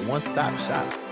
one-stop shop.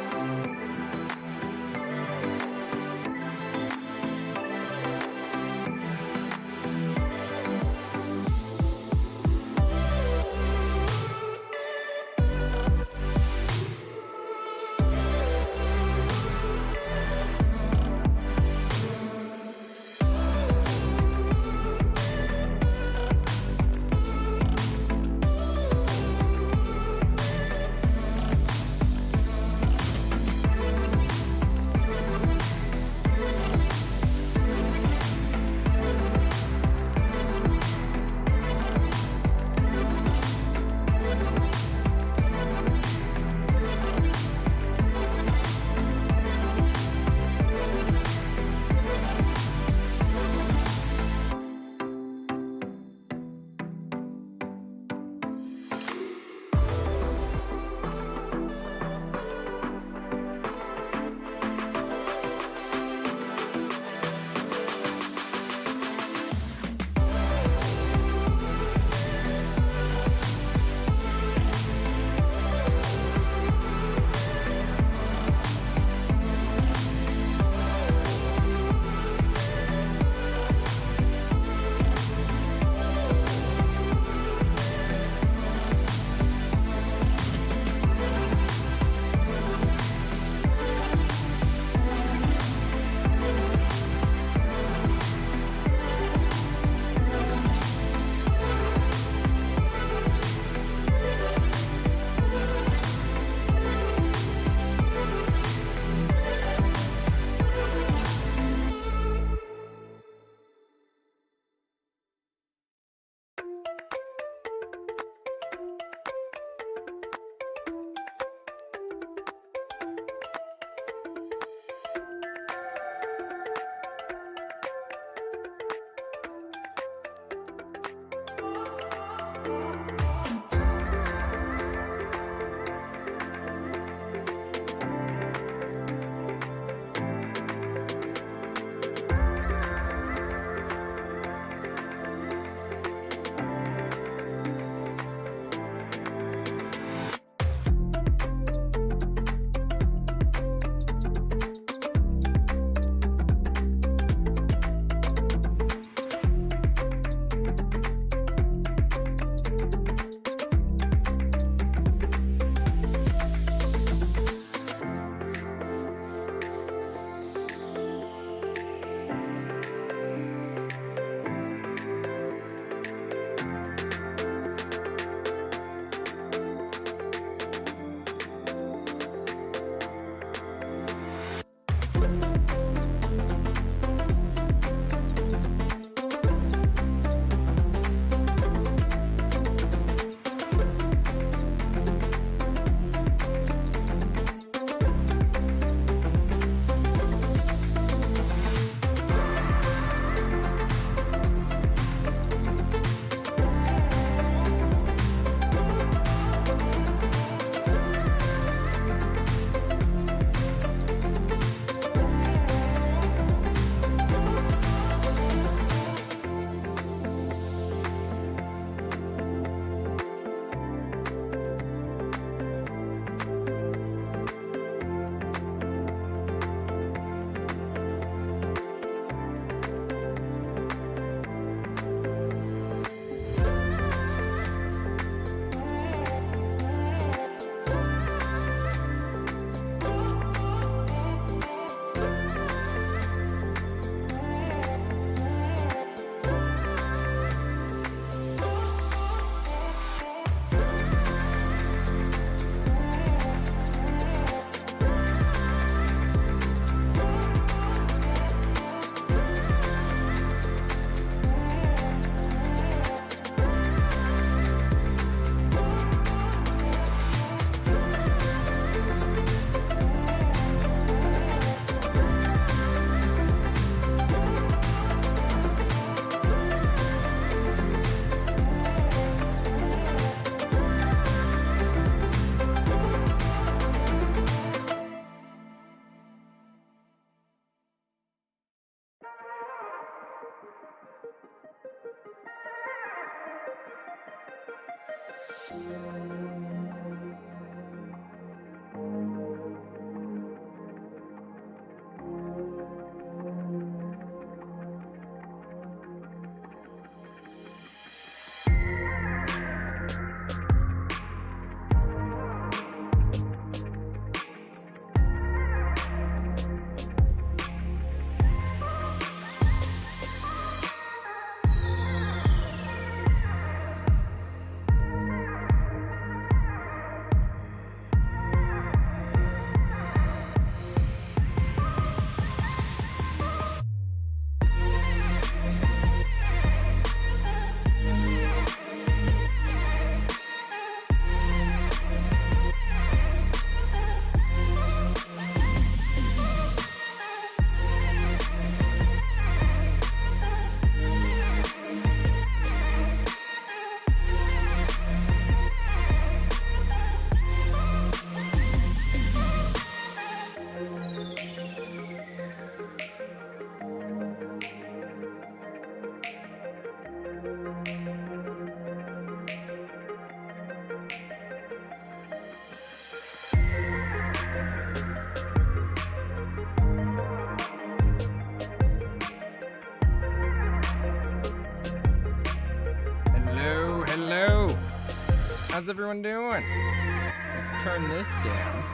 How's everyone doing? Let's turn this down.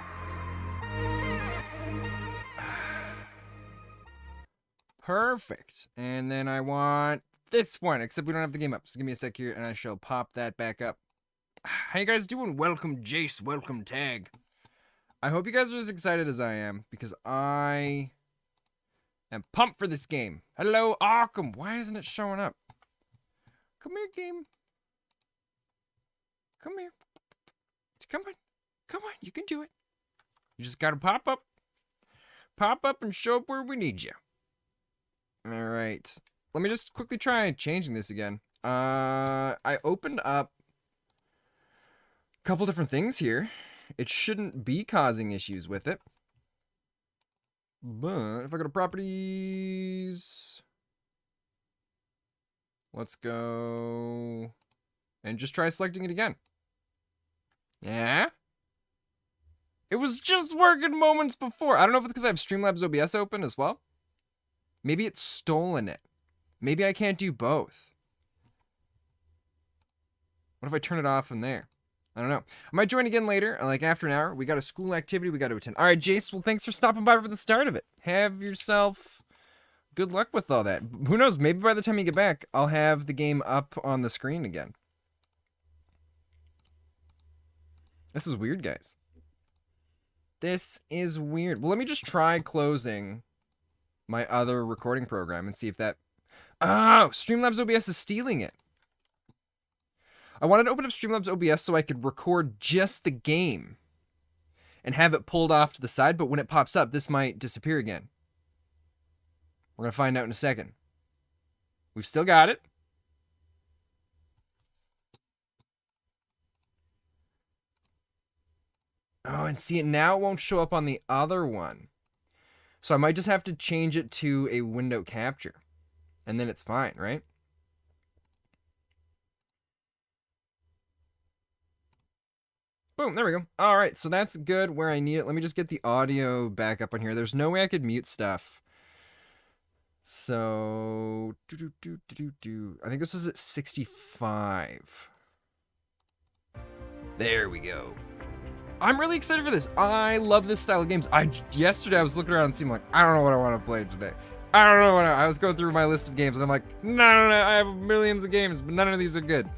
Perfect. And then I want this one, except we don't have the game up. So give me a sec here and I shall pop that back up. How you guys doing? Welcome, Jace. Welcome, Tag. I hope you guys are as excited as I am, because I am pumped for this game. Hello, Arkham. Why isn't it showing up? Come here, game. Come here. Come on. Come on. You can do it. You just gotta pop up. Pop up and show up where we need you. Alright. Let me just quickly try changing this again. I opened up a couple different things here. It shouldn't be causing issues with it. But if I go to properties, let's go and just try selecting it again. Yeah? It was just working moments before. I don't know if it's because I have Streamlabs OBS open as well. Maybe it's stolen it. Maybe I can't do both. What if I turn it off from there? I don't know. I might join again later, like after an hour. We got a school activity we got to attend. All right, Jace, well, thanks for stopping by for the start of it. Have yourself good luck with all that. Who knows? Maybe by the time you get back, I'll have the game up on the screen again. This is weird, guys. This is weird. Well, let me just try closing my other recording program and see if that... Oh, Streamlabs OBS is stealing it. I wanted to open up Streamlabs OBS so I could record just the game and have it pulled off to the side, but when it pops up, this might disappear again. We're going to find out in a second. We've still got it. Oh, and see, it now won't show up on the other one. So I might just have to change it to a window capture. And then it's fine, right? Boom, there we go. All right, so that's good where I need it. Let me just get the audio back up on here. There's no way I could mute stuff. So, I think this was at 65. There we go. I'm really excited for this. I love this style of games. Yesterday I was looking around and seeing like, I don't know what I want to play today. I don't know what I was going through my list of games and I'm like, no, I have millions of games, but none of these are good.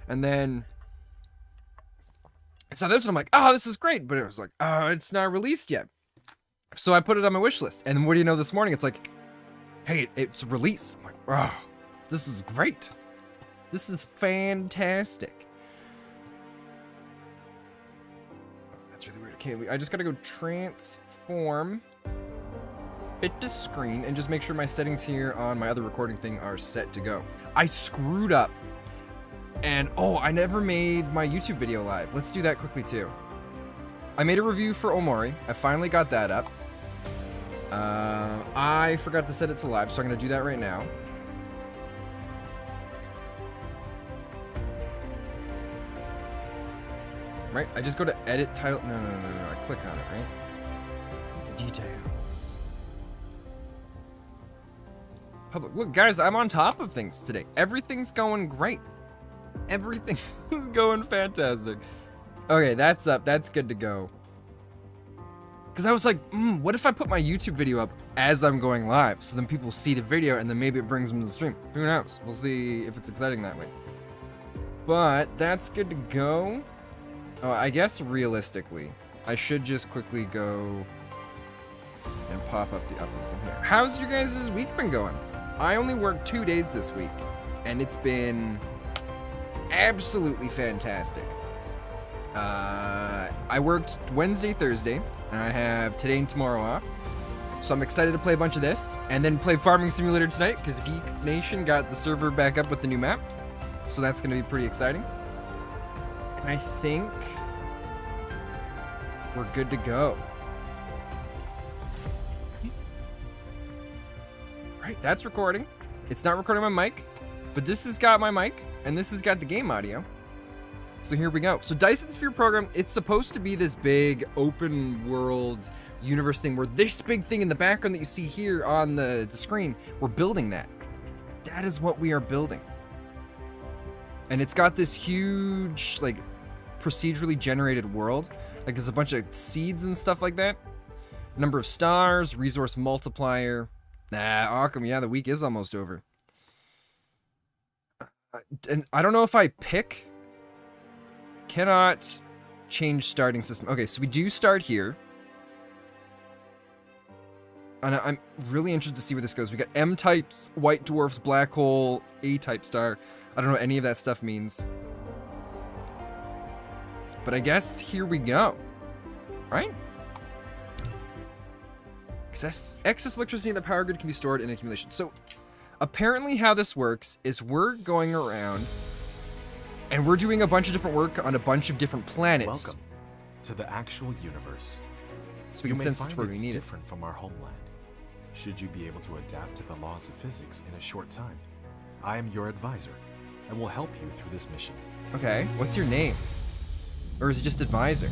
And then I saw this and I'm like, oh, this is great. But it was like, oh, it's not released yet. So I put it on my wish list. And what do you know, this morning, it's like, hey, it's released. I'm like, oh, this is great. This is fantastic. Oh, that's really weird. Okay, I just got to go transform fit to screen and just make sure my settings here on my other recording thing are set to go. I screwed up. And, oh, I never made my YouTube video live. Let's do that quickly, too. I made a review for Omori. I finally got that up. I forgot to set it to live, so I'm going to do that right now. Right? I just go to edit title. No. I click on it, right? Details. Public. Look, guys, I'm on top of things today. Everything's going great. Everything is going fantastic. Okay, that's up. That's good to go. Because I was like, what if I put my YouTube video up as I'm going live? So then people see the video and then maybe it brings them to the stream. Who knows? We'll see if it's exciting that way. But that's good to go. Oh, I guess realistically, I should just quickly go and pop up the upload thing here. How's your guys' week been going? I only worked 2 days this week, and it's been absolutely fantastic. I worked Wednesday, Thursday, and I have today and tomorrow off. So I'm excited to play a bunch of this, and then play Farming Simulator tonight, because Geek Nation got the server back up with the new map. So that's going to be pretty exciting. And I think we're good to go. Right, that's recording. It's not recording my mic, but this has got my mic, and this has got the game audio. So here we go. So Dyson Sphere Program, it's supposed to be this big open world universe thing where this big thing in the background that you see here on the screen, we're building that. That is what we are building. And it's got this huge, like, procedurally generated world. Like there's a bunch of seeds and stuff like that. Number of stars, resource multiplier. Nah, Occam, yeah, the week is almost over. And I don't know if I pick. Cannot change starting system. Okay, so we do start here. And I'm really interested to see where this goes. We got M types, white dwarfs, black hole, A type star. I don't know what any of that stuff means. But I guess here we go. Right? Excess electricity in the power grid can be stored in accumulation. So apparently how this works is we're going around and we're doing a bunch of different work on a bunch of different planets. Welcome to the actual universe. So we can sense it where we need it. Different from our homeland. Should you be able to adapt to the laws of physics in a short time, I am your advisor and will help you through this mission. Okay, what's your name? Or is it just advisor?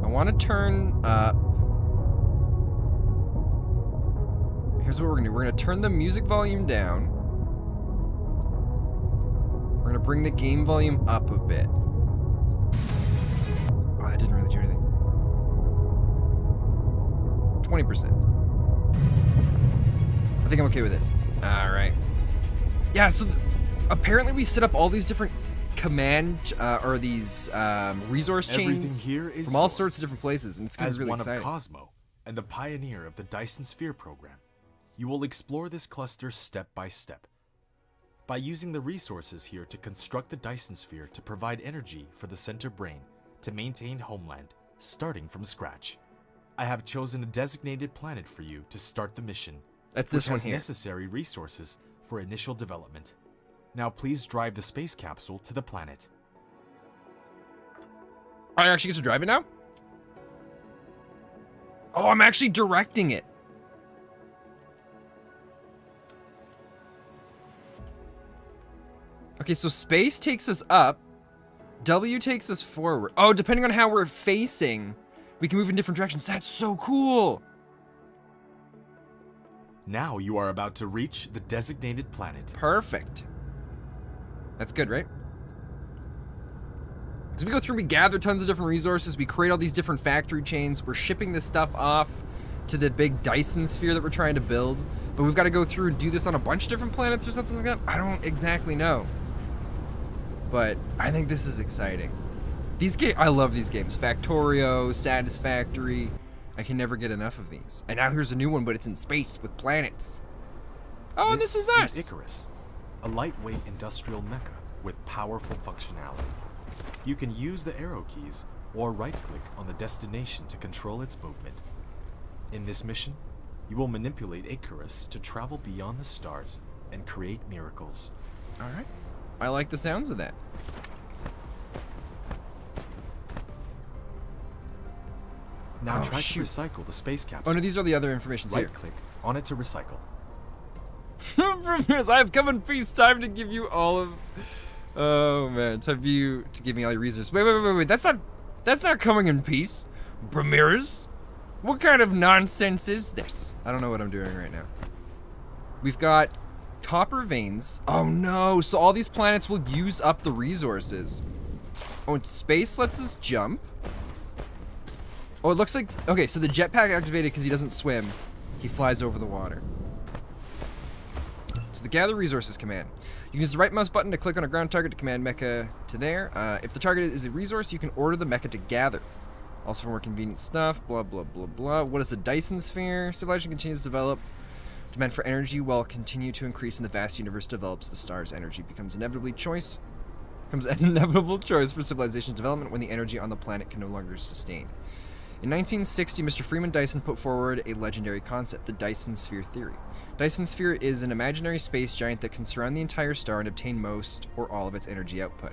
I want to turn up. Here's what we're gonna do. We're gonna turn the music volume down. We're gonna bring the game volume up a bit. Oh, that didn't really do anything. 20%. I think I'm okay with this. All right. Yeah, so apparently we set up all these different command or these resource chains from all sorts of different places, and it's going to be really exciting. As one of Cosmo and the pioneer of the Dyson Sphere Program, you will explore this cluster step by step. By using the resources here to construct the Dyson Sphere to provide energy for the center brain to maintain Homeland, starting from scratch. I have chosen a designated planet for you to start the mission. That's this one has here. Necessary resources for initial development. Now please drive the space capsule to the planet. I actually get to drive it now? Oh, I'm actually directing it. Okay, so space takes us up. W takes us forward. Oh, depending on how we're facing, we can move in different directions. That's so cool. Now you are about to reach the designated planet. Perfect. That's good, right? Because we go through, we gather tons of different resources, we create all these different factory chains, we're shipping this stuff off to the big Dyson Sphere that we're trying to build, but we've got to go through and do this on a bunch of different planets or something like that. I don't exactly know. But I think this is exciting. These games, I love these games. Factorio, Satisfactory. I can never get enough of these. And now here's a new one, but it's in space with planets. Oh, this is us. This is Icarus, a lightweight industrial mecha with powerful functionality. You can use the arrow keys or right-click on the destination to control its movement. In this mission, you will manipulate Icarus to travel beyond the stars and create miracles. All right. I like the sounds of that. Now try to recycle the space capsule. Oh no, these are the other informations here. Right-click on it to recycle. From years, I have come in peace. Time to give you all of. Oh man, time for you to give me all your resources. Wait. That's not coming in peace. Ramirez, what kind of nonsense is this? I don't know what I'm doing right now. We've got copper veins. Oh no! So all these planets will use up the resources. Oh, and space lets us jump. Oh, it looks like... Okay, so the jetpack activated because he doesn't swim. He flies over the water. So the gather resources command. You can use the right mouse button to click on a ground target to command mecha to there. If the target is a resource, you can order the mecha to gather. Also for more convenient stuff, blah, blah, blah, blah. What is the Dyson Sphere? Civilization continues to develop. Demand for energy will continue to increase and the vast universe develops. The star's energy becomes an inevitable choice for civilization development when the energy on the planet can no longer sustain. In 1960, Mr. Freeman Dyson put forward a legendary concept, the Dyson Sphere theory. Dyson Sphere is an imaginary space giant that can surround the entire star and obtain most or all of its energy output.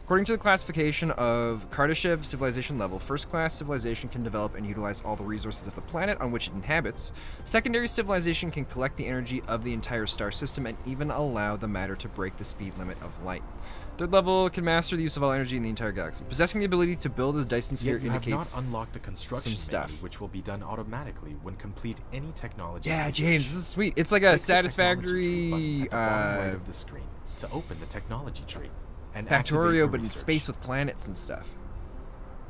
According to the classification of Kardashev civilization level, first-class civilization can develop and utilize all the resources of the planet on which it inhabits. Secondary civilization can collect the energy of the entire star system and even allow the matter to break the speed limit of light. Third level can master the use of all energy in the entire galaxy. Possessing the ability to build a Dyson Sphere indicates you have not unlocked the construction some stuff, menu, which will be done automatically when complete any technology. Yeah, James, this is sweet. It's like a satisfactory. At the bottom right of the screen. to open the technology tree and activate Factorio, your but in research. space with planets and stuff.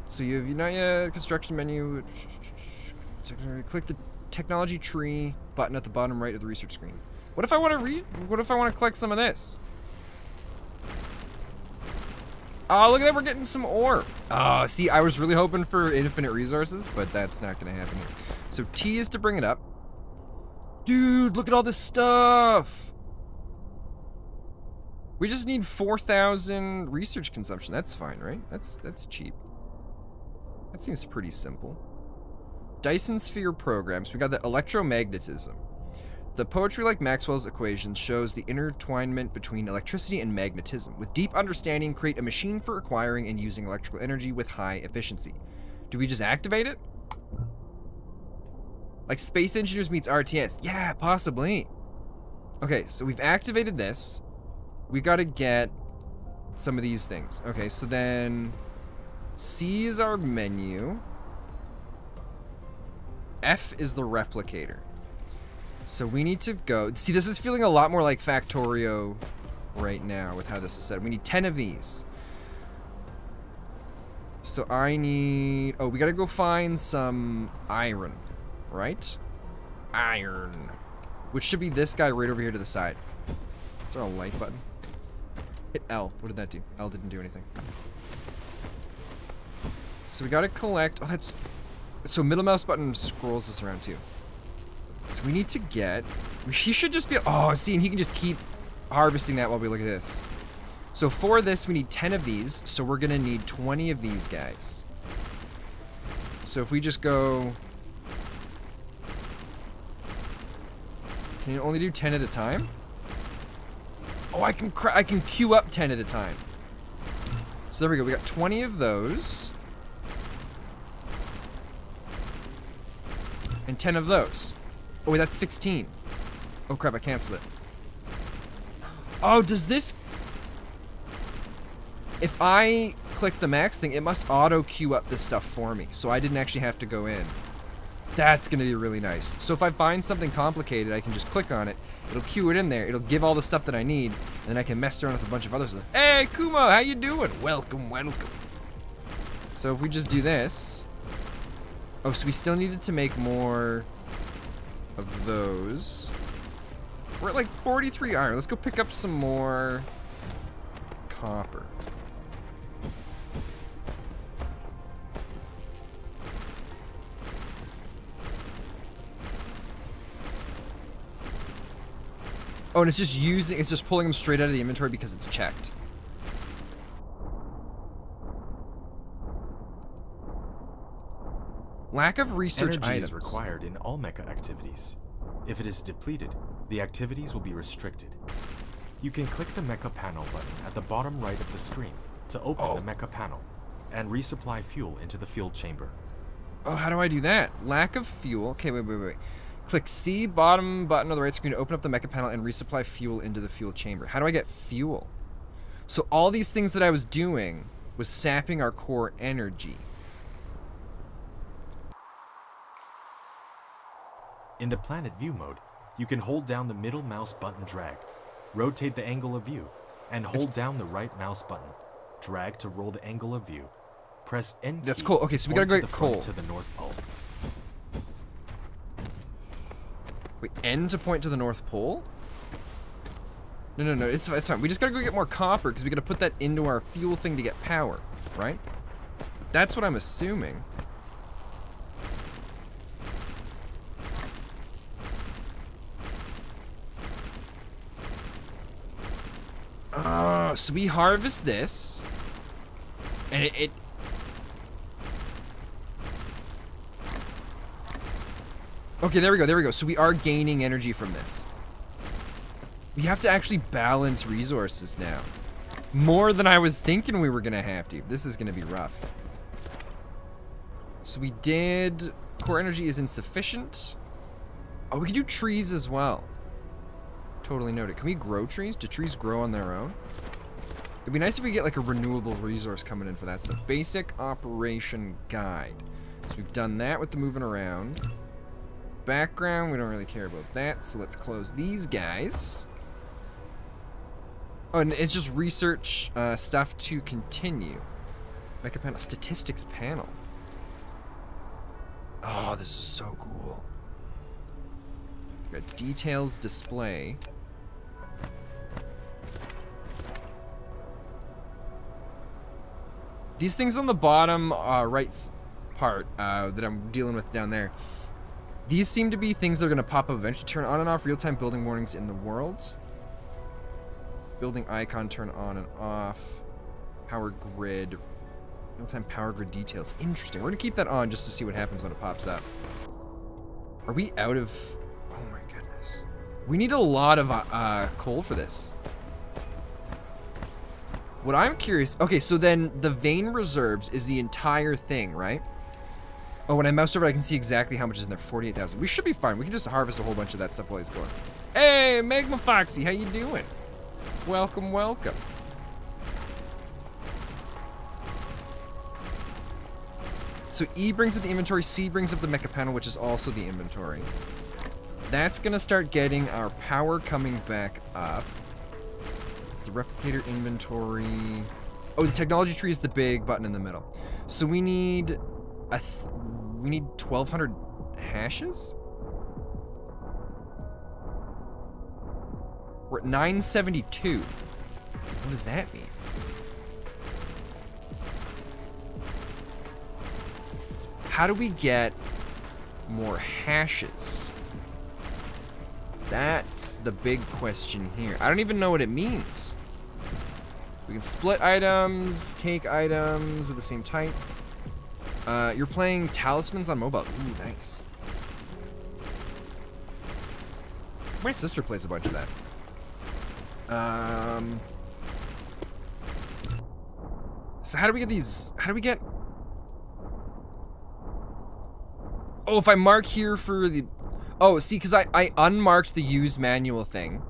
So you have Unite construction menu. Click the technology tree button at the bottom right of the research screen. What if I want to What if I want to collect some of this? Oh, look at that, we're getting some ore. Oh, see, I was really hoping for infinite resources, but that's not gonna happen here. So T is to bring it up. Dude, look at all this stuff. We just need 4,000 research consumption. That's fine, right? That's cheap. That seems pretty simple. Dyson Sphere Program. So we got the electromagnetism. The poetry, like Maxwell's equations, shows the intertwinement between electricity and magnetism. With deep understanding, create a machine for acquiring and using electrical energy with high efficiency. Do we just activate it? Like Space Engineers meets RTS. Yeah, possibly. Okay, so we've activated this. We gotta get some of these things. Okay, so then C is our menu. F is the replicator. So we need to go... See, this is feeling a lot more like Factorio right now with how this is set. We need 10 of these. So I need... Oh, we gotta go find some iron, right? Iron. Which should be this guy right over here to the side. Is there a light button? Hit L. What did that do? L didn't do anything. So we gotta collect... Oh, that's... So middle mouse button scrolls this around too. So we need to get... He should just be... Oh, see, and he can just keep harvesting that while we look at this. So for this, we need 10 of these. So we're gonna need 20 of these guys. So if we just go... Can you only do 10 at a time? Oh, I can queue up 10 at a time. So there we go. We got 20 of those. And 10 of those. Oh, wait, that's 16. Oh, crap, I canceled it. Oh, does this... If I click the max thing, it must auto-queue up this stuff for me. So I didn't actually have to go in. That's going to be really nice. So if I find something complicated, I can just click on it. It'll queue it in there. It'll give all the stuff that I need. And then I can mess around with a bunch of other stuff. Hey, Kumo, how you doing? Welcome, welcome. So if we just do this... Oh, so we still needed to make more of those. We're at like 43 iron. Let's go pick up some more copper. Oh, and it's just pulling them straight out of the inventory because it's checked. Lack of research Energy items. is required in all mecha activities. If it is depleted, the activities will be restricted. You can click the mecha panel button at the bottom right of the screen to open the mecha panel and resupply fuel into the fuel chamber. Oh, how do I do that? Lack of fuel. Okay, wait. Click C, bottom button on the right screen to open up the mecha panel and resupply fuel into the fuel chamber. How do I get fuel? So all these things that I was doing was sapping our core energy. In the planet view mode, you can hold down the middle mouse button drag, rotate the angle of view, and hold down the right mouse button. Drag to roll the angle of view. Press N key. That's cool. Okay, so we gotta go get coal. To the North Pole. Wait, N to point to the North Pole? No, it's fine. We just gotta go get more copper because we gotta put that into our fuel thing to get power, right? That's what I'm assuming. So we harvest this, and it okay, there we go. So we are gaining energy from this. We have to actually balance resources now. More than I was thinking we were gonna have to. This is gonna be rough. So we did... Core energy is insufficient. Oh, we can do trees as well. Totally noted. Can we grow trees? Do trees grow on their own? It'd be nice if we get like a renewable resource coming in for that stuff. Basic operation guide. So we've done that with the moving around. Background, we don't really care about that. So let's close these guys. Oh, and it's just research stuff to continue. Mecha panel, statistics panel. Oh, this is so cool. Got details display. These things on the bottom right part that I'm dealing with down there, these seem to be things that are going to pop up eventually. Turn on and off real-time building warnings in the world. Building icon, turn on and off. Power grid. Real-time power grid details. Interesting. We're going to keep that on just to see what happens when it pops up. Are we out of... Oh my goodness. We need a lot of coal for this. What I'm curious... Okay, so then the vein reserves is the entire thing, right? Oh, when I mouse over, I can see exactly how much is in there. 48,000. We should be fine. We can just harvest a whole bunch of that stuff while he's going. Hey, Magma Foxy, how you doing? Welcome, welcome. So E brings up the inventory, C brings up the mecha panel, which is also the inventory. That's gonna start getting our power coming back up. It's the replicator inventory. Oh, the technology tree is the big button in the middle. So we need we need 1,200 hashes? We're at 972. What does that mean? How do we get more hashes? That's the big question here. I don't even know what it means. We can split items, take items of the same type. You're playing Talismans on mobile. Ooh, nice. My sister plays a bunch of that. So how do we get these? How do we get... Oh, if I mark here for the... Oh, see, because I unmarked the use manual thing.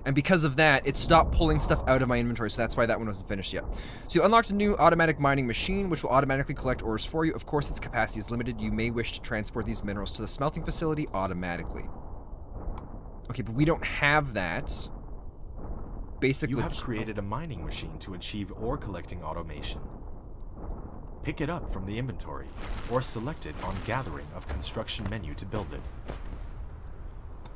And because of that, it stopped pulling stuff out of my inventory, so that's why that one wasn't finished yet. So you unlocked a new automatic mining machine, which will automatically collect ores for you. Of course, its capacity is limited. You may wish to transport these minerals to the smelting facility automatically. Okay, but we don't have that. Basically... You have created a mining machine to achieve ore collecting automation. Pick it up from the inventory, or select it on Gathering of Construction menu to build it.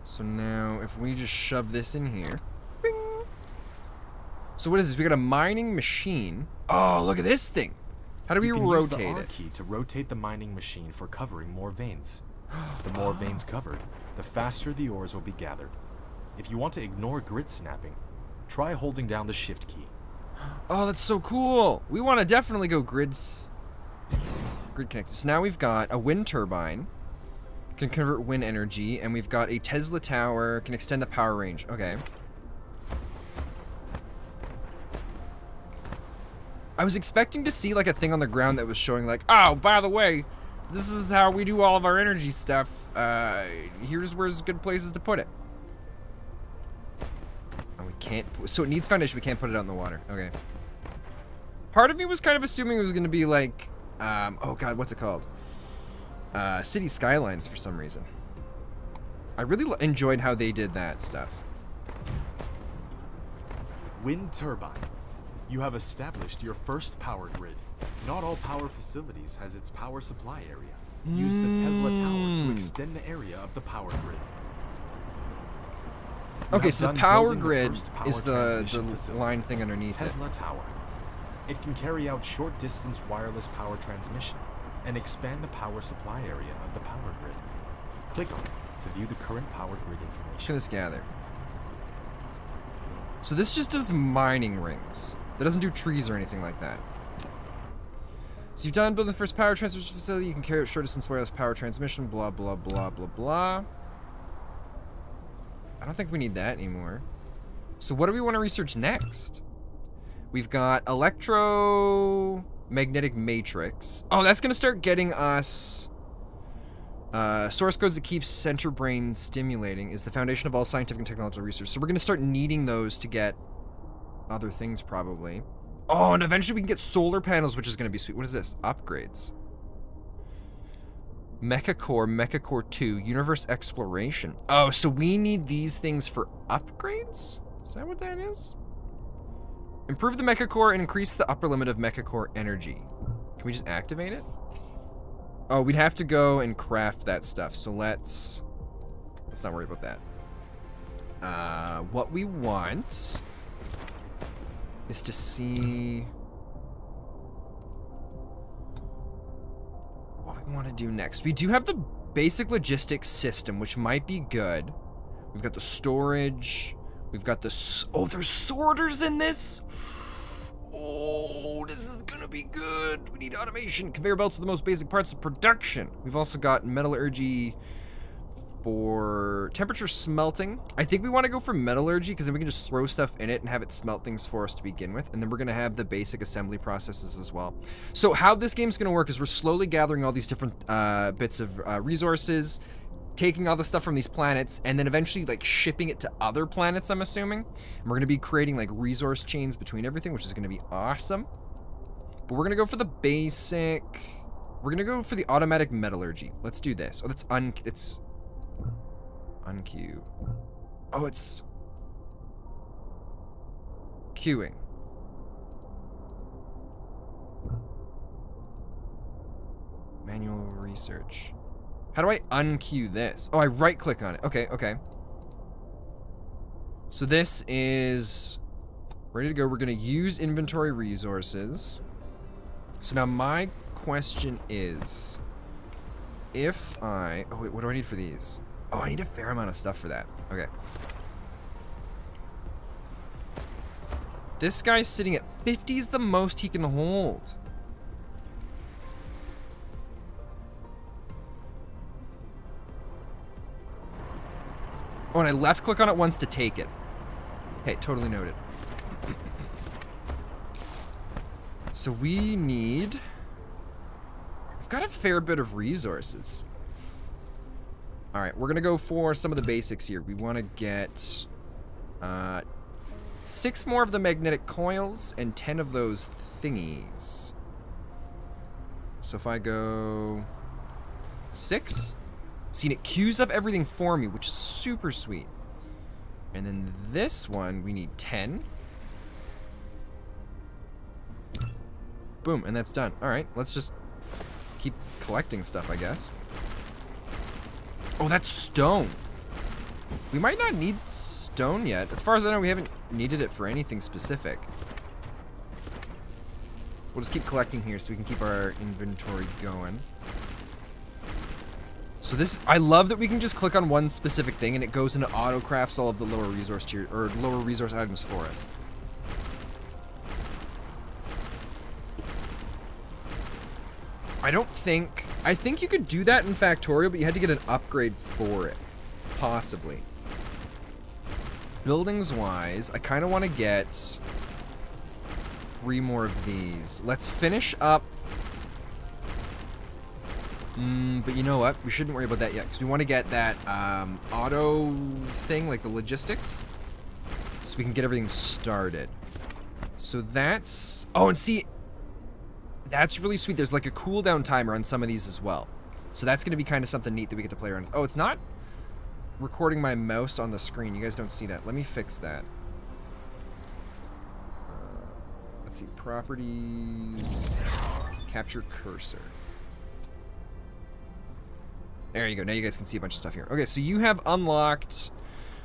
So now, if we just shove this in here... Bing! So what is this? We got a mining machine. Oh, look at this thing! How do we rotate use the R it? key to rotate the mining machine for covering more veins. The more veins covered, the faster the ores will be gathered. If you want to ignore grid snapping, try holding down the shift key. Oh, that's so cool! We want to definitely go grid connected. So now we've got a wind turbine, can convert wind energy, and we've got a Tesla tower, can extend the power range. Okay. I was expecting to see like a thing on the ground that was showing like, oh, by the way, this is how we do all of our energy stuff. Here's where's good places to put it. Oh, we can't. So it needs foundation. We can't put it out in the water. Okay. Part of me was kind of assuming it was going to be like, oh god, what's it called? City Skylines for some reason. I really enjoyed how they did that stuff. Wind turbine. You have established your first power grid. Not all power facilities has its power supply area. Use the Tesla tower to extend the area of the power grid. Okay, so the power grid is the line thing underneath it. Tesla tower. It can carry out short-distance wireless power transmission and expand the power supply area of the power grid. Click on it to view the current power grid information. Let's gather. So this just does mining rings. That doesn't do trees or anything like that. So you've done building the first power transmission facility. You can carry out short-distance wireless power transmission. Blah, blah, blah, blah, blah. I don't think we need that anymore. So what do we want to research next? We've got electromagnetic matrix. Oh, that's going to start getting us... source codes that keep center brain stimulating is the foundation of all scientific and technological research. So we're going to start needing those to get other things probably. Oh, and eventually we can get solar panels, which is going to be sweet. What is this? Upgrades. Mecha Core 2, Universe Exploration. Oh, so we need these things for upgrades? Is that what that is? Improve the mecha core and increase the upper limit of mecha core energy. Can we just activate it? Oh, we'd have to go and craft that stuff. So let's not worry about that. What we want is to see what we want to do next. We do have the basic logistics system, which might be good. We've got the storage. We've got the... Oh, there's sorters in this? Oh, this is gonna be good. We need automation. Conveyor belts are the most basic parts of production. We've also got metallurgy for temperature smelting. I think we want to go for metallurgy because then we can just throw stuff in it and have it smelt things for us to begin with. And then we're going to have the basic assembly processes as well. So how this game's going to work is we're slowly gathering all these different bits of resources, taking all the stuff from these planets, and then eventually like shipping it to other planets, I'm assuming. And we're going to be creating like resource chains between everything, which is going to be awesome. But we're going to go for the basic... We're going to go for the automatic metallurgy. Let's do this. Oh, it's unqueue. Oh, it's queuing. Manual research. How do I unqueue this? Oh, I right click on it. Okay, okay. So this is ready to go. We're gonna use inventory resources. So now my question is, if I, oh wait, what do I need for these? Oh, I need a fair amount of stuff for that. Okay. This guy's sitting at 50 is the most he can hold. Oh, and I left click on it once to take it. Okay, totally noted. So we need... We've got a fair bit of resources. All right, we're gonna go for some of the basics here. We want to get 6 more of the magnetic coils and 10 of those thingies. So if I go 6, see, it queues up everything for me, which is super sweet. And then this one, we need 10. Boom, and that's done. All right, let's just keep collecting stuff, I guess. Oh, that's stone. We might not need stone yet. As far as I know, we haven't needed it for anything specific. We'll just keep collecting here so we can keep our inventory going. So this, I love that we can just click on one specific thing and it goes into auto crafts all of the lower resource tier, or lower resource items for us. I think you could do that in Factorio, but you had to get an upgrade for it. Possibly. Buildings wise, I kind of want to get 3 more of these. Let's finish up. But you know what? We shouldn't worry about that yet, because we want to get that auto thing, like the logistics, so we can get everything started. So that's... Oh, and see... That's really sweet. There's like a cooldown timer on some of these as well. So that's going to be kind of something neat that we get to play around with. Oh, it's not recording my mouse on the screen. You guys don't see that. Let me fix that. Let's see. Properties. Capture cursor. There you go. Now you guys can see a bunch of stuff here. Okay, so you have unlocked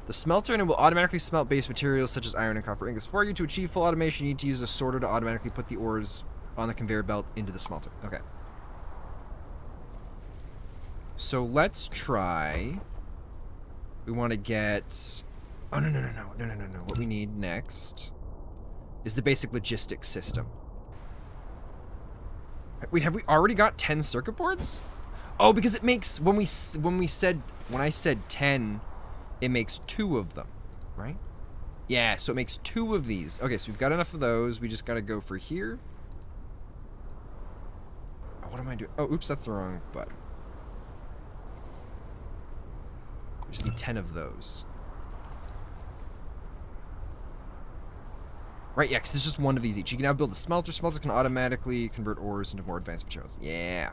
the smelter, and it will automatically smelt base materials such as iron and copper ingots for you. To achieve full automation, you need to use a sorter to automatically put the ores on the conveyor belt into the smelter. Okay. So let's try. We want to get... Oh, no. What we need next is the basic logistics system. Wait, have we already got 10 circuit boards? Oh, because it makes... When I said 10, it makes 2 of them, right? Yeah, so it makes 2 of these. Okay, so we've got enough of those. We just got to go for here. What am I doing? Oh, oops, that's the wrong button. We just need 10 of those. Right, yeah, because it's just 1 of these each. You can now build a smelter. Smelters can automatically convert ores into more advanced materials. Yeah.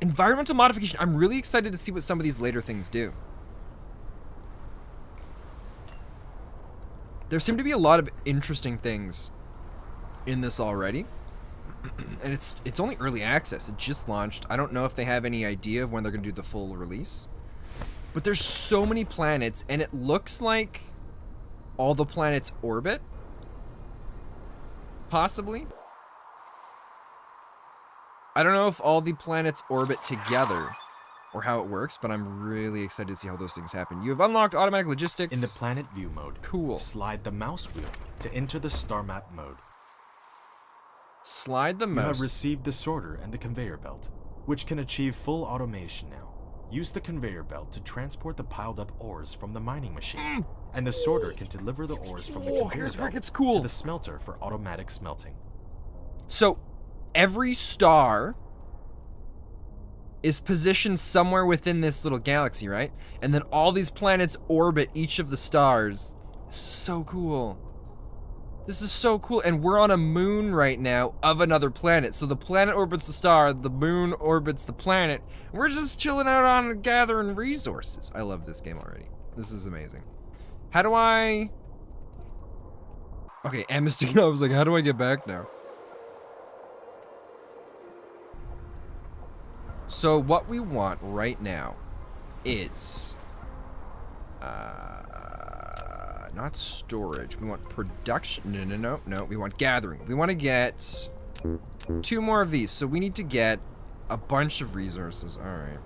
Environmental modification. I'm really excited to see what some of these later things do. There seem to be a lot of interesting things in this already. And it's only early access. It just launched. I don't know if they have any idea of when they're going to do the full release. But there's so many planets, and it looks like all the planets orbit. Possibly. I don't know if all the planets orbit together or how it works, but I'm really excited to see how those things happen. You have unlocked automatic logistics. In the planet view mode, cool. Slide the mouse wheel to enter the star map mode. Slide the mouse. You have received the sorter and the conveyor belt, which can achieve full automation now. Use the conveyor belt to transport the piled up ores from the mining machine, and the sorter can deliver the ores from the conveyor belt to the smelter for automatic smelting. So, every star is positioned somewhere within this little galaxy, right? And then all these planets orbit each of the stars. This is so cool. This is so cool. And we're on a moon right now of another planet. So the planet orbits the star, the moon orbits the planet. And we're just chilling out on gathering resources. I love this game already. This is amazing. How do I... Okay, Amnesty, I was like, how do I get back now? So what we want right now is, not storage. We want production. No. We want gathering. We want to get 2 more of these. So we need to get a bunch of resources. All right.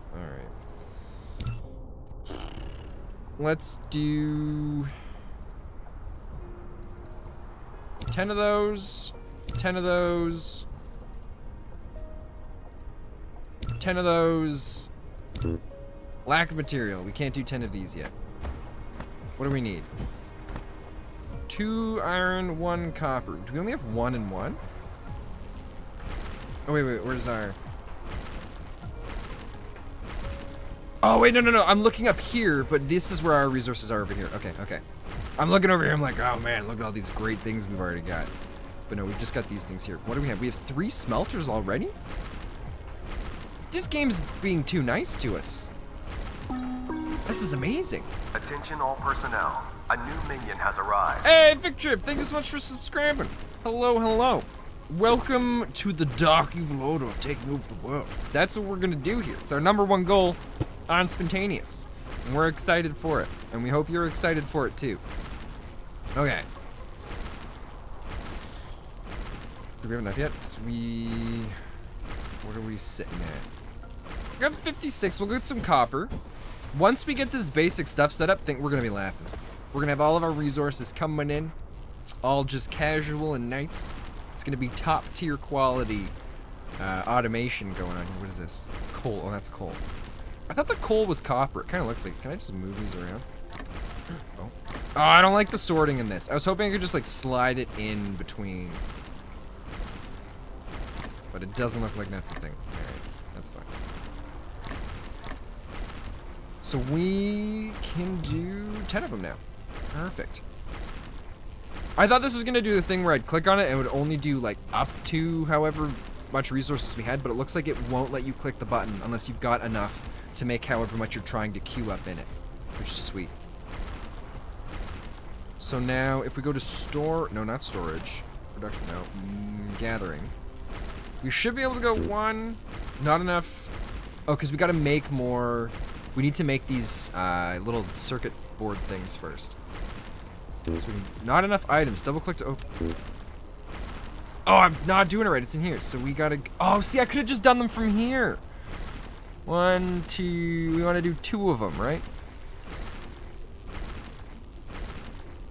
Let's do 10 of those, 10 of those, 10 of those. Lack of material. We can't do 10 of these yet. What do we need? 2 iron, 1 copper. Do we only have 1 and 1? Oh, wait. Where's our... Oh, wait, no. I'm looking up here, but this is where our resources are over here. Okay. I'm looking over here. I'm like, oh, man, look at all these great things we've already got. But no, we've just got these things here. What do we have? We have 3 smelters already? This game's being too nice to us. This is amazing. Attention all personnel. A new minion has arrived. Hey, Vic Trip, thank you so much for subscribing. Hello. Welcome to the dark evil order of taking over the world. That's what we're gonna do here. It's our #1 goal on Spontaneous. And we're excited for it. And we hope you're excited for it too. Okay. Do we have enough yet? So what are we sitting at? We got 56, we'll get some copper. Once we get this basic stuff set up, I think we're gonna be laughing. We're gonna have all of our resources coming in, all just casual and nice. It's gonna be top tier quality automation going on here. What is this? Coal, oh that's coal. I thought the coal was copper. It kinda looks like, can I just move these around? Oh, I don't like the sorting in this. I was hoping I could just like slide it in between. But it doesn't look like that's a thing. All right, that's fine. So we can do 10 of them now. Perfect. I thought this was gonna do the thing where I'd click on it and it would only do like up to however much resources we had, but it looks like it won't let you click the button unless you've got enough to make however much you're trying to queue up in it, which is sweet. So now if we go to not storage, production, gathering. We should be able to go 1, not enough. Oh, because we got to make more. We need to make these little circuit board things first. So not enough items. Double click to open. Oh, I'm not doing it right. It's in here. So we got to. Oh, see, I could have just done them from here. 1, 2. We want to do 2 of them, right?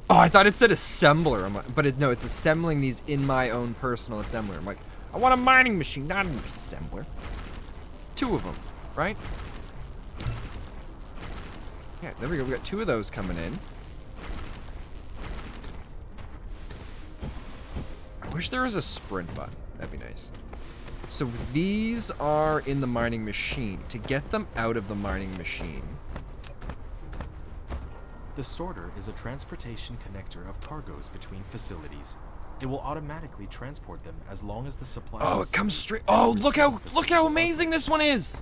Oh, I thought it said assembler. I'm like, but no, it's assembling these in my own personal assembler. I'm like, I want a mining machine, not an assembler. 2 of them, right? Yeah, there we go. We got 2 of those coming in. I wish there was a sprint button. That'd be nice. So these are in the mining machine. To get them out of the mining machine. The sorter is a transportation connector of cargoes between facilities. It will automatically transport them as long as the supply. Oh, it comes straight. Oh, look how amazing this one is.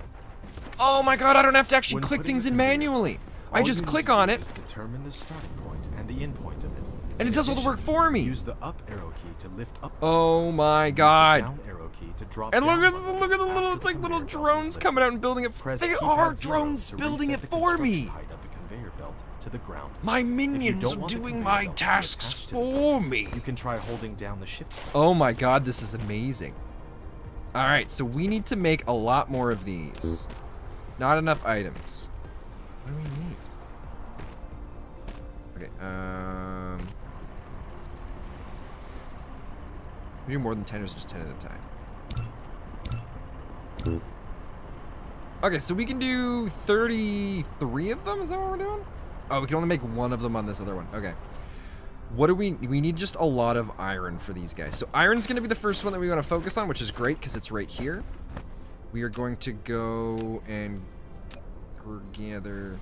Oh my god, I don't have to actually click things in manually. I just click on it. Determine the starting point and the end point of it, And it does all the work for me. Use the up arrow key to lift up. Oh my Use the god. down arrow key to drop And down. look at the little, it's like little drones coming out and building it. Press They keypad are 0 drones to building reset it the for construction me. height of the conveyor belt to the ground. My If you minions don't are want the doing conveyor my belt to be tasks attached to the for belt, me. You can try holding down the shift key. Oh my god, this is amazing. Alright, so we need to make a lot more of these. Not enough items. What do we need? Okay, we do more than 10 or is it just 10 at a time? Okay, so we can do 33 of them? Is that what we're doing? Oh, we can only make one of them on this other one. Okay. What do we need just a lot of iron for these guys. So iron's going to be the first one that we want to focus on, which is great because it's right here. We are going to go and gather...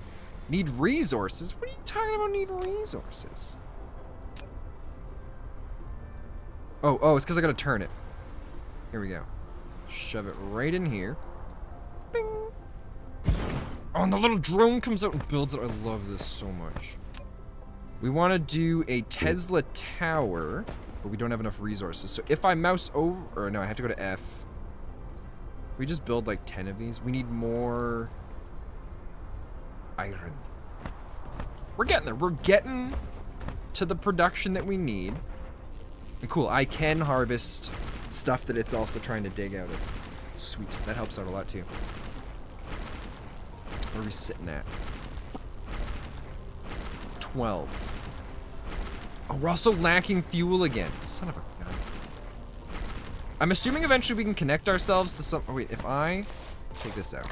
Need resources? What are you talking about need resources? Oh, it's because I got to turn it. Here we go. Shove it right in here. Bing. Oh, and the little drone comes out and builds it. I love this so much. We want to do a Tesla tower, but we don't have enough resources. So if I mouse over, or no, I have to go to F. We just build like 10 of these. We need more iron. We're getting there. We're getting to the production that we need. And cool, I can harvest stuff that it's also trying to dig out of. Sweet, that helps out a lot too. What are we sitting at? 12. Oh, we're also lacking fuel again. Son of a gun. I'm assuming eventually we can connect ourselves to some... Oh, wait, if I take this out.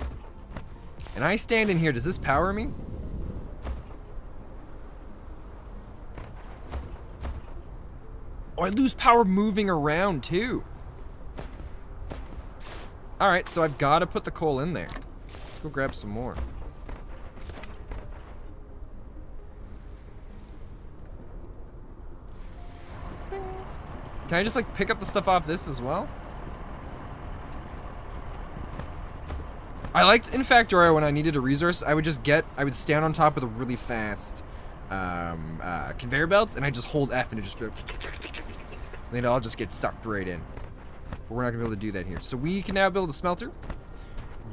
And I stand in here, does this power me? Oh, I lose power moving around, too. Alright, so I've got to put the coal in there. Let's go grab some more. Can I just, like, pick up the stuff off this as well? I liked in Factorio when I needed a resource, I would stand on top of a really fast conveyor belts, and I just hold F and it just be like, and it all just gets sucked right in. But we're not gonna be able to do that here. So we can now build a smelter,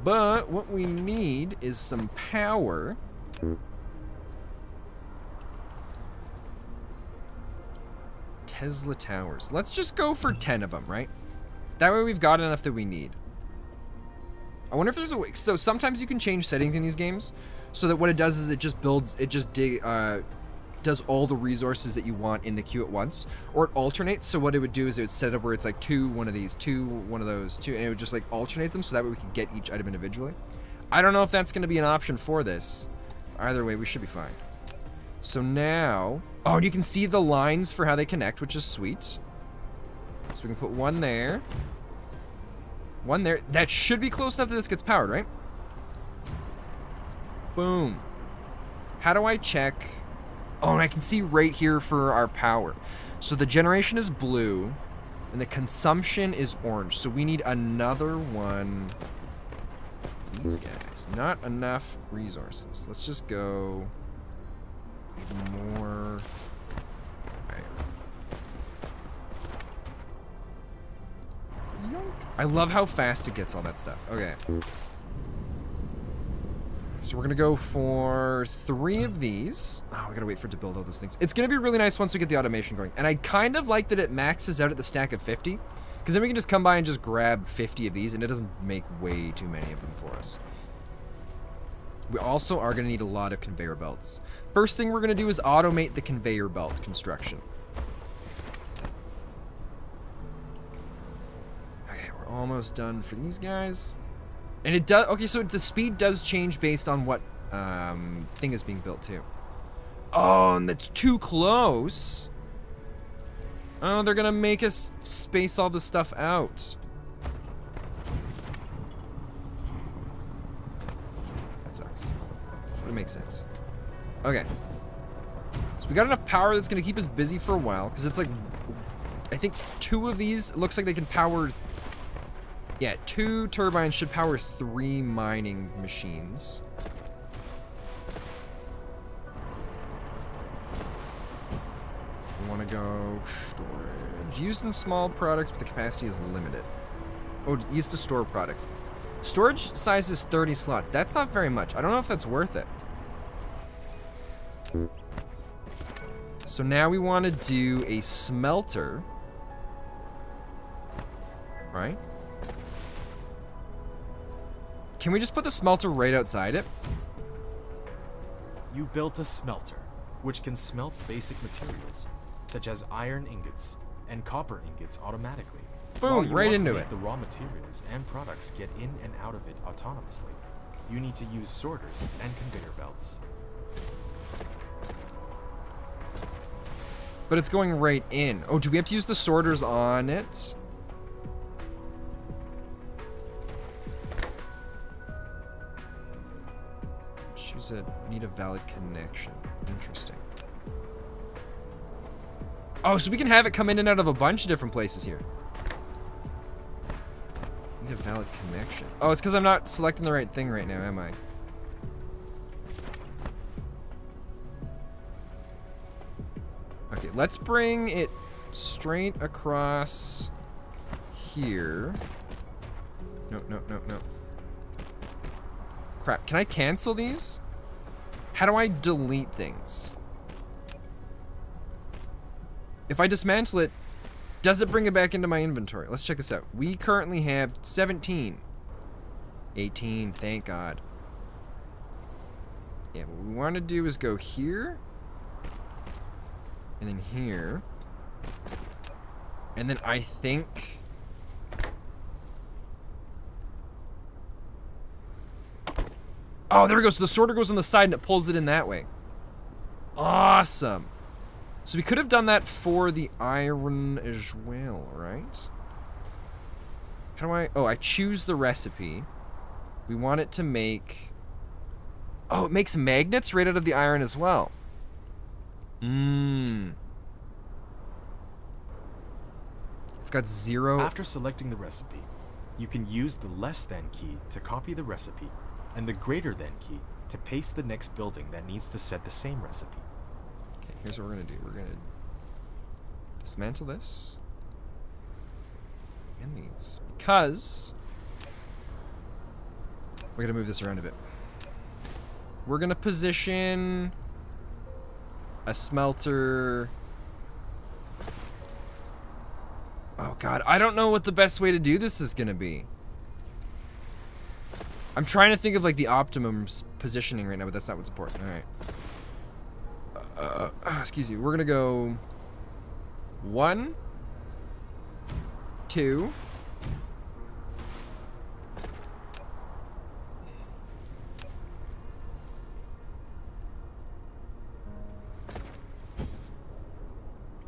but what we need is some power. Tesla towers. Let's just go for 10 of them, right? That way we've got enough that we need. I wonder if there's a way. So sometimes you can change settings in these games so that what it does is it just builds, does all the resources that you want in the queue at once, or it alternates. So what it would do is it would set up where it's like 2, one of these, 2, one of those, 2, and it would just like alternate them so that way we could get each item individually. I don't know if that's going to be an option for this. Either way, we should be fine. So now, oh, and you can see the lines for how they connect, which is sweet. So we can put one there. One there. That should be close enough that this gets powered, right? Boom. How do I check? Oh, and I can see right here for our power. So the generation is blue, and the consumption is orange. So we need another one. These guys. Not enough resources. Let's just go more. I love how fast it gets all that stuff. Okay. So we're gonna go for 3 of these. Oh, we gotta wait for it to build all those things. It's gonna be really nice once we get the automation going. And I kind of like that it maxes out at the stack of 50. Because then we can just come by and just grab 50 of these and it doesn't make way too many of them for us. We also are gonna need a lot of conveyor belts. First thing we're gonna do is automate the conveyor belt construction. Almost done for these guys. And it does, okay, so the speed does change based on what thing is being built too. Oh, and that's too close. Oh, they're gonna make us space all this stuff out. That sucks. But it makes sense. Okay. So we got enough power that's gonna keep us busy for a while, because it's like, I think 2 of these, it looks like they can power. Yeah, 2 turbines should power 3 mining machines. want to go storage. Used in small products, but the capacity is limited. Oh, used to store products. Storage size is 30 slots. That's not very much. I don't know if that's worth it. So now we want to do a smelter. Right? Can we just put the smelter right outside it? You built a smelter, which can smelt basic materials, such as iron ingots and copper ingots automatically. Boom, While you right want to into make it. The raw materials and products get in and out of it autonomously. You need to use sorters and conveyor belts. But it's going right in. Oh, do we have to use the sorters on it? Choose a need a valid connection. Interesting. Oh, so we can have it come in and out of a bunch of different places here. Need a valid connection. Oh, it's because I'm not selecting the right thing right now, am I? Okay, let's bring it straight across here. No, no, no, no. Crap, can I cancel these? How do I delete things? If I dismantle it, does it bring it back into my inventory? Let's check this out. We currently have 17. 18, thank God. Yeah, what we want to do is go here. And then here. And then I think... Oh, there we go. So the sorter goes on the side and it pulls it in that way. Awesome. So we could have done that for the iron as well, right? How do I... Oh, I choose the recipe. We want it to make... Oh, it makes magnets right out of the iron as well. Mmm. It's got 0... After selecting the recipe, you can use the less than key to copy the recipe and the greater than key to paste the next building that needs to set the same recipe. Okay, here's what we're gonna do. We're gonna dismantle this and these because we're gonna move this around a bit. We're gonna position a smelter. Oh God, I don't know what the best way to do this is gonna be. I'm trying to think of like the optimum positioning right now, but that's not what's important. All right. Excuse me. We're gonna go 1, 2.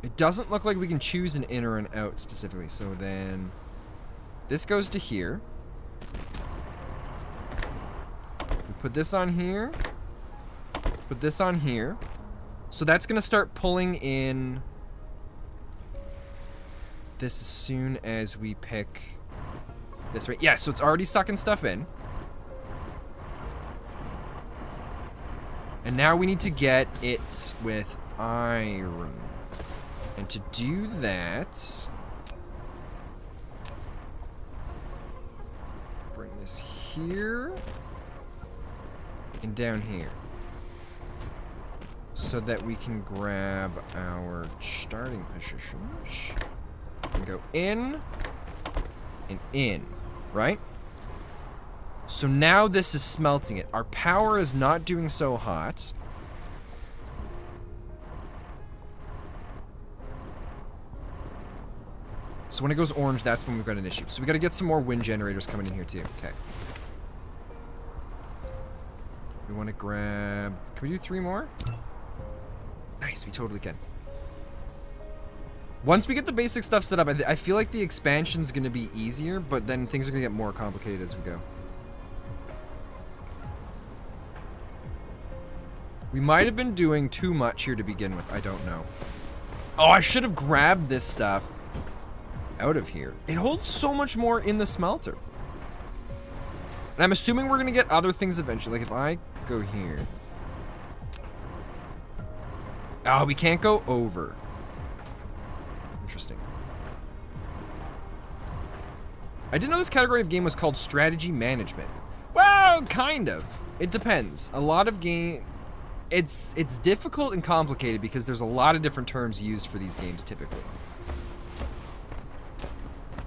It doesn't look like we can choose an in or an out specifically. So then this goes to here. We put this on here. Put this on here. So that's gonna start pulling in this as soon as we pick this, right? Yeah, so it's already sucking stuff in. And now we need to get it with iron. And to do that, bring this here and down here so that we can grab our starting positions and go in and in, right? So now this is smelting it. Our power is not doing so hot. So when it goes orange, that's when we've got an issue. So we got to get some more wind generators coming in here too. Okay. We want to grab... Can we do 3 more? Nice, we totally can. Once we get the basic stuff set up, I feel like the expansion's going to be easier, but then things are going to get more complicated as we go. We might have been doing too much here to begin with. I don't know. Oh, I should have grabbed this stuff out of here. It holds so much more in the smelter. And I'm assuming we're going to get other things eventually. Like if I go here. Oh, we can't go over. interesting. I didn't know this category of game was called strategy management. Well, kind of. It depends. A lot of game... It's difficult and complicated because there's a lot of different terms used for these games typically.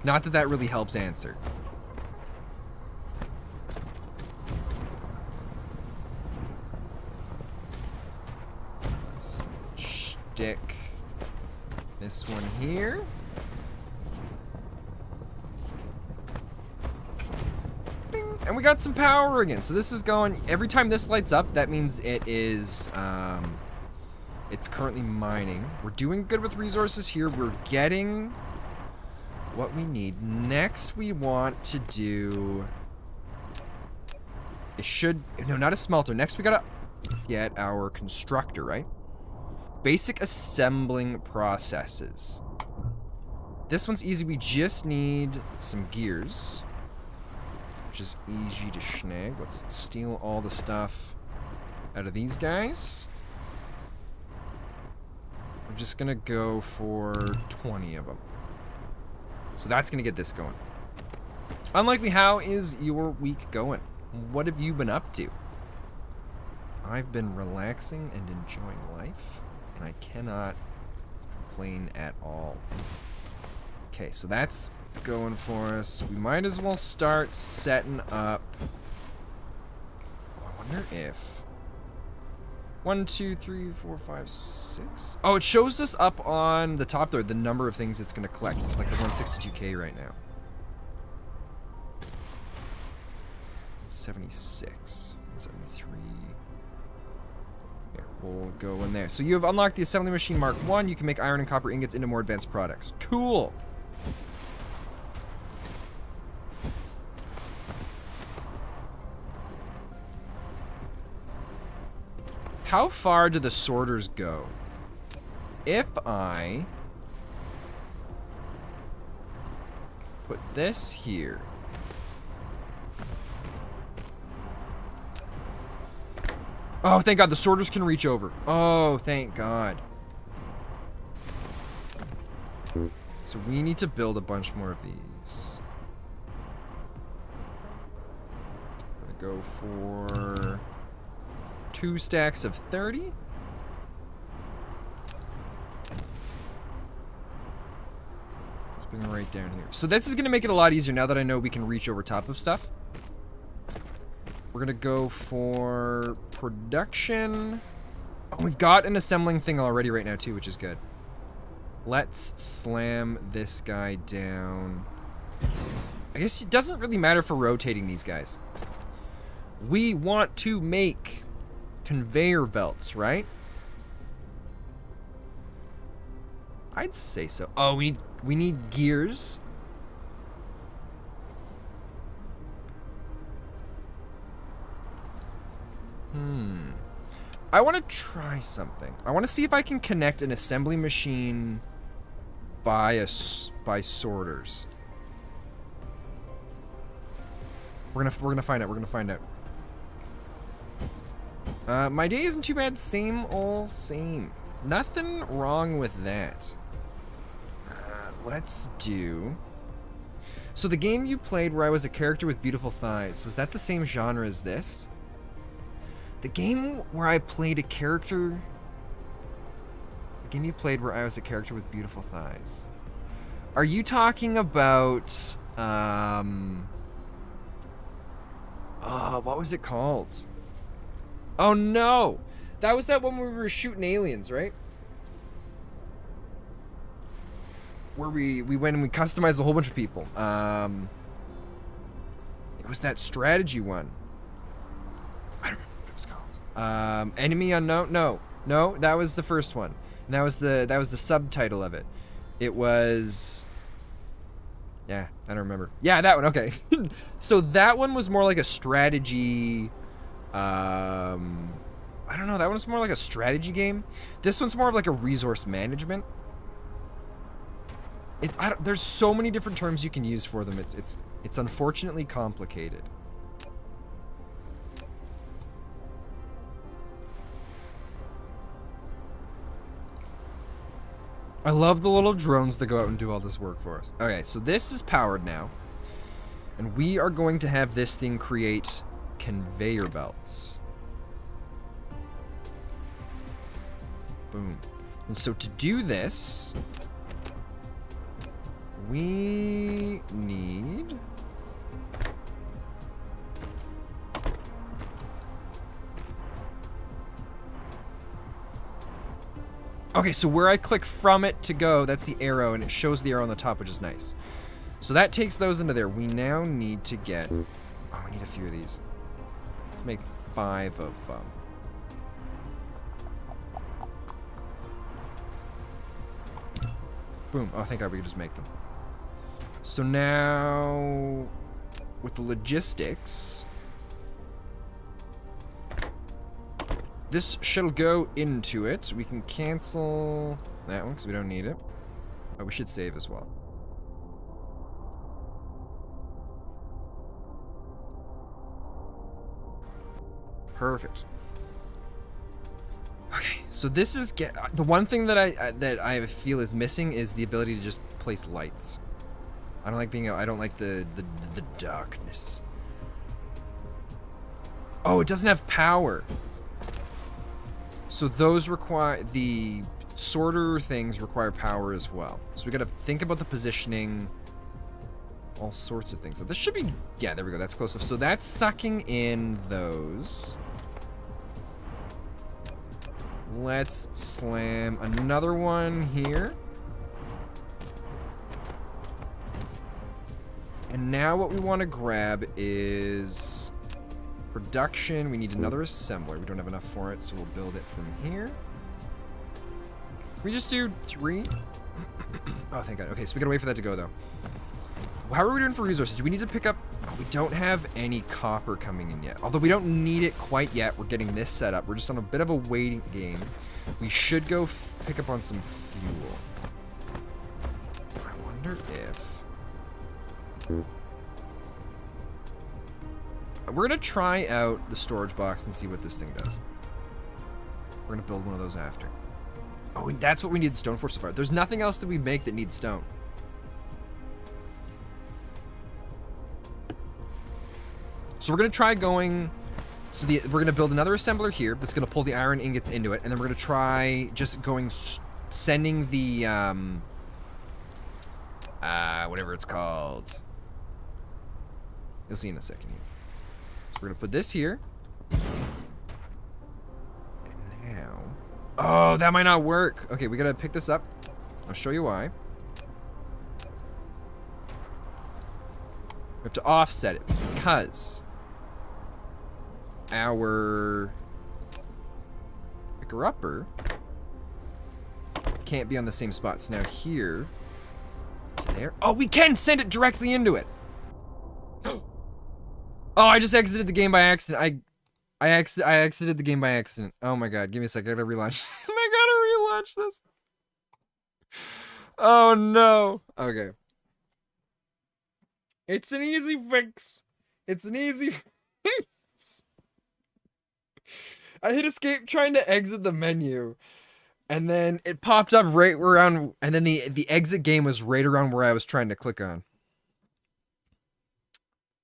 Not that that really helps answer. Let's stick this one here. Bing. And we got some power again. So this is going, every time this lights up, that means it is, it's currently mining. We're doing good with resources here. We're getting what we need. Next, we want to do, it should, no, not a smelter. Next, we gotta get our constructor, right? Basic assembling processes. This one's easy. We just need some gears, which is easy to snag. Let's steal all the stuff out of these guys. We're just gonna go for 20 of them. So that's gonna get this going. Unlikely, how is your week going? What have you been up to? I've been relaxing and enjoying life, and I cannot complain at all. Okay, so that's going for us. We might as well start setting up. Oh, I wonder if 1, 2, 3, 4, 5, 6. Oh, it shows us up on the top there the number of things it's going to collect. It's like the 162K right now. 76, 73. Here, we'll go in there. So you have unlocked the assembly machine Mark 1. You can make iron and copper ingots into more advanced products. Cool. How far do the sorters go? If I put this here. Oh, thank God, the sorters can reach over. Oh, thank God. So we need to build a bunch more of these. I'm gonna go for 2 stacks of 30. Let's bring it right down here. So this is gonna make it a lot easier now that I know we can reach over top of stuff. We're gonna go for production. Oh, we've got an assembling thing already right now too, which is good. Let's slam this guy down. I guess it doesn't really matter for rotating these guys. We want to make conveyor belts, right? I'd say so. Oh, we need gears. I want to try something. I want to see if I can connect an assembly machine by sorters. We're gonna find out. We're gonna find out. My day isn't too bad. Same old same. Nothing wrong with that. Let's do. So the game you played where I was a character with beautiful thighs, was that the same genre as this? The game where I played a character. The game you played where I was a character with beautiful thighs. Are you talking about what was it called? Oh no! That was that one where we were shooting aliens, right? Where we went and we customized a whole bunch of people. It was that strategy one. I don't remember what it was called. Enemy Unknown? No, that was the first one. And that was the subtitle of it. It was, yeah, I don't remember. Yeah, that one. Okay. So that one was more like a strategy. I don't know. That one's more like a strategy game. This one's more of like a resource management. There's so many different terms you can use for them. It's unfortunately complicated. I love the little drones that go out and do all this work for us. Okay, so this is powered now. And we are going to have this thing create conveyor belts. Boom. And so to do this, we need... Okay, so where I click from it to go, that's the arrow, and it shows the arrow on the top, which is nice. So that takes those into there. We now need to get... Oh, we need a few of these. Let's make 5 of them. Boom. Oh, thank God we could just make them. So now, with the logistics, this shall go into it. We can cancel that one because we don't need it. Oh, we should save as well. Perfect. Okay, so this is the one thing that I feel is missing is the ability to just place lights. I don't like being I don't like the darkness. Oh, it doesn't have power. So those require the sorter things require power as well. So we got to think about the positioning, all sorts of things. So this should be, yeah, there we go. That's close enough. So that's sucking in those. Let's slam another one here. And now what we want to grab is production. We need another assembler. We don't have enough for it, so we'll build it from here. Can we just do 3? Oh, thank God. Okay, so we gotta wait for that to go, though. How are we doing for resources? Do we need to pick up... Oh, we don't have any copper coming in yet. Although we don't need it quite yet. We're getting this set up. We're just on a bit of a waiting game. We should go pick up on some fuel. I wonder if... We're gonna try out the storage box and see what this thing does. We're gonna build one of those after. Oh, and that's what we need stone for so far. There's nothing else that we make that needs stone. So we're gonna try going. So we're gonna build another assembler here that's gonna pull the iron ingots into it, and then we're gonna try just going sending the whatever it's called. You'll see in a second here. So we're gonna put this here. And now, oh, that might not work. Okay, we gotta pick this up. I'll show you why. We have to offset it because our picker-upper can't be on the same spot. So now here to there. Oh, we can send it directly into it. Oh, I just exited the game by accident. I exited the game by accident. Oh my God, give me a sec. I gotta relaunch. I gotta relaunch this. Oh no. Okay. It's an easy fix. It's an easy fix. I hit escape trying to exit the menu, and then it popped up right around, and then the exit game was right around where I was trying to click on.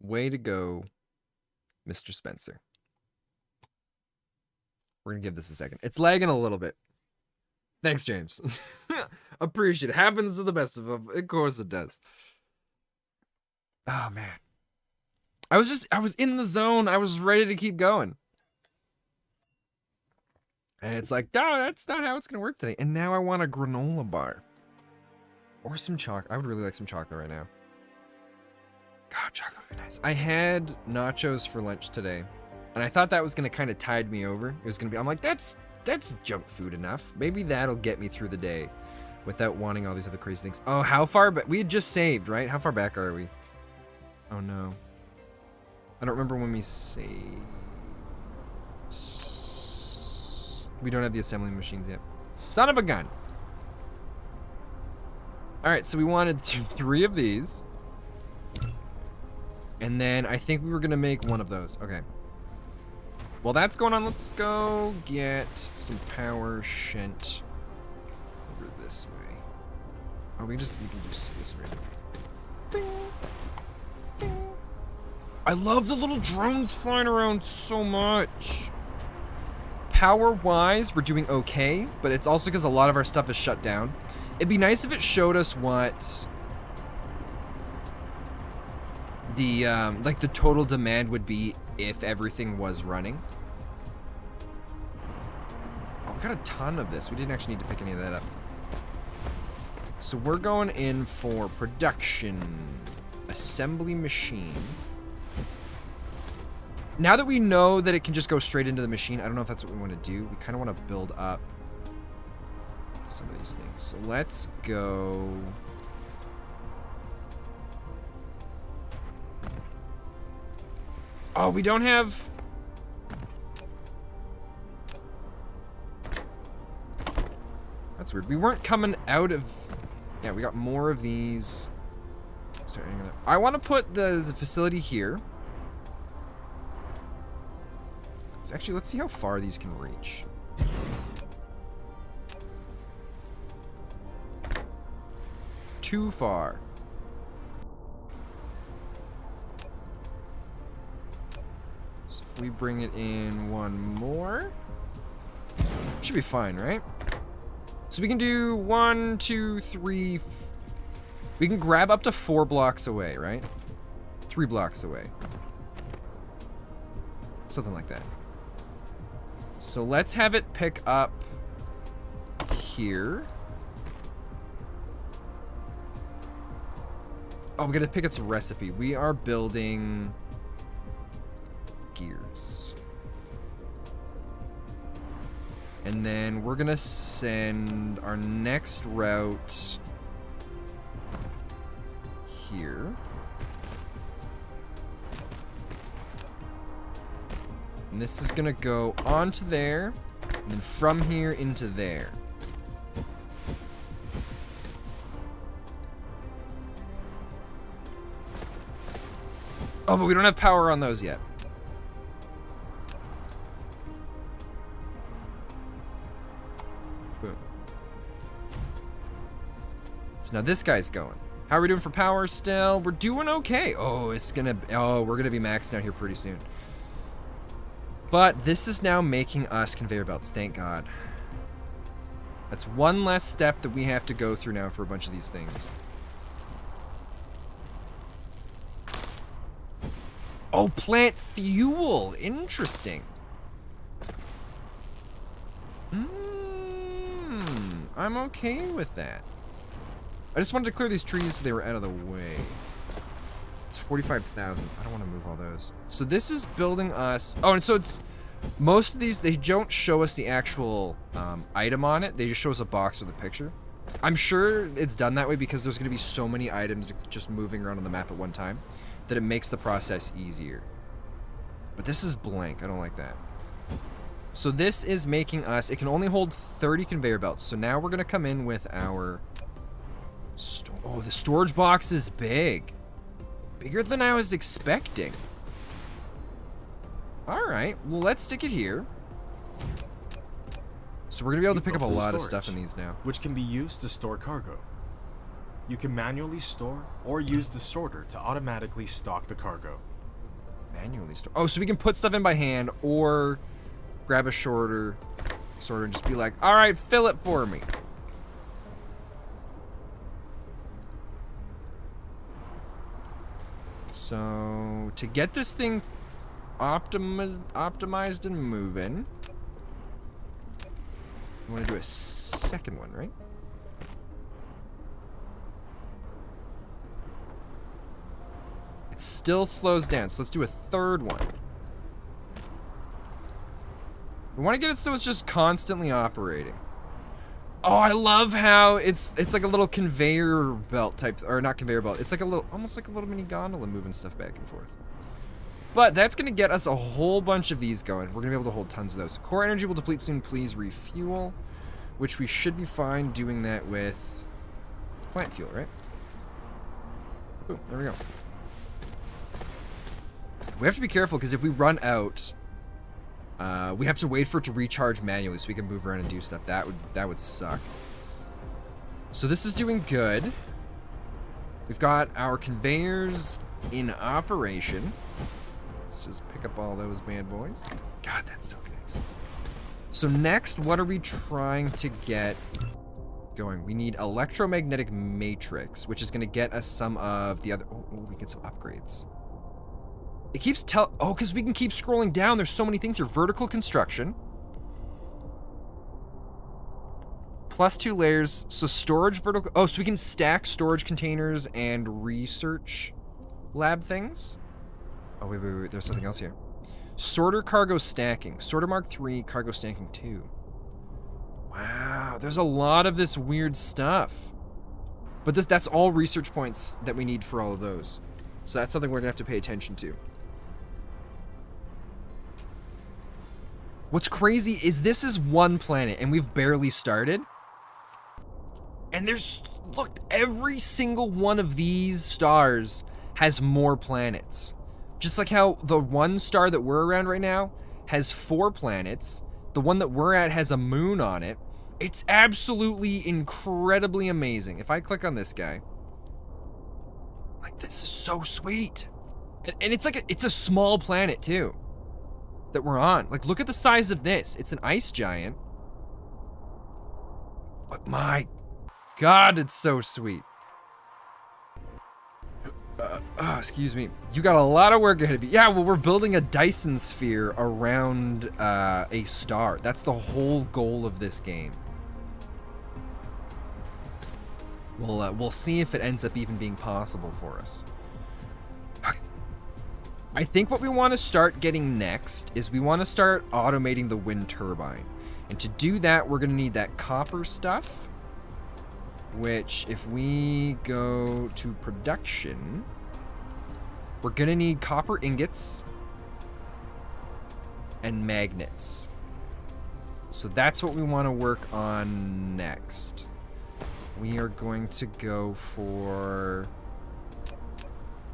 Way to go, Mr. Spencer. We're gonna give this a second. It's lagging a little bit. Thanks, James. Appreciate it. Happens to the best of them. Of course it does. Oh man. I was in the zone. I was ready to keep going. And it's like, no, that's not how it's gonna work today. And now I want a granola bar. Or some chocolate. I would really like some chocolate right now. God, chocolate would be nice. I had nachos for lunch today. And I thought that was gonna kind of tide me over. It was gonna be, I'm like, that's junk food enough. Maybe that'll get me through the day without wanting all these other crazy things. Oh, how far back? We had just saved, right? How far back are we? Oh no. I don't remember when we saved. We don't have the assembly machines yet. Son of a gun. All right, so we wanted 3 of these. And then I think we were gonna make 1 of those. Okay. While that's going on, let's go get some power shent over this way. Oh, we can just do this right. Bing, bing. I love the little drones flying around so much. Power-wise, we're doing okay, but it's also because a lot of our stuff is shut down. It'd be nice if it showed us what the like the total demand would be if everything was running. Oh, we got a ton of this. We didn't actually need to pick any of that up. So we're going in for production assembly machine. Now that we know that it can just go straight into the machine, I don't know if that's what we want to do. We kind of want to build up some of these things. So let's go. Oh, we don't have. That's weird. We weren't coming out of. Yeah, we got more of these. Sorry, I want to put the facility here. Actually, let's see how far these can reach. Too far. So if we bring it in one more, should be fine, right? So we can do 1, 2, 3. We can grab up to 4 blocks away, right? 3 blocks away. Something like that. So let's have it pick up here. Oh, we gotta pick its recipe. We are building gears. And then we're gonna send our next route here. And this is gonna go onto there, and then from here into there. Oh, but we don't have power on those yet. Boom. So now this guy's going. How are we doing for power still? We're doing okay. Oh, we're gonna be maxed out here pretty soon. But this is now making us conveyor belts, thank God. That's one less step that we have to go through now for a bunch of these things. Oh, plant fuel, interesting. I'm okay with that. I just wanted to clear these trees so they were out of the way. It's 45,000. I don't want to move all those. So this is building us. Oh, and so it's most of these. They don't show us the actual item on it. They just show us a box with a picture. I'm sure it's done that way because there's going to be so many items just moving around on the map at one time that it makes the process easier. But this is blank. I don't like that. So this is making us. It can only hold 30 conveyor belts. So now we're going to come in with our. Oh, the storage box is big. Bigger than I was expecting. Alright, well let's stick it here. So we're gonna be able to pick up a lot of stuff in these now. Which can be used to store cargo. You can manually store or use the sorter to automatically stock the cargo. Manually store. Oh, so we can put stuff in by hand or grab a sorter and just be like, alright, fill it for me. So to get this thing optimized and moving, we want to do a second one, right? It still slows down, so let's do a third one. We want to get it so it's just constantly operating. Oh, I love how it's like a little conveyor belt type, or not conveyor belt. It's like a little, almost like a little mini gondola moving stuff back and forth. But that's gonna get us a whole bunch of these going. We're gonna be able to hold tons of those. Core energy will deplete soon. Please refuel, which we should be fine doing that with plant fuel, right? Ooh, there we go. We have to be careful because if we run out, we have to wait for it to recharge manually so we can move around and do stuff. That would suck. So this is doing good. We've got our conveyors in operation. Let's just pick up all those bad boys. God, that's so nice. So next, what are we trying to get going? We need electromagnetic matrix, which is going to get us some of the other... Oh, we get some upgrades. It keeps oh, because we can keep scrolling down. There's so many things here. Vertical construction. +2 layers. So storage vertical... Oh, so we can stack storage containers and research lab things. Oh, wait. There's something else here. Sorter cargo stacking. Sorter Mark 3, cargo stacking 2. Wow, there's a lot of this weird stuff. But that's all research points that we need for all of those. So that's something we're gonna have to pay attention to. What's crazy is this is one planet and we've barely started. And there's, look, every single one of these stars has more planets. Just like how the one star that we're around right now has 4 planets. The one that we're at has a moon on it. It's absolutely incredibly amazing. If I click on this guy, like, this is so sweet. And it's like it's a small planet too that we're on. Like, look at the size of this. It's an ice giant. But my God, it's so sweet. Excuse me. You got a lot of work ahead of you. Yeah, well, we're building a Dyson Sphere around a star. That's the whole goal of this game. We'll see if it ends up even being possible for us. Okay. I think what we want to start getting next is we want to start automating the wind turbine. And to do that, we're going to need that copper stuff. Which, if we go to production, we're gonna need copper ingots and magnets. So that's what we want to work on next. We are going to go for...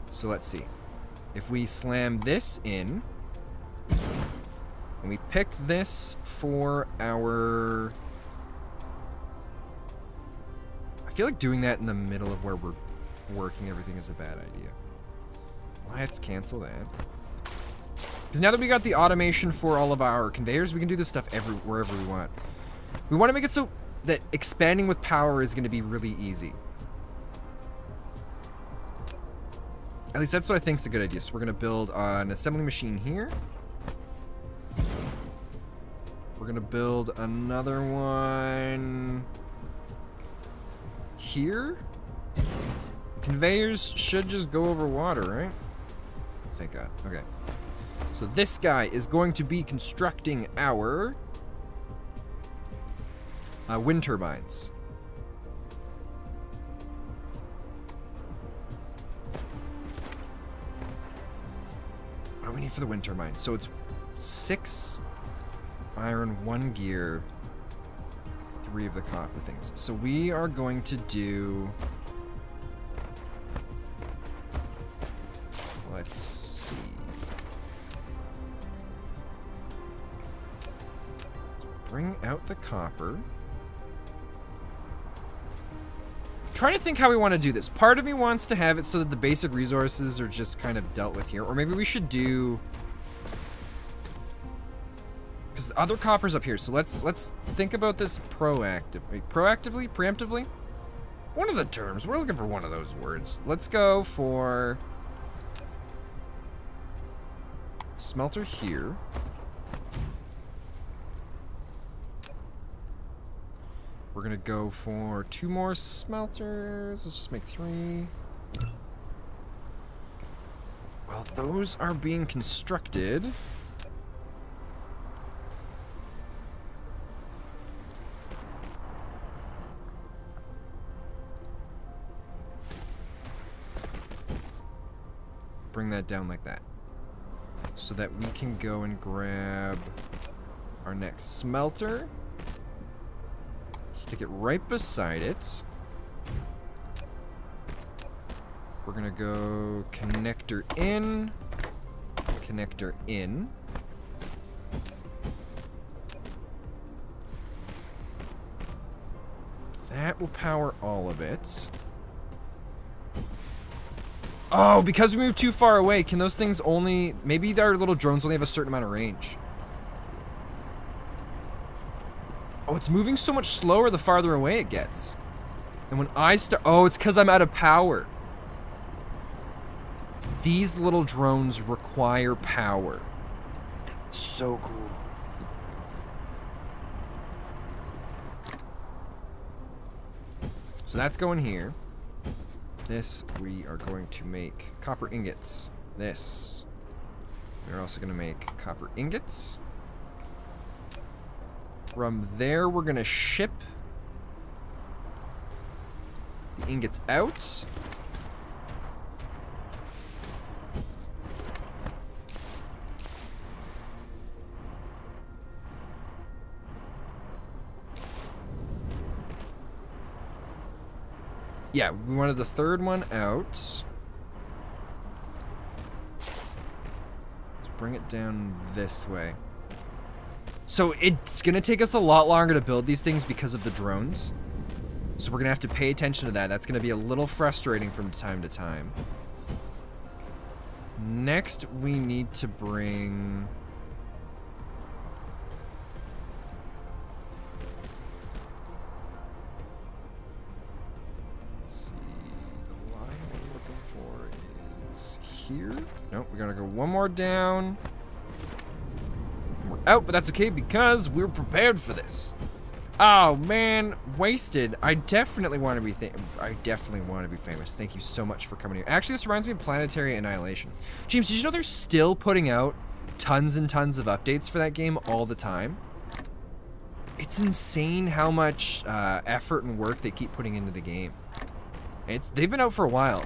So let's see. If we slam this in, and we pick this for our... I feel like doing that in the middle of where we're working everything is a bad idea. Let's cancel that. Because now that we got the automation for all of our conveyors, we can do this stuff wherever we want. We want to make it so that expanding with power is going to be really easy. At least that's what I think is a good idea. So we're going to build an assembly machine here. We're going to build another one... here. Conveyors should just go over water, right? Thank God. Okay. So this guy is going to be constructing our wind turbines. What do we need for the wind turbine? So it's 6 iron, 1 gear, 3 of the copper things. So we are going to do... Let's see. Bring out the copper. Trying to think how we want to do this. Part of me wants to have it so that the basic resources are just kind of dealt with here. Or maybe we should do... Because the other copper's up here. So let's think about this proactively. Proactively? Preemptively? One of the terms. We're looking for one of those words. Let's go for... smelter here. We're gonna go for 2 more smelters. Let's just make 3. Well, those are being constructed. Bring that down like that, so that we can go and grab our next smelter. Stick it right beside it. We're gonna go connector in, connector in. That will power all of it. Oh, because we moved too far away, can those things only... Maybe our little drones only have a certain amount of range. Oh, it's moving so much slower the farther away it gets. And when I start... Oh, it's because I'm out of power. These little drones require power. That's so cool. So that's going here. This, we are going to make copper ingots. This, we're also going to make copper ingots. From there, we're going to ship the ingots out. Yeah, we wanted the third one out. Let's bring it down this way. So it's gonna take us a lot longer to build these things because of the drones. So we're gonna have to pay attention to that. That's gonna be a little frustrating from time to time. Next, we need to bring... Here. Nope, we gotta go one more down. And we're out, but that's okay because we're prepared for this. Oh man, wasted. I definitely want to be famous. Thank you so much for coming here. Actually, this reminds me of Planetary Annihilation. James, did you know they're still putting out tons and tons of updates for that game all the time? It's insane how much effort and work they keep putting into the game. They've been out for a while.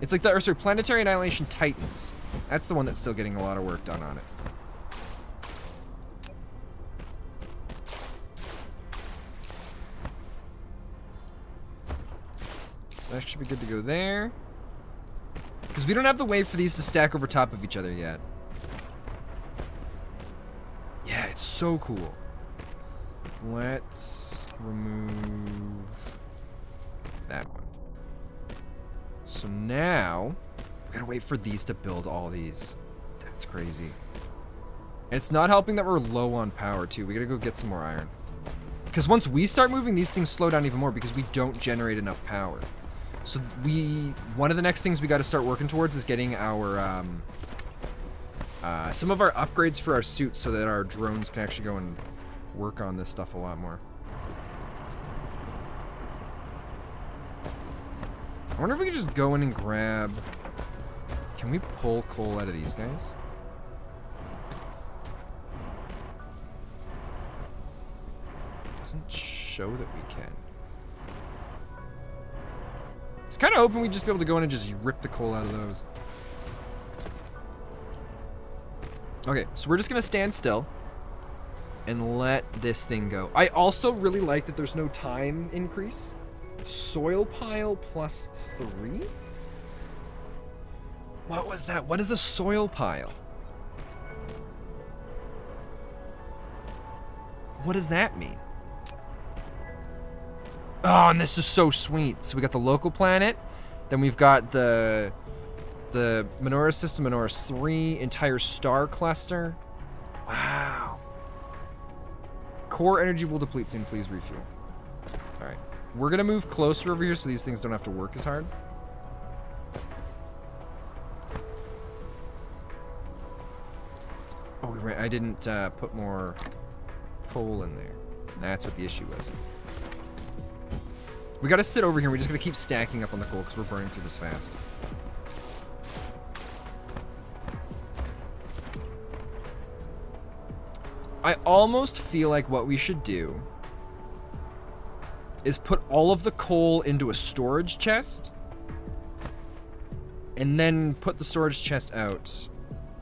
It's like the Planetary Annihilation Titans. That's the one that's still getting a lot of work done on it. So that should be good to go there. Because we don't have the way for these to stack over top of each other yet. Yeah, it's so cool. Let's remove that one. So now, we gotta wait for these to build all these. That's crazy. And it's not helping that we're low on power too. We gotta go get some more iron. Because once we start moving, these things slow down even more because we don't generate enough power. So one of the next things we gotta start working towards is getting our, some of our upgrades for our suits so that our drones can actually go and work on this stuff a lot more. I wonder if we could just go in and grab... Can we pull coal out of these guys? Doesn't show that we can. It's kind of hoping we'd just be able to go in and just rip the coal out of those. Okay, so we're just gonna stand still and let this thing go. I also really like that there's no time increase. Soil pile plus 3? What was that? What is a soil pile? What does that mean? Oh, and this is so sweet. So we got the local planet, then we've got the Menorah system, Menorah 3, entire star cluster. Wow. Core energy will deplete soon. Please refuel. All right. We're gonna move closer over here so these things don't have to work as hard. Oh, right, I didn't put more coal in there. That's what the issue was. We gotta sit over here. We're just gonna keep stacking up on the coal because we're burning through this fast. I almost feel like what we should do is put all of the coal into a storage chest and then put the storage chest out.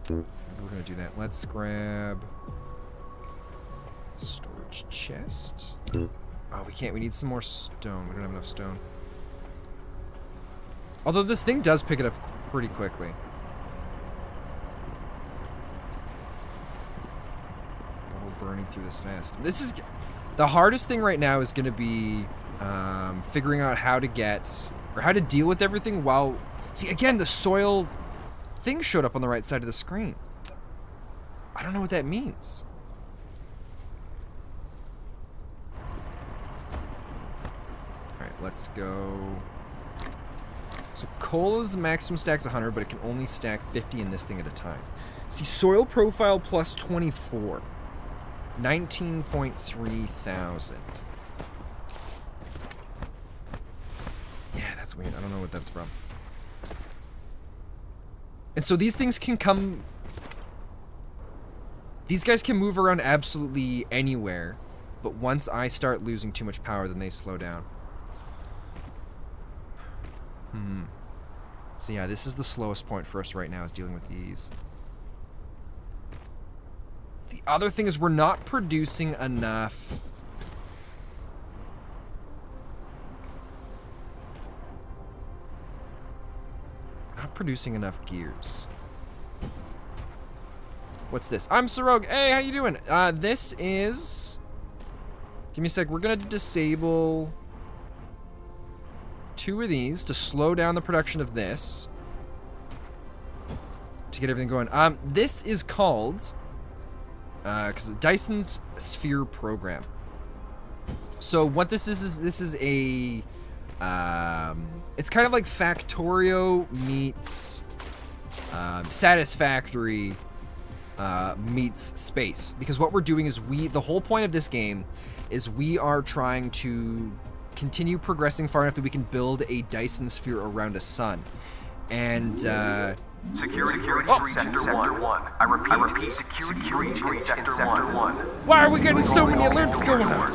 We're gonna do that. Let's grab storage chest. Oh, we can't. We need some more stone. We don't have enough stone. Although this thing does pick it up pretty quickly. Oh, we're burning through this fast. This is... The hardest thing right now is going to be figuring out how to get, or how to deal with everything while, see, again, the soil thing showed up on the right side of the screen. I don't know what that means. All right, let's go. So Cola's maximum stack's 100, but it can only stack 50 in this thing at a time. See, soil profile plus 24. 19.3 thousand. Yeah, that's weird. I don't know what that's from. And so these things can come... These guys can move around absolutely anywhere, but once I start losing too much power, then they slow down. So yeah, this is the slowest point for us right now, is dealing with these. The other thing is we're not producing enough... Not producing enough gears. What's this? I'm Sorog. Hey, how you doing? This is... Give me a sec. We're gonna disable 2 of these to slow down the production of this. To get everything going. This is called... because Dyson's Sphere Program. So what this is a... it's kind of like Factorio meets Satisfactory meets Space, because what we're doing is the whole point of this game is we are trying to continue progressing far enough that we can build a Dyson Sphere around a sun. And Security breach in Sector 1. I repeat, security breach in Sector 1. why are we getting so many alerts going on?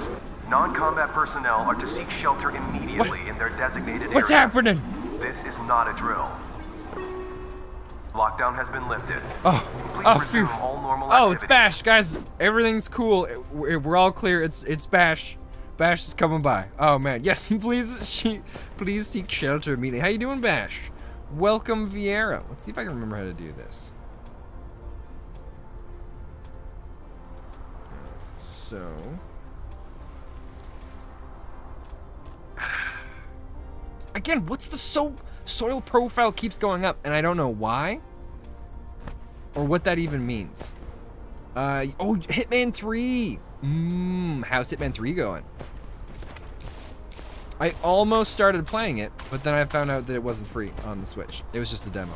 Non-combat personnel are to seek shelter immediately in their designated areas. What's happening? This is not a drill. Lockdown has been lifted. Please resume phew. all normal Oh, activities. it's Bash, guys. Everything's cool. We're all clear. It's Bash. Bash is coming by. Oh man, yes. Please seek shelter immediately. How you doing, Bash? Welcome, Vieira. Let's see if I can remember how to do this. So. Again, what's the soil profile keeps going up, and I don't know why or what that even means. Oh, Hitman 3. How's Hitman 3 going? I almost started playing it, but then I found out that it wasn't free on the Switch. It was just a demo.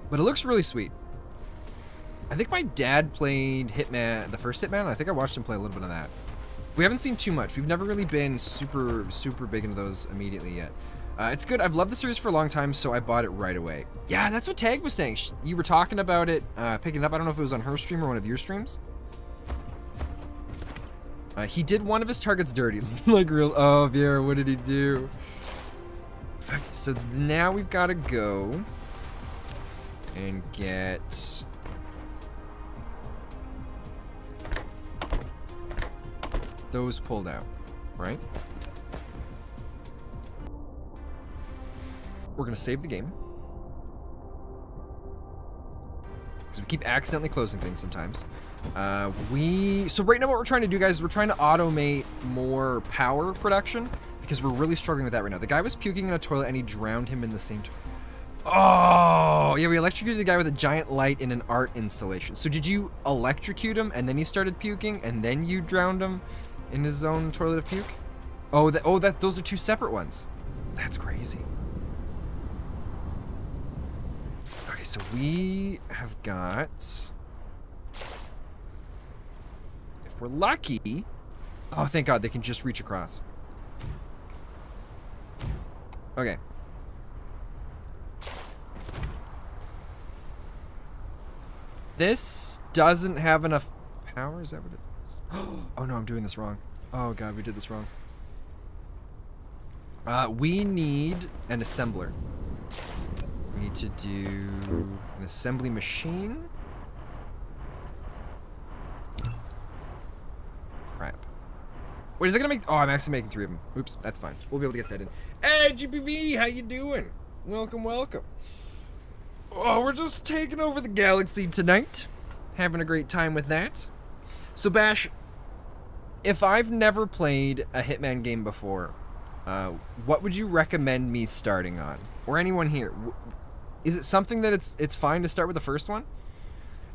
But it looks really sweet. I think my dad played Hitman, the first Hitman. I think I watched him play a little bit of that. We haven't seen too much. We've never really been super big into those immediately yet. It's good. I've loved the series for a long time, so I bought it right away. Yeah, that's what Tag was saying. You were talking about it, picking it up. I don't know if it was on her stream or one of your streams. He did one of his targets dirty. Like real, oh, Vera, what did he do? Okay, so now we've got to go and get... those pulled out, right? We're gonna save the game. Because we keep accidentally closing things sometimes. So right now what we're trying to do, guys, is we're trying to automate more power production, because we're really struggling with that right now. The guy was puking in a toilet and he drowned him in the same toilet. Oh, yeah, we electrocuted a guy with a giant light in an art installation. So did you electrocute him and then he started puking and then you drowned him in his own toilet of puke? Oh, those are 2 separate ones. That's crazy. Okay, so we have got, if we're lucky, oh, thank God, they can just reach across. Okay. This doesn't have enough power, is that what it is? Oh no, I'm doing this wrong. Oh God, we did this wrong. We need an assembler. We need to do an assembly machine. Crap. Wait, is it gonna make, oh, I'm actually making 3 of them. Oops, that's fine. We'll be able to get that in. Hey, GPV, how you doing? Welcome, welcome. Oh, we're just taking over the galaxy tonight. Having a great time with that. So Bash, if I've never played a Hitman game before, what would you recommend me starting on? Or anyone here? Is it something that it's fine to start with the first one?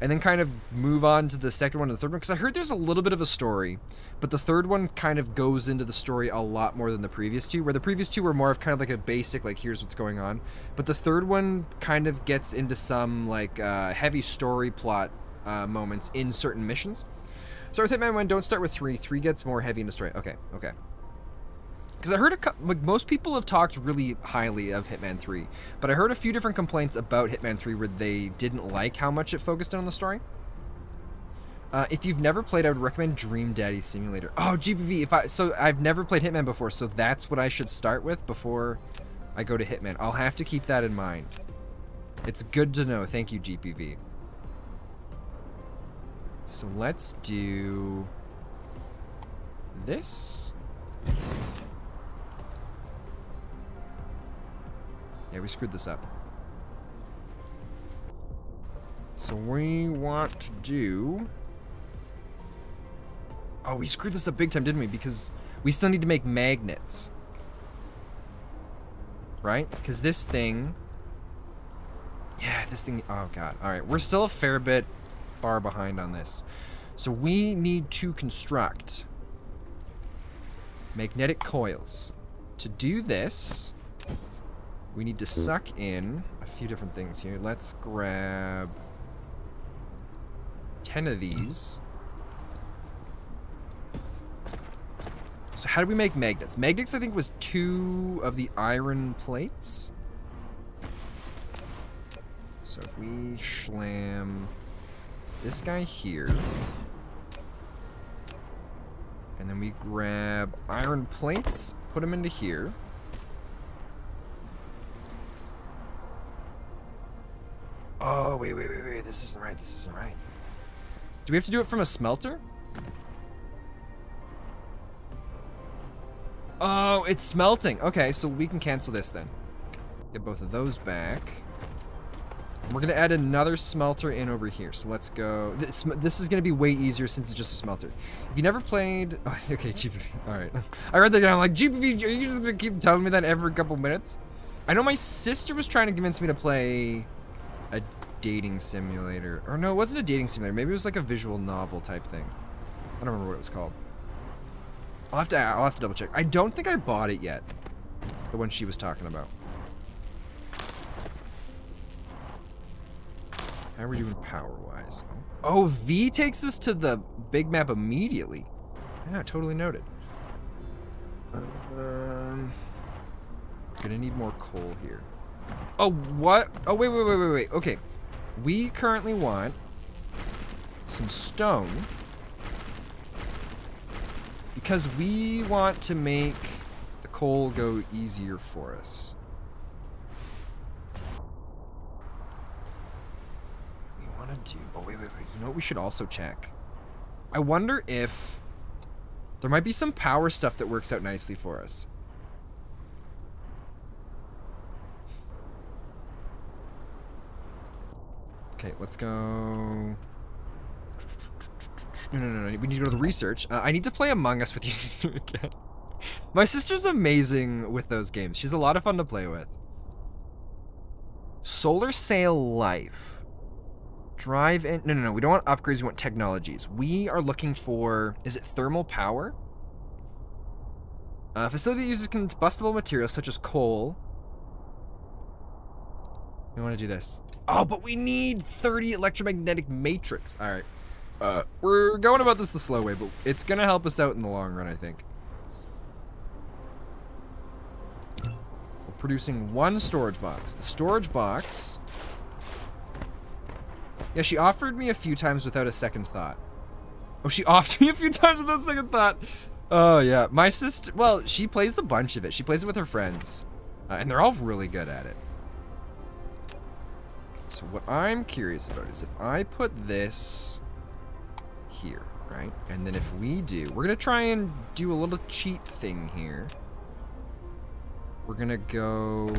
And then kind of move on to the second one and the third one? Because I heard there's a little bit of a story, but the third one kind of goes into the story a lot more than the previous two, where the previous two were more of kind of like a basic, like, here's what's going on. But the third one kind of gets into some, like, heavy story plot moments in certain missions. Start with Hitman 1, don't start with 3. 3 gets more heavy into story. Okay, okay. Because I heard like most people have talked really highly of Hitman 3, but I heard a few different complaints about Hitman 3 where they didn't like how much it focused on the story. If you've never played, I would recommend Dream Daddy Simulator. Oh, GPV, so I've never played Hitman before, so that's what I should start with before I go to Hitman. I'll have to keep that in mind. It's good to know. Thank you, GPV. So let's do this. Yeah, we screwed this up. So we want to do... Oh, we screwed this up big time, didn't we? Because we still need to make magnets. Right? Because this thing... Yeah, this thing... Oh, God. Alright, we're still a fair bit far behind on this. So we need to construct magnetic coils. To do this... we need to suck in a few different things here. Let's grab 10 of these. So how do we make magnets? Magnets, I think, was 2 of the iron plates. So if we slam this guy here, and then we grab iron plates, put them into here. Oh, wait. This isn't right. This isn't right. Do we have to do it from a smelter? Oh, it's smelting. Okay, so we can cancel this then. Get both of those back. We're going to add another smelter in over here. So let's go. This is going to be way easier since it's just a smelter. If you never played... Oh, okay, GPV. All right. I read that down. I'm like, GPV, are you just going to keep telling me that every couple minutes? I know my sister was trying to convince me to play... a dating simulator. Or no, it wasn't a dating simulator. Maybe it was like a visual novel type thing. I don't remember what it was called. I'll have to double check. I don't think I bought it yet. The one she was talking about. How are we doing power-wise? Oh, V takes us to the big map immediately. Yeah, totally noted. Gonna need more coal here. Oh, what? Oh, wait. Okay. We currently want some stone because we want to make the coal go easier for us. We want to do... Oh, wait. You know what we should also check? I wonder if there might be some power stuff that works out nicely for us. Okay, let's go... No. We need to go to the research. I need to play Among Us with your sister again. My sister's amazing with those games. She's a lot of fun to play with. Solar Sail Life. Drive in... No. We don't want upgrades. We want technologies. We are looking for... Is it thermal power? Facility uses combustible materials such as coal. We want to do this. Oh, but we need 30 electromagnetic matrix. All right. We're going about this the slow way, but it's going to help us out in the long run, I think. We're producing 1 storage box. The storage box... Yeah, she offered me a few times without a second thought. Oh, she offered me a few times without a second thought. Oh, yeah. My sister... Well, she plays a bunch of it. She plays it with her friends. And they're all really good at it. So what I'm curious about is if I put this here, right? And then if we do, we're going to try and do a little cheat thing here. We're going to go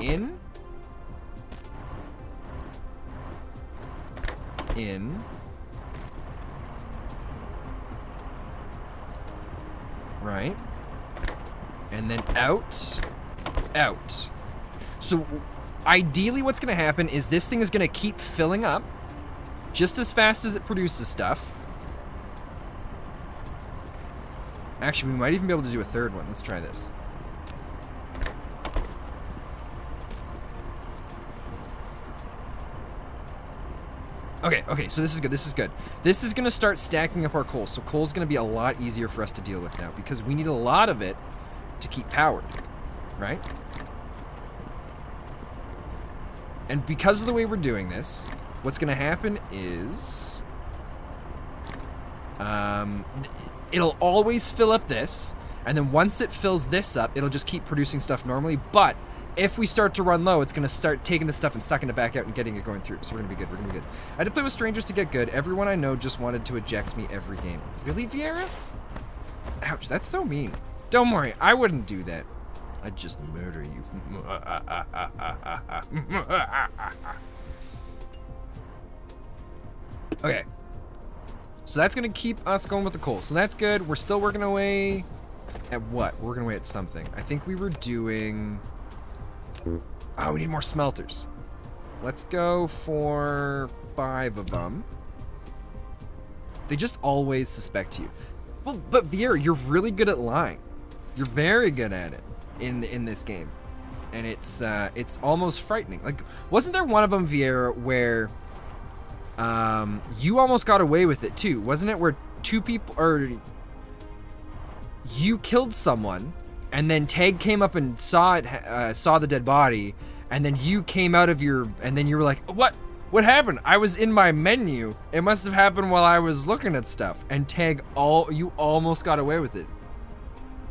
in. in. Right. And then out. Out. So ideally what's going to happen is this thing is going to keep filling up just as fast as it produces stuff. Actually, we might even be able to do a third one. Let's try this. Okay, so this is good, this is good. This is gonna start stacking up our coal, so coal's gonna be a lot easier for us to deal with now, because we need a lot of it to keep powered, right? And because of the way we're doing this, what's gonna happen is... it'll always fill up this, and then once it fills this up, it'll just keep producing stuff normally, but if we start to run low, it's going to start taking the stuff and sucking it back out and getting it going through. So we're going to be good. We're going to be good. I had to play with strangers to get good. Everyone I know just wanted to eject me every game. Really, Vieira? Ouch, that's so mean. Don't worry, I wouldn't do that. I'd just murder you. Okay. So that's going to keep us going with the coal. So that's good. We're still working away at what? We're working away at something. I think we were doing... Oh, we need more smelters. Let's go for 5 of them. They just always suspect you. Well, but Vieira, you're really good at lying. You're very good at it in this game, and it's almost frightening. Like, wasn't there one of them, Vieira, where you almost got away with it too? Wasn't it where 2 people, or you killed someone? And then Tag came up and saw it, saw the dead body, and then you came out of your, and then you were like, "What? What happened? I was in my menu. It must have happened while I was looking at stuff." And Tag, you almost got away with it.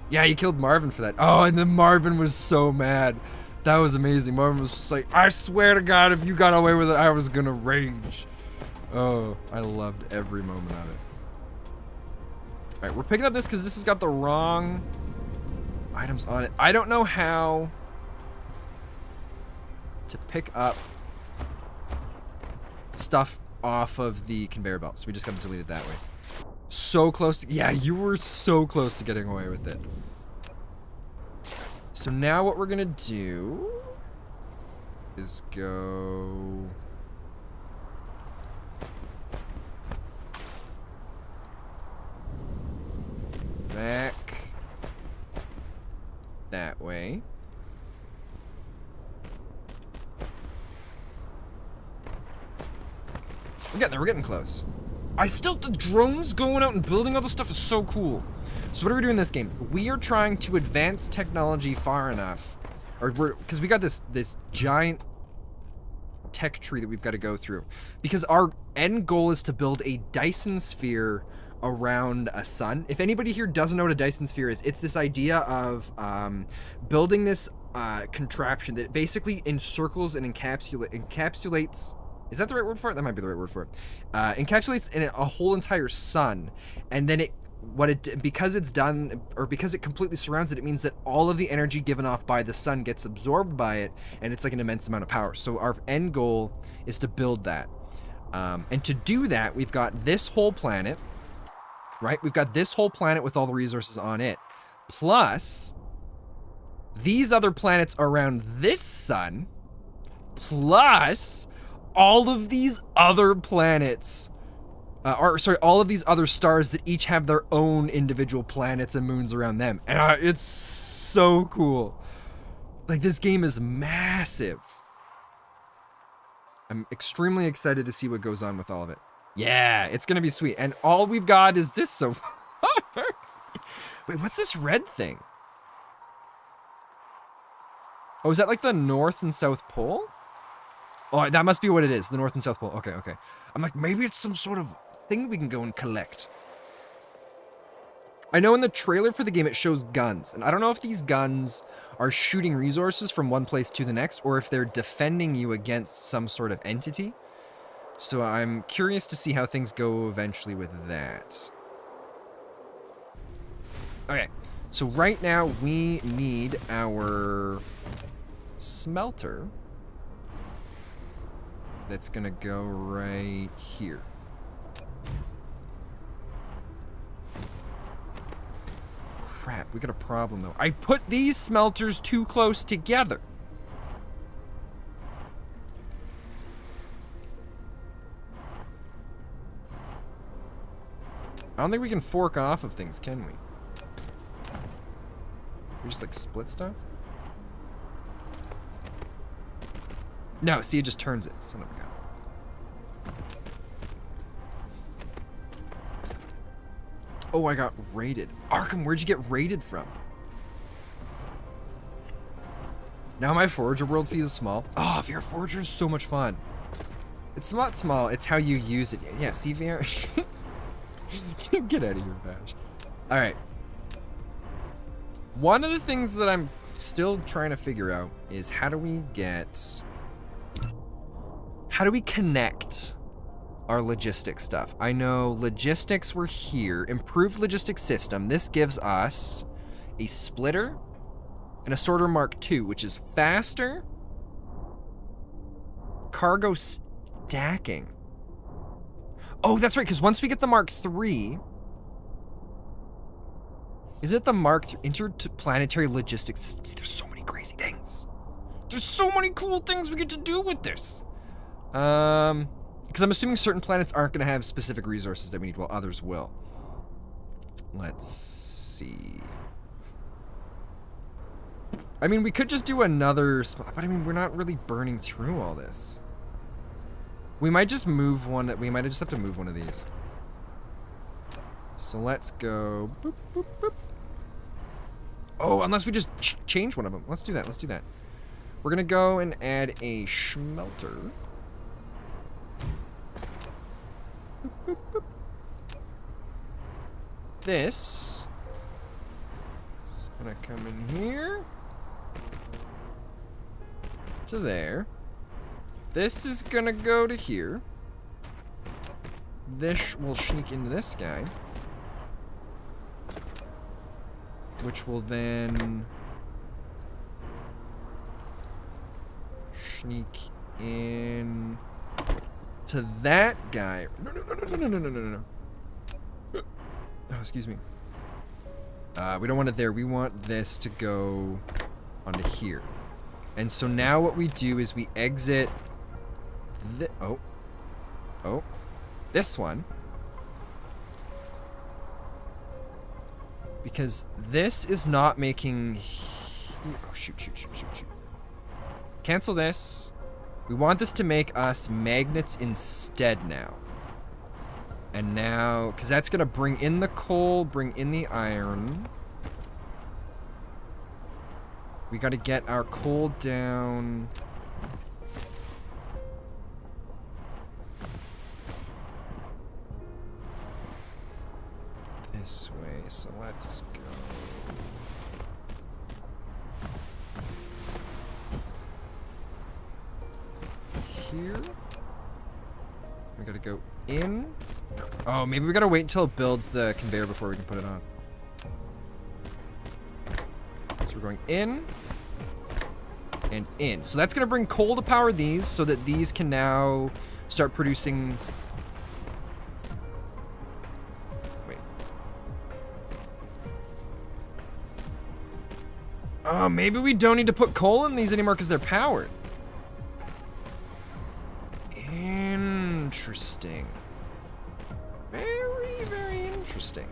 Yeah, you killed Marvin for that. Oh, and then Marvin was so mad. That was amazing. Marvin was just like, "I swear to God, if you got away with it, I was gonna rage." Oh, I loved every moment of it. All right, we're picking up this because this has got the wrong items on it. I don't know how to pick up stuff off of the conveyor belt, so we just got to delete it that way. So close to, yeah, you were so close to getting away with it. So now what we're gonna do is go back that way. We're getting there, we're getting close. The drones going out and building all this stuff is so cool. So what are we doing in this game? We are trying to advance technology far enough, because we got this giant tech tree that we've got to go through. Because our end goal is to build a Dyson Sphere around a sun. If anybody here doesn't know what a Dyson Sphere is, it's this idea of building this contraption that basically encircles and encapsulates. Is that the right word for it? That might be the right word for it. Encapsulates in a whole entire sun, and then because it completely surrounds it, it means that all of the energy given off by the sun gets absorbed by it, and it's like an immense amount of power. So our end goal is to build that. And to do that, we've got this whole planet, right? We've got this whole planet with all the resources on it, plus these other planets around this sun, plus all of these other planets, all of these other stars that each have their own individual planets and moons around them. And it's so cool. Like, this game is massive. I'm extremely excited to see what goes on with all of it. Yeah, it's gonna be sweet. And all we've got is this so far. Wait, what's this red thing? Oh, is that like the North and South Pole? Oh, that must be what it is, the North and South Pole. Okay, okay. I'm like, maybe it's some sort of thing we can go and collect. I know in the trailer for the game it shows guns, and I don't know if these guns are shooting resources from one place to the next, or if they're defending you against some sort of entity. So I'm curious to see how things go eventually with that. Okay, so right now we need our smelter. that's gonna go right here. Crap, we got a problem though. I put these smelters too close together. I don't think we can fork off of things, can we? We just like split stuff? No, see, it just turns it. Son of a gun. Oh, I got raided. Arkham, where'd you get raided from? Now my Forager world feels small. Oh, VR Forager is so much fun. It's not small, it's how you use it. Yeah, see VR? Get out of here, Bash. Alright. One of the things that I'm still trying to figure out is how do we connect our logistics stuff? I know logistics were here. Improved logistics system. This gives us a splitter and a sorter Mark II, which is faster. Cargo stacking. Oh, that's right, because once we get the Mark III, is it the Mark III? Interplanetary logistics. There's so many crazy things. There's so many cool things we get to do with this. Because I'm assuming certain planets aren't going to have specific resources that we need, while others will. Let's see. I mean, we could just do another, but I mean, we're not really burning through all this. We might just move one. We might just have to move one of these. So let's go. Boop, boop, boop. Oh, unless we just change one of them. Let's do that. Let's do that. We're gonna go and add a smelter. Boop, boop, boop. This is gonna come in here to there. This is gonna go to here. This will sneak into this guy, which will then sneak in to that guy. No. Oh, excuse me. We don't want it there. We want this to go onto here. And so now what we do is we exit this one. Because this is not making... Oh, shoot. Cancel this. We want this to make us magnets instead now. And now... Because that's going to bring in the coal, bring in the iron. We got to get our coal down... this way, so let's go here. We gotta go in. Oh, maybe we gotta wait until it builds the conveyor before we can put it on. So we're going in and in. So that's gonna bring coal to power these so that these can now start producing. Oh, maybe we don't need to put coal in these anymore because they're powered. Interesting. Very, very interesting.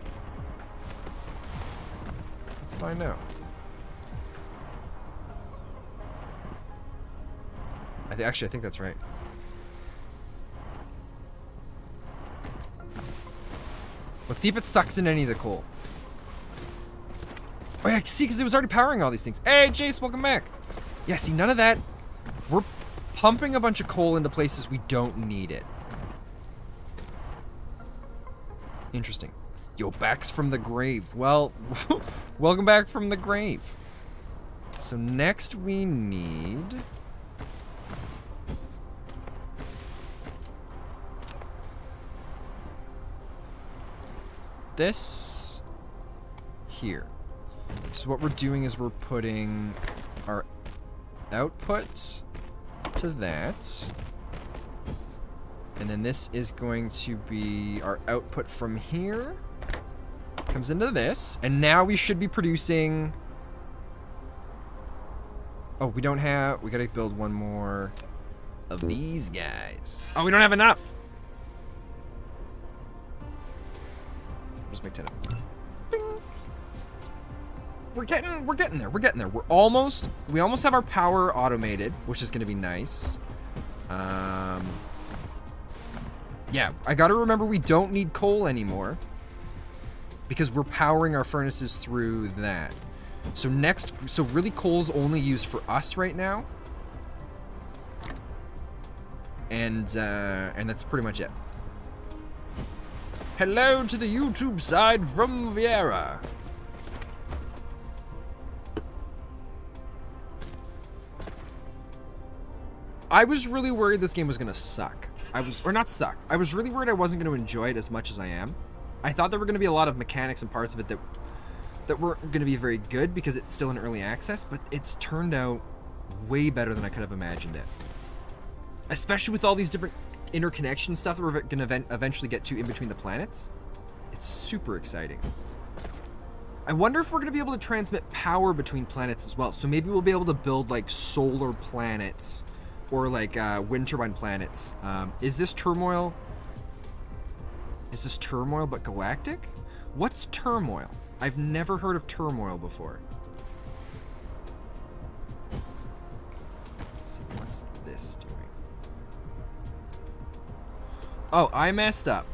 Let's find out. Actually, I think that's right. Let's see if it sucks in any of the coal. Oh yeah, see, because it was already powering all these things. Hey, Jace, welcome back. Yeah, see, none of that. We're pumping a bunch of coal into places we don't need it. Interesting. Yo, back's from the grave. Well, welcome back from the grave. So next we need... this here. So what we're doing is we're putting our output to that. And then this is going to be our output from here. Comes into this. And now we should be producing... Oh, we don't have... We gotta build one more of these guys. Oh, we don't have enough. Just make 10 of them. Bing. We're getting there. We're getting there. We almost have our power automated, which is gonna be nice. Yeah, I gotta remember we don't need coal anymore because we're powering our furnaces through that. So really coal's only used for us right now. And that's pretty much it. Hello to the YouTube side from Vieira. I was really worried this game was gonna suck. I was really worried I wasn't gonna enjoy it as much as I am. I thought there were gonna be a lot of mechanics and parts of it that weren't gonna be very good because it's still in early access, but it's turned out way better than I could have imagined it. Especially with all these different interconnection stuff that we're gonna eventually get to in between the planets. It's super exciting. I wonder if we're gonna be able to transmit power between planets as well. So maybe we'll be able to build like solar planets or like wind turbine planets. Is this turmoil? Is this turmoil but galactic? What's turmoil? I've never heard of turmoil before. Let's see, what's this doing? Oh, I messed up.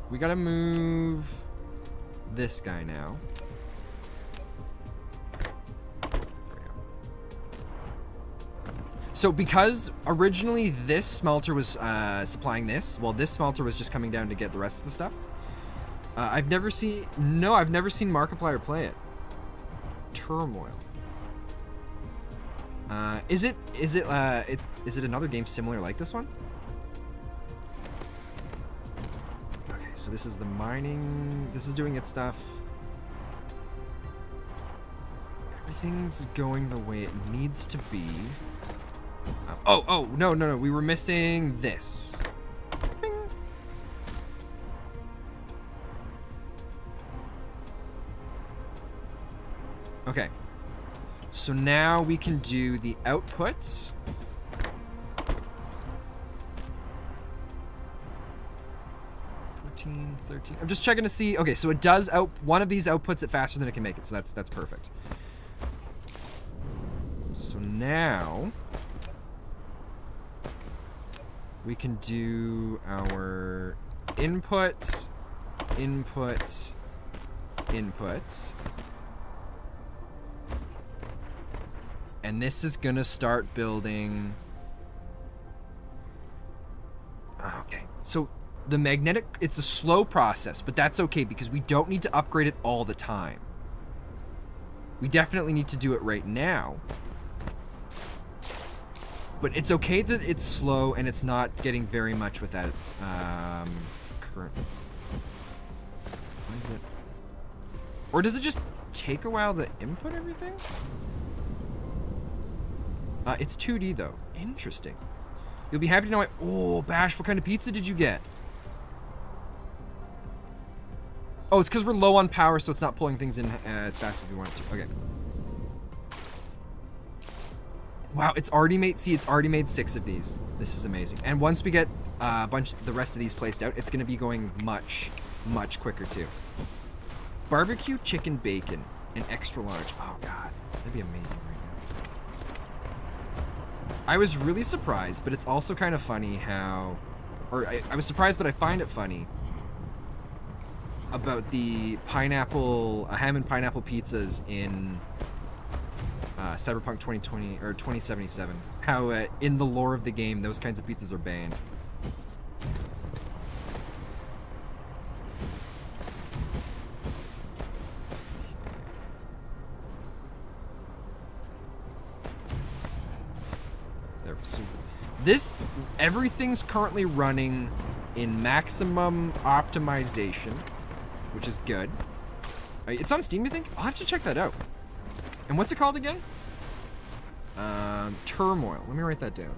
We gotta move this guy now. So because originally this smelter was supplying this, while this smelter was just coming down to get the rest of the stuff. I've never seen Markiplier play it. Turmoil. Is it another game similar like this one? Okay, so this is the mining. This is doing its stuff. Everything's going the way it needs to be. Oh, no, we were missing this. Bing. Okay. So now we can do the outputs. $13. I'm just checking to see. Okay, so it does one of these outputs it faster than it can make it, so that's perfect. So now we can do our input. And this is gonna start building. Okay, so the magnetic, it's a slow process, but that's okay because we don't need to upgrade it all the time. We definitely need to do it right now. But it's okay that it's slow and it's not getting very much with that current. What is it? Or does it just take a while to input everything? It's 2D though. Interesting. You'll be happy to know oh, Bash, what kind of pizza did you get? Oh, it's because we're low on power, so it's not pulling things in as fast as we want it to. Okay. Wow, it's already made 6 of these. This is amazing. And once we get the rest of these placed out, it's going to be going much, much quicker too. Barbecue chicken bacon, an extra large. Oh God, that'd be amazing right now. I was really surprised, but it's also kind of funny how, I was surprised, but I find it funny about the ham and pineapple pizzas in Cyberpunk 2020 or 2077. How in the lore of the game, those kinds of pizzas are banned. There. So everything's currently running in maximum optimization, which is good. It's on Steam, you think? I'll have to check that out. And what's it called again? Turmoil. Let me write that down.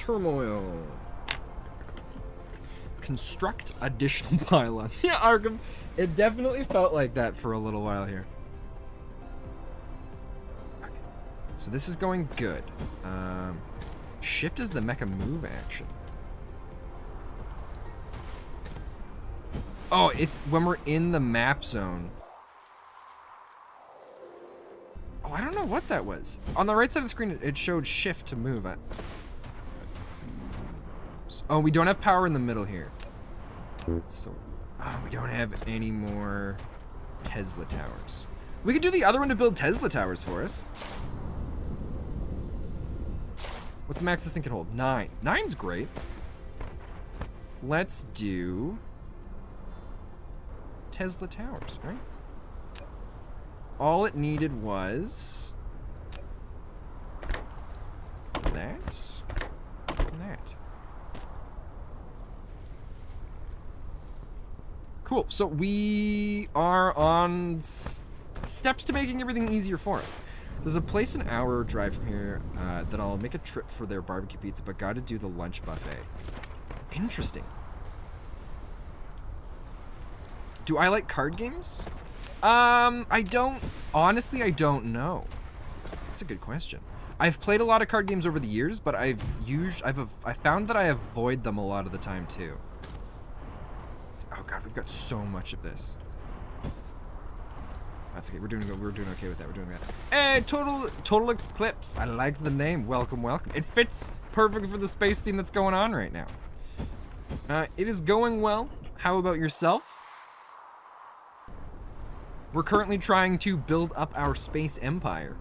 turmoil. Construct additional pylons. Yeah, Arkham. It definitely felt like that for a little while here. Okay. So this is going good. Shift is the mecha move action. Oh, it's when we're in the map zone. Oh, I don't know what that was. On the right side of the screen, it showed shift to move. Oh, we don't have power in the middle here. So, we don't have any more Tesla towers. We could do the other one to build Tesla towers for us. What's the max this thing can hold? 9. 9's great. Let's do Tesla towers, right? All it needed was that and that. Cool. So we are on steps to making everything easier for us. There's a place an hour drive from here that I'll make a trip for their barbecue pizza, but gotta do the lunch buffet. Interesting. Do I like card games? Honestly, I don't know. That's a good question. I've played a lot of card games over the years, but I found that I avoid them a lot of the time too. Oh god, we've got so much of this. That's okay. We're doing okay with that. We're doing that. Hey, total Eclipse. I like the name. Welcome, welcome. It fits perfect for the space theme that's going on right now. It is going well. How about yourself? We're currently trying to build up our space empire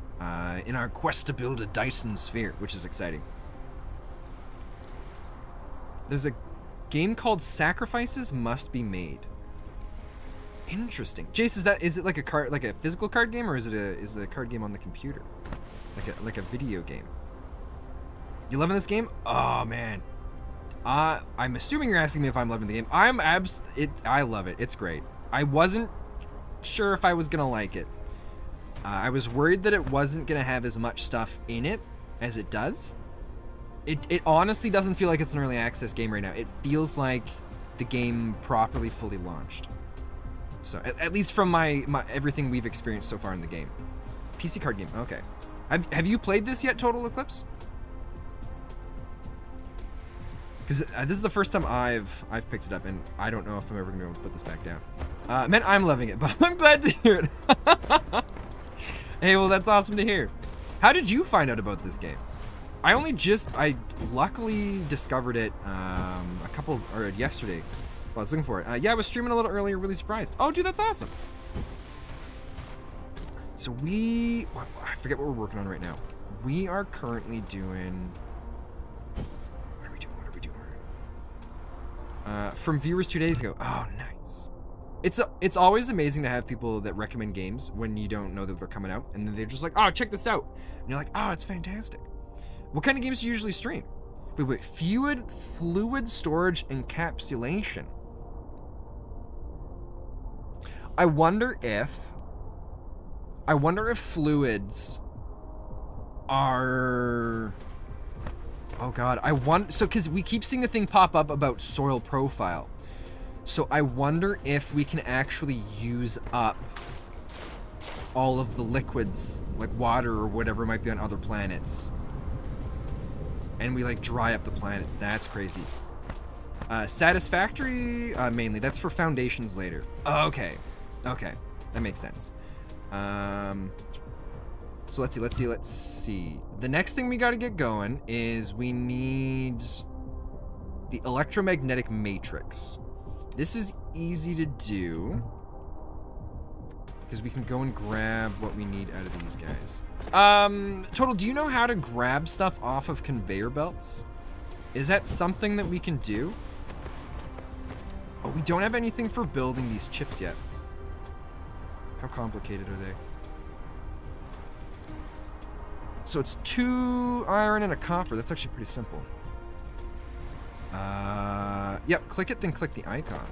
in our quest to build a Dyson Sphere, which is exciting. There's a game called Sacrifices Must Be Made. Interesting. Jace, is it like a physical card game, or is it a card game on the computer? Like a video game? You loving this game? Oh man. I'm assuming you're asking me if I'm loving the game. I love it. It's great. I wasn't sure if I was gonna like it. I was worried that it wasn't gonna have as much stuff in it as it does. It honestly doesn't feel like it's an early access game right now. It feels like the game properly fully launched. So at least from my everything we've experienced so far in the game. PC card game. Okay. Have you played this yet, Total Eclipse? Because this is the first time I've picked it up, and I don't know if I'm ever gonna be able to put this back down. Man, I'm loving it, but I'm glad to hear it. Hey, well, that's awesome to hear. How did you find out about this game? I luckily discovered it yesterday. Well, I was looking for it. Yeah, I was streaming a little earlier, really surprised. Oh, dude, that's awesome. So I forget what we're working on right now. We are currently doing, what are we doing? From viewers 2 days ago. Oh, nice. It's always amazing to have people that recommend games when you don't know that they're coming out, and then they're just like, oh, check this out. And you're like, oh, it's fantastic. What kind of games do you usually stream? Wait, fluid storage encapsulation. I wonder if fluids are, oh god, because we keep seeing the thing pop up about soil profile. So I wonder if we can actually use up all of the liquids, like water or whatever might be on other planets. And we like dry up the planets. That's crazy. Satisfactory, mainly. That's for foundations later. Okay. That makes sense. So let's see. The next thing we gotta get going is we need the electromagnetic matrix. This is easy to do because we can go and grab what we need out of these guys. Total, do you know how to grab stuff off of conveyor belts? Is that something that we can do? Oh, we don't have anything for building these chips yet. How complicated are they? So it's 2 iron and a copper. That's actually pretty simple. Yep, click it, then click the icon.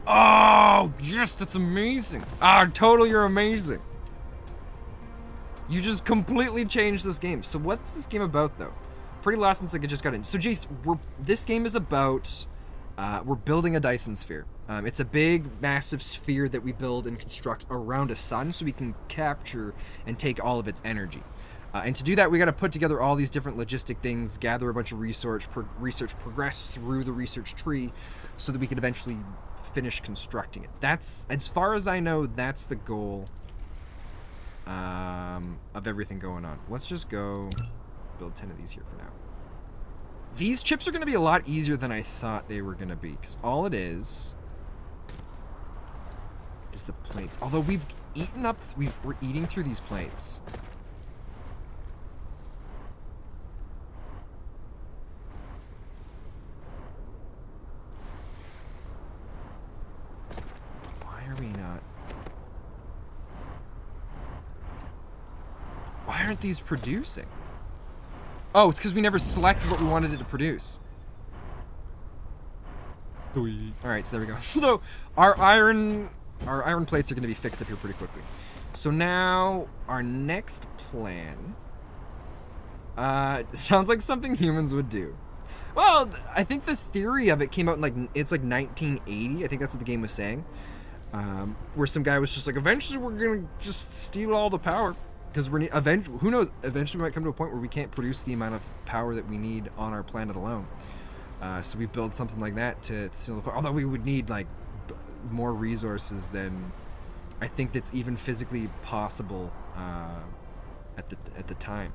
Oh, yes, that's amazing. Ah, Total, you're amazing. You just completely changed this game. So what's this game about, though? Pretty lost since I just got in. So, Jace, this game is about... we're building a Dyson Sphere. It's a big, massive sphere that we build and construct around a sun so we can capture and take all of its energy. And to do that, we got to put together all these different logistic things, gather a bunch of research, progress through the research tree so that we can eventually finish constructing it. That's, as far as I know, that's the goal of everything going on. Let's just go build 10 of these here for now. These chips are going to be a lot easier than I thought they were going to be, because all it is the plates. Although we've eaten up, we're eating through these plates. Why are we not? Why aren't these producing? Oh, it's because we never selected what we wanted it to produce. Alright, so there we go. So our iron plates are going to be fixed up here pretty quickly. So now our next plan sounds like something humans would do. Well, I think the theory of it came out in it's like 1980. I think that's what the game was saying. Where some guy was just like, eventually we're going to just steal all the power. Because who knows, eventually we might come to a point where we can't produce the amount of power that we need on our planet alone. So we build something like that to steal the power. Although we would need like more resources than I think that's even physically possible at the time.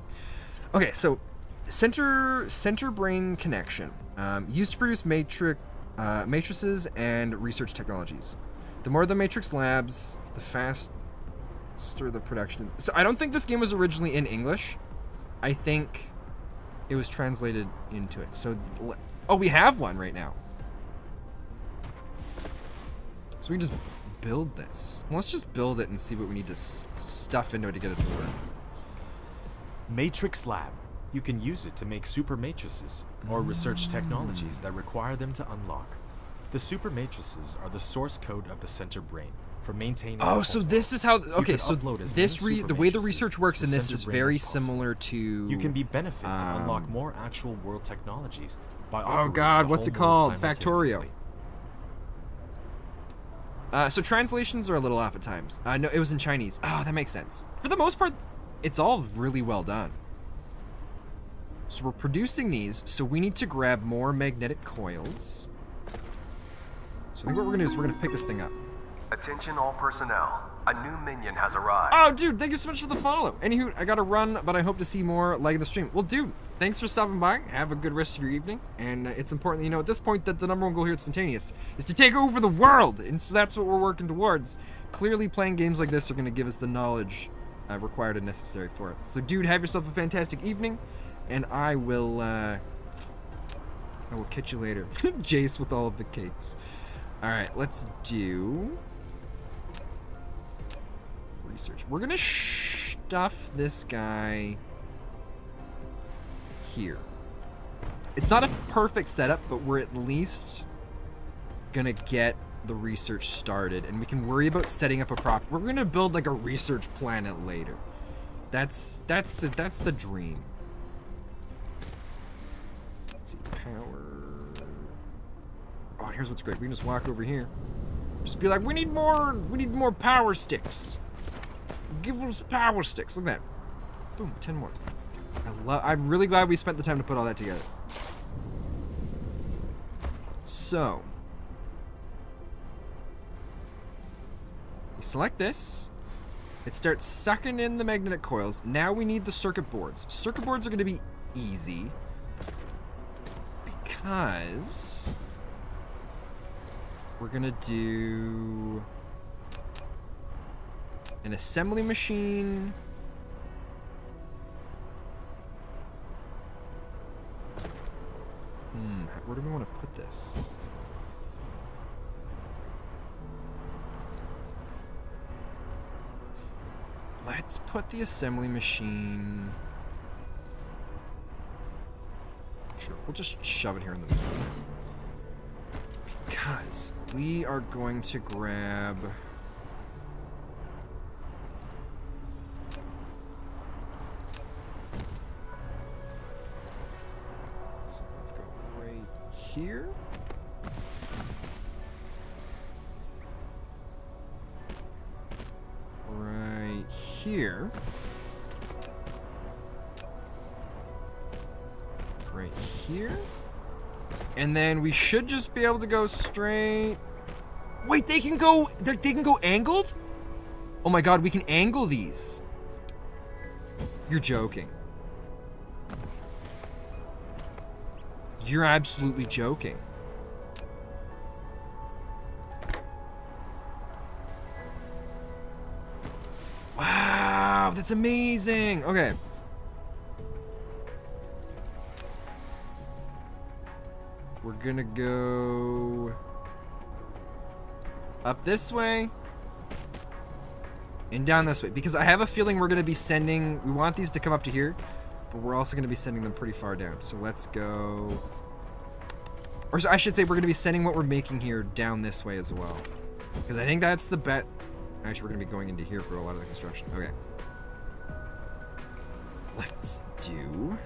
Okay, so center brain connection used to produce matrices and research technologies. The more the matrix labs, the faster the production. So I don't think this game was originally in English. I think it was translated into it. So, oh, we have one right now. So we can just build this. Well, let's just build it and see what we need to stuff into it to get it to work. Matrix Lab. You can use it to make super matrices or research technologies that require them to unlock. The super matrices are the source code of the center brain for maintaining. Oh, so this is how. Okay, so this the way the research works in this is very similar to. You can be benefited to unlock more actual world technologies by. Oh God, what's it called? Factorio. So translations are a little off at times. No, it was in Chinese. Oh, that makes sense. For the most part, it's all really well done. So we're producing these, so we need to grab more magnetic coils. So I think what we're gonna do is we're gonna pick this thing up. Attention all personnel. A new minion has arrived. Oh, dude, thank you so much for the follow. Anywho, I gotta run, but I hope to see more like the stream. Well, dude, thanks for stopping by. Have a good rest of your evening. And it's important that you know at this point that the number one goal here at Spontaneous is to take over the world. And so that's what we're working towards. Clearly, playing games like this are gonna give us the knowledge required and necessary for it. So, dude, have yourself a fantastic evening. And I will catch you later. Jace with all of the cakes. Alright, let's do research. We're gonna stuff this guy here. It's not a perfect setup, but we're at least gonna get the research started, and we can worry about setting up we're gonna build like a research planet later. That's the dream. Let's see, power. Oh, here's what's great. We can just walk over here. Just be like, we need more power sticks. Give us power sticks. Look at that. Boom, 10 more. I'm really glad we spent the time to put all that together. So, we select this. It starts sucking in the magnetic coils. Now we need the circuit boards. Circuit boards are going to be easy because we're going to do an assembly machine. Where do we want to put this? Let's put the assembly machine. Sure, we'll just shove it here in the middle. Because we are going to grab here. Right here. Right here. And then we should just be able to go straight. Wait, they can go angled? Oh my god, we can angle these. You're joking. You're absolutely joking. Wow, that's amazing. Okay. We're gonna go up this way and down this way, because I have a feeling we're gonna be sending, we want these to come up to here, but we're also gonna be sending them pretty far down. So let's go, or so I should say we're gonna be sending what we're making here down this way as well, because I think that's the bet. Actually, we're gonna be going into here for a lot of the construction. Okay. Let's do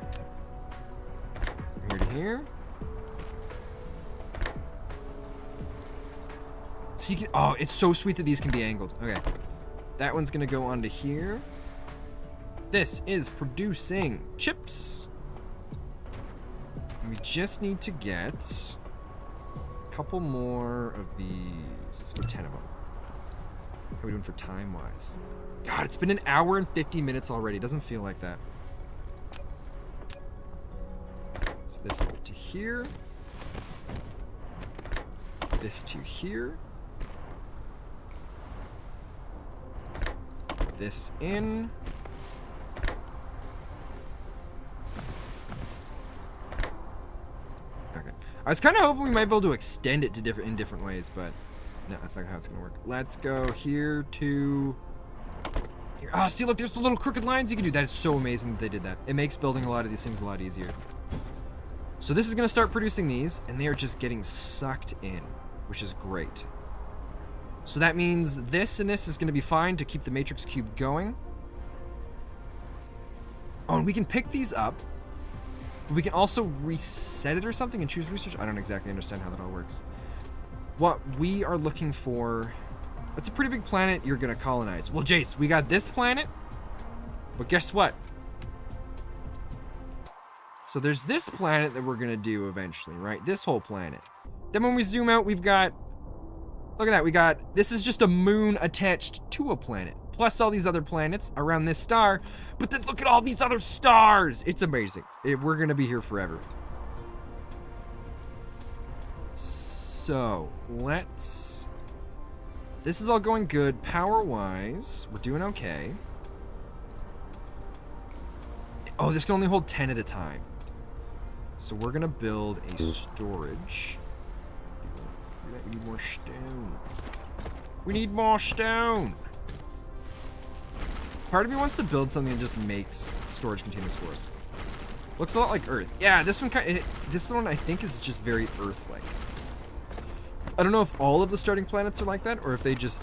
here to here. So you can, oh, it's so sweet that these can be angled. Okay. That one's gonna go onto here. This is producing chips. We just need to get a couple more of these. Let's go 10 of them. How are we doing for time-wise? God, it's been an hour and 50 minutes already. Doesn't feel like that. So this to here. This to here. This in. Okay. I was kind of hoping we might be able to extend it to different ways, but no, that's not how it's gonna work. Let's go here to here. Ah, see, look, there's the little crooked lines you can do. That is so amazing that they did that. It makes building a lot of these things a lot easier. So this is gonna start producing these, and they are just getting sucked in, which is great. So that means this and this is gonna be fine to keep the matrix cube going. Oh, and we can pick these up. We can also reset it or something and choose research. I don't exactly understand how that all works. What we are looking for, that's a pretty big planet you're gonna colonize. Well, Jace, we got this planet, but guess what? So there's this planet that we're gonna do eventually, right? This whole planet. Then when we zoom out, we've got, look at that, we got, this is just a moon attached to a planet, plus all these other planets around this star, but then look at all these other stars. It's amazing. We're gonna be here forever. So, let's, this is all going good. Power-wise, we're doing okay. Oh, this can only hold 10 at a time. So we're gonna build a storage. We need more stone. We need more stone. Part of me wants to build something that just makes storage containers for us. Looks a lot like Earth. Yeah, this one I think is just very Earth-like. I don't know if all of the starting planets are like that, or if they just,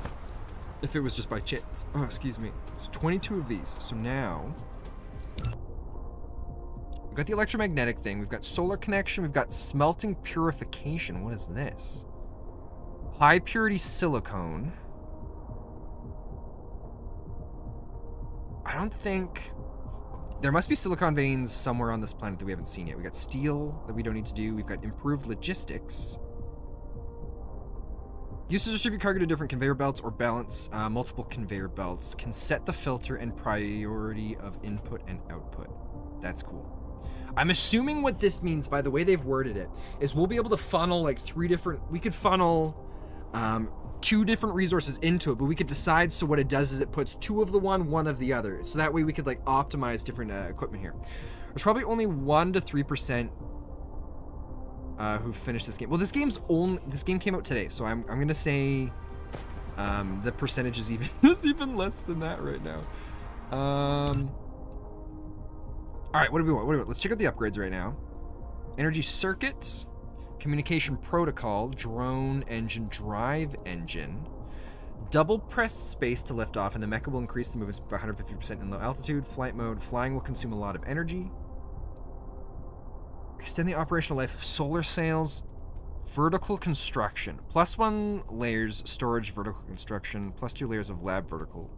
if it was just by chance. Oh, excuse me. There's 22 of these. So now, we've got the electromagnetic thing. We've got solar connection. We've got smelting purification. What is this? High purity silicone. I don't think, there must be silicon veins somewhere on this planet that we haven't seen yet. We got steel that we don't need to do. We've got improved logistics. Used to distribute cargo to different conveyor belts or balance multiple conveyor belts. Can set the filter and priority of input and output. That's cool. I'm assuming what this means, by the way they've worded it, is we'll be able to funnel like we could funnel 2 different resources into it, but we could decide, so what it does is it puts 2 of the one of the other. So that way we could like optimize different equipment here. There's probably only 1 to 3% who finished this game. Well, this game came out today, so I'm gonna say the percentage is even less than that right now. All right, what do we want? Let's check out the upgrades right now. Energy circuits, communication protocol, drone engine, drive engine. Double press space to lift off, and the mecha will increase the movement by 150% in low altitude. Flight mode, flying will consume a lot of energy. Extend the operational life of solar sails. Vertical construction. +1 layers storage vertical construction. +2 layers of lab vertical.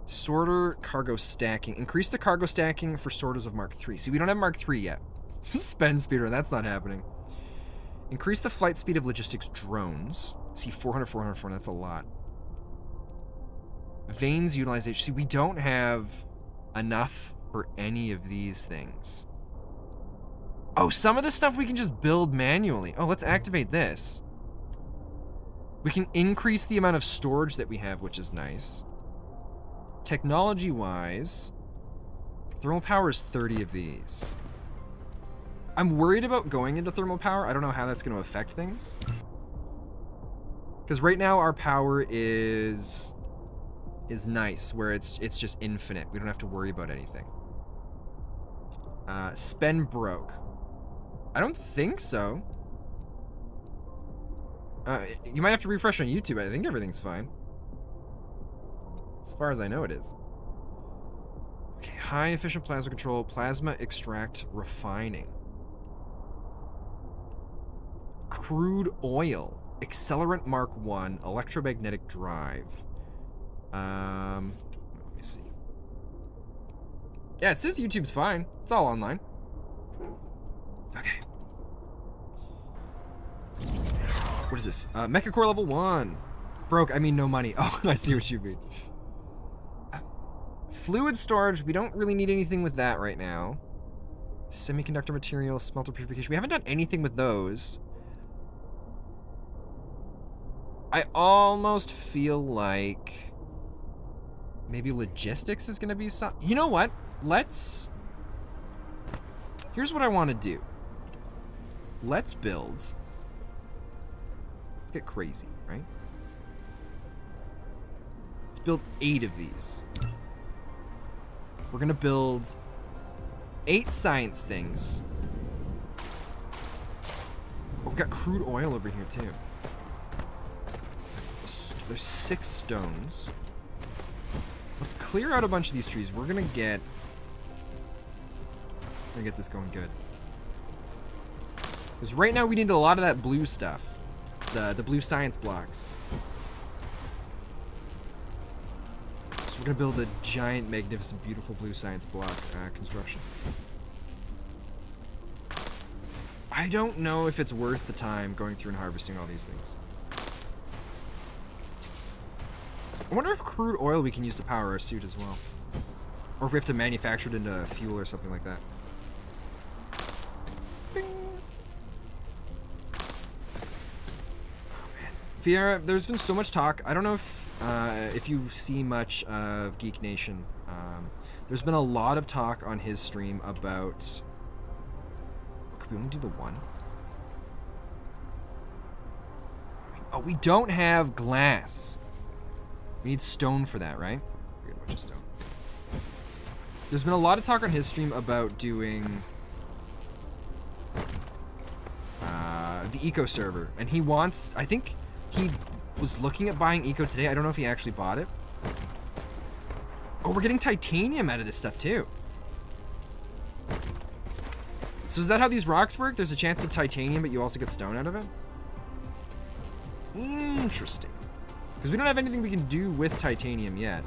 Sorter cargo stacking. Increase the cargo stacking for sorters of Mark III. See, we don't have Mark III yet. Suspend speeder. That's not happening. Increase the flight speed of logistics drones. See, 400, 400, 400. That's a lot. Veins utilization. See, we don't have enough for any of these things. Oh, some of this stuff we can just build manually. Oh, let's activate this. We can increase the amount of storage that we have, which is nice. Technology-wise, thermal power is 30 of these. I'm worried about going into thermal power. I don't know how that's going to affect things. Because right now our power is nice, where it's just infinite. We don't have to worry about anything. Spend broke. I don't think so. You might have to refresh on YouTube. I think everything's fine. As far as I know, it is. Okay, high efficient plasma control, plasma extract refining. Crude oil, accelerant Mark I, electromagnetic drive. Let me see. Yeah, it says YouTube's fine. It's all online. Okay. What is this? Mecha Core level 1. Broke, I mean no money. Oh, I see what you mean. Fluid storage, we don't really need anything with that right now. Semiconductor material, smelter purification. We haven't done anything with those. I almost feel like maybe logistics is going to be some... You know what? Here's what I want to do. Let's build... Let's get crazy, right? Let's build 8 of these. We're going to build 8 science things. Oh, we got crude oil over here, too. There's 6 stones. Let's clear out a bunch of these trees. We're gonna get this going good. Because right now we need a lot of that blue stuff. The blue science blocks. So we're gonna build a giant, magnificent, beautiful blue science block construction. I don't know if it's worth the time going through and harvesting all these things. I wonder if crude oil we can use to power our suit as well. Or if we have to manufacture it into fuel or something like that. Bing. Oh, man. Vieira, there's been so much talk. I don't know if you see much of Geek Nation. There's been a lot of talk on his stream about... Could we only do the one? Oh, we don't have glass. We need stone for that, right? We got a bunch of stone. There's been a lot of talk on his stream about doing the eco server, and he wants... I think he was looking at buying eco today. I don't know if he actually bought it. Oh, we're getting titanium out of this stuff too. So is that how these rocks work? There's a chance of titanium, but you also get stone out of it? Interesting. Because we don't have anything we can do with titanium yet.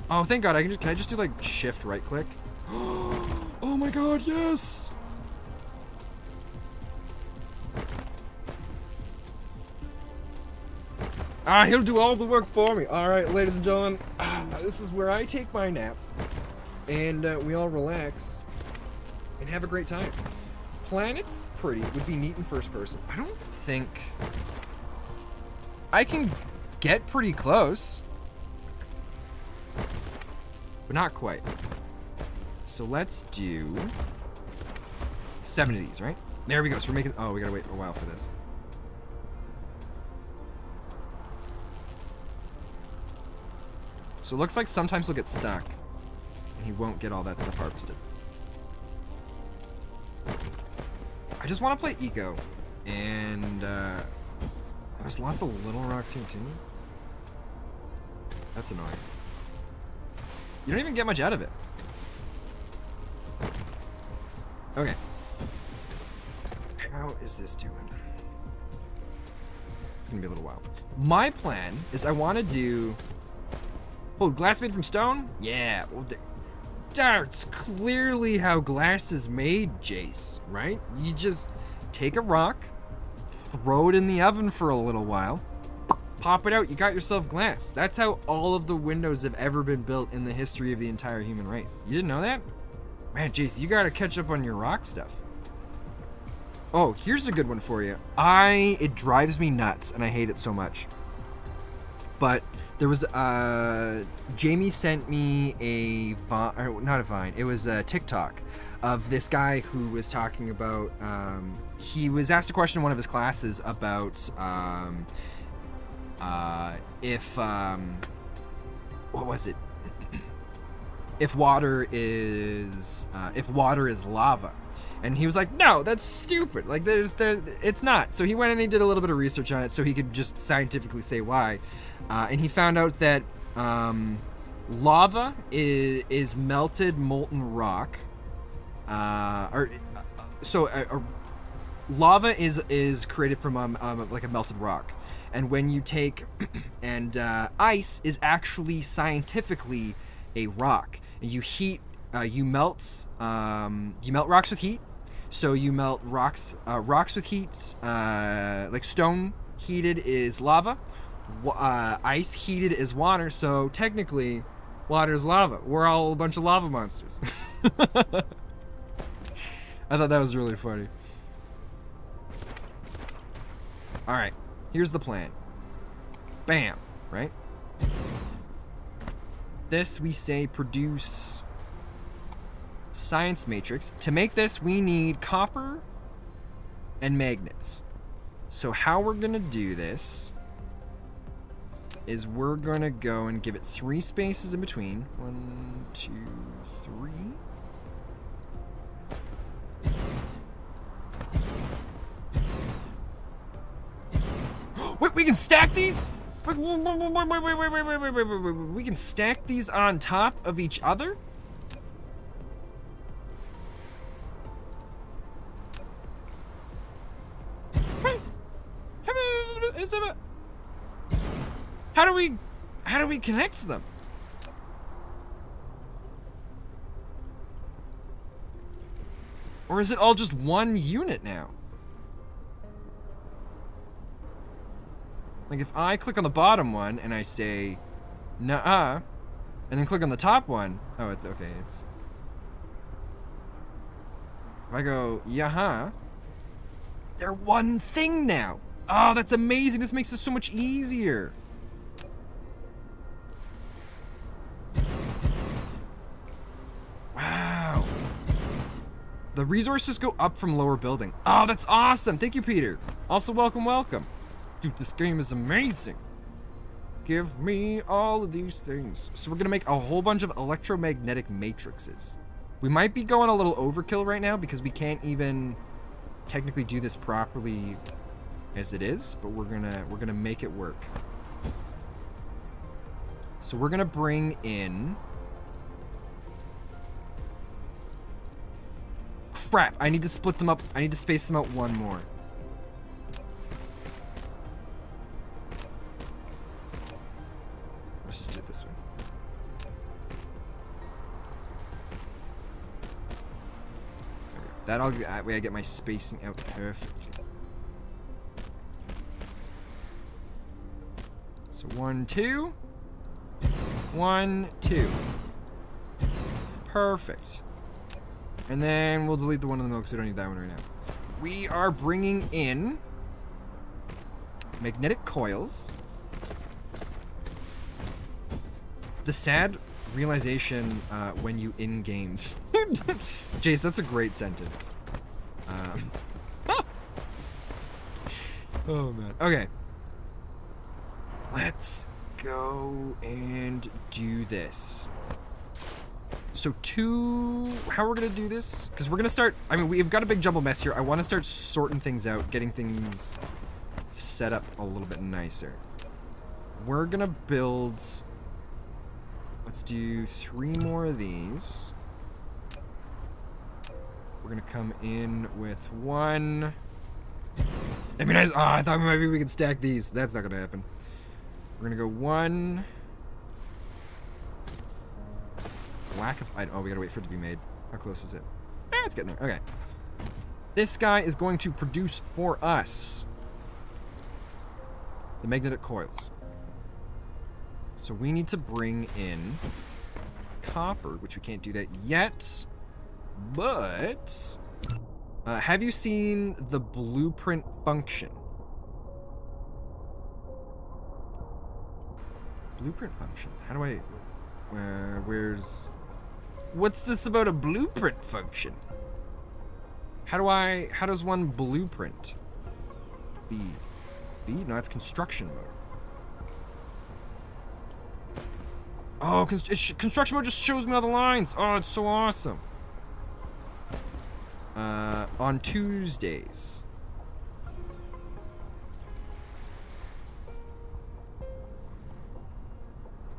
Oh, thank God. Can I just do like shift right click? Oh my God, yes! Ah, he'll do all the work for me. All right, ladies and gentlemen, this is where I take my nap. And we all relax and have a great time. Planets, pretty, would be neat in first person. I don't think... I can get pretty close, but not quite. So let's do 7 of these, right? There we go. So we're making... Oh, we gotta wait a while for this. So it looks like sometimes he'll get stuck, and he won't get all that stuff harvested. I just want to play eco, and there's lots of little rocks here too. That's annoying. You don't even get much out of it. Okay. How is this doing? It's gonna be a little while. My plan is I want to do... Oh, glass made from stone? Yeah. Well, that's clearly how glass is made, Jace, right? You just take a rock, throw it in the oven for a little while, pop it out, you got yourself glass. That's how all of the windows have ever been built in the history of the entire human race. You didn't know that? Man, Jace, you gotta catch up on your rock stuff. Oh, here's a good one for you. It drives me nuts, and I hate it so much. But there was, Jamie sent me a not a Vine, it was a TikTok of this guy who was talking about, he was asked a question in one of his classes about, what was it? If water is lava. And he was like, no, that's stupid. Like, it's not. So he went and he did a little bit of research on it so he could just scientifically say why. And he found out that lava is melted molten rock. Lava is created from like a melted rock. And when you take and ice is actually scientifically a rock. And you heat, you melt rocks with heat. So you melt rocks with heat, like stone heated is lava, ice heated is water. So technically, water is lava. We're all a bunch of lava monsters. I thought that was really funny. All right, here's the plan. Bam, right? This we say produce science matrix. To make this, we need copper and magnets. So how we're gonna do this is we're gonna go and give it 3 spaces in between. 1, 2, 3. Wait, we can stack these? Wait, we can stack these on top of each other? How do we connect them? Or is it all just one unit now? Like if I click on the bottom one and I say nuh-uh, and then click on the top one, oh, it's okay, it's... If I go yeah-huh, they're one thing now. Oh, that's amazing. This makes it so much easier. Wow. The resources go up from lower building. Oh, that's awesome. Thank you, Peter. Also, welcome. Dude, this game is amazing. Give me all of these things. So we're gonna make a whole bunch of electromagnetic matrices. We might be going a little overkill right now because we can't even technically do this properly as it is, but we're gonna make it work. So we're gonna bring in... Crap, I need to split them up. I need to space them out one more. Let's just do it this way. That way I get my spacing out perfectly. So 1, 2. 1, 2. Perfect. And then we'll delete the one in the middle because we don't need that one right now. We are bringing in magnetic coils. The sad realization when you in games. Jace, that's a great sentence. Oh man. Okay. Let's go and do this. So how we're gonna do this? Because we're gonna start, I mean, we've got a big jumble mess here. I wanna start sorting things out, getting things set up a little bit nicer. We're gonna build, let's do 3 more of these. We're gonna come in with 1, It'd be nice. Oh, I thought maybe we could stack these. That's not gonna happen. We're gonna go 1. Lack of. Oh, we gotta wait for it to be made. How close is it? It's getting there. Okay. This guy is going to produce for us the magnetic coils. So we need to bring in copper, which we can't do that yet. But have you seen the blueprint function? Blueprint function. How do I? Where's? What's this about a blueprint function? How does one blueprint? B? No, it's construction mode. Oh, construction mode just shows me all the lines. Oh, it's so awesome. On Tuesdays.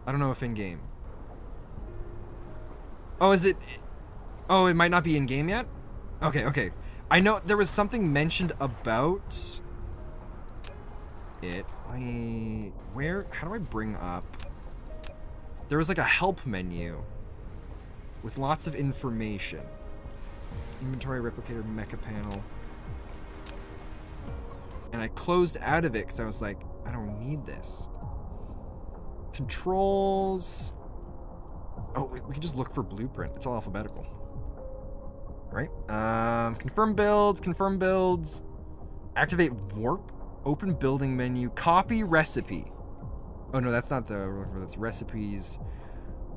I don't know if in-game. Oh, is it? Oh, it might not be in-game yet? Okay. I know there was something mentioned about it. How do I bring up? There was like a help menu with lots of information. Inventory, replicator, mecha panel. And I closed out of it because I was like, I don't need this. Controls. Oh, we can just look for blueprint. It's all alphabetical. Right? Confirm builds. Activate warp. Open building menu. Copy recipe. Oh no, that's not that's recipes.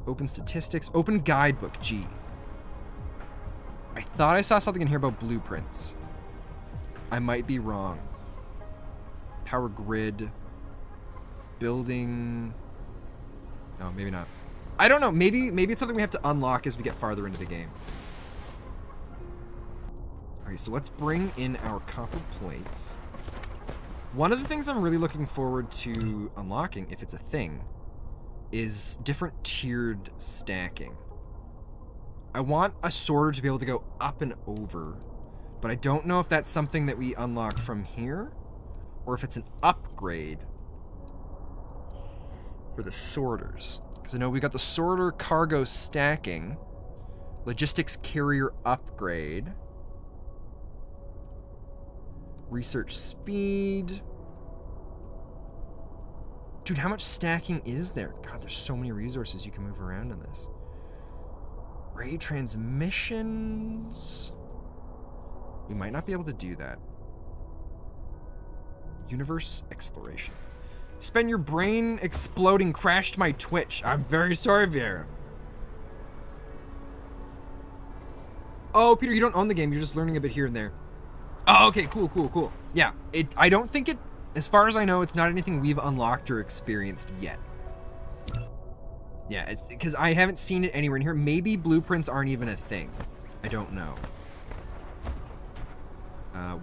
Open statistics. Open guidebook. G. I thought I saw something in here about blueprints. I might be wrong. Power grid. Building. No, maybe not. I don't know. Maybe it's something we have to unlock as we get farther into the game. Okay, so let's bring in our copper plates. One of the things I'm really looking forward to unlocking, if it's a thing, is different tiered stacking. I want a sorter to be able to go up and over, but I don't know if that's something that we unlock from here, or if it's an upgrade for the sorters. Because I know we got the sorter cargo stacking, logistics carrier upgrade, research speed. Dude, how much stacking is there? God, there's so many resources you can move around in this. Ray transmissions. We might not be able to do that. Universe exploration. Spend your brain exploding crashed my Twitch. I'm very sorry, Vera. Oh, Peter, you don't own the game. You're just learning a bit here and there. Oh, okay, cool. Yeah, I don't think it, as far as I know, it's not anything we've unlocked or experienced yet. Yeah, it's because I haven't seen it anywhere in here. Maybe blueprints aren't even a thing. I don't know.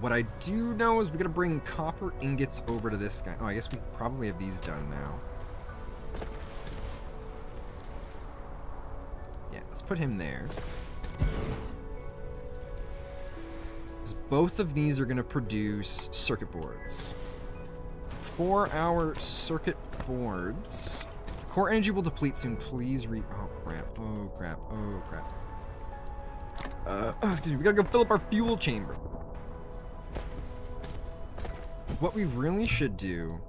What I do know is we gotta bring copper ingots over to this guy. Oh, I guess we probably have these done now. Yeah, let's put him there. Both of these are gonna produce circuit boards. For our circuit boards, core energy will deplete soon. Please oh crap. Excuse me, we gotta go fill up our fuel chamber. What we really should do,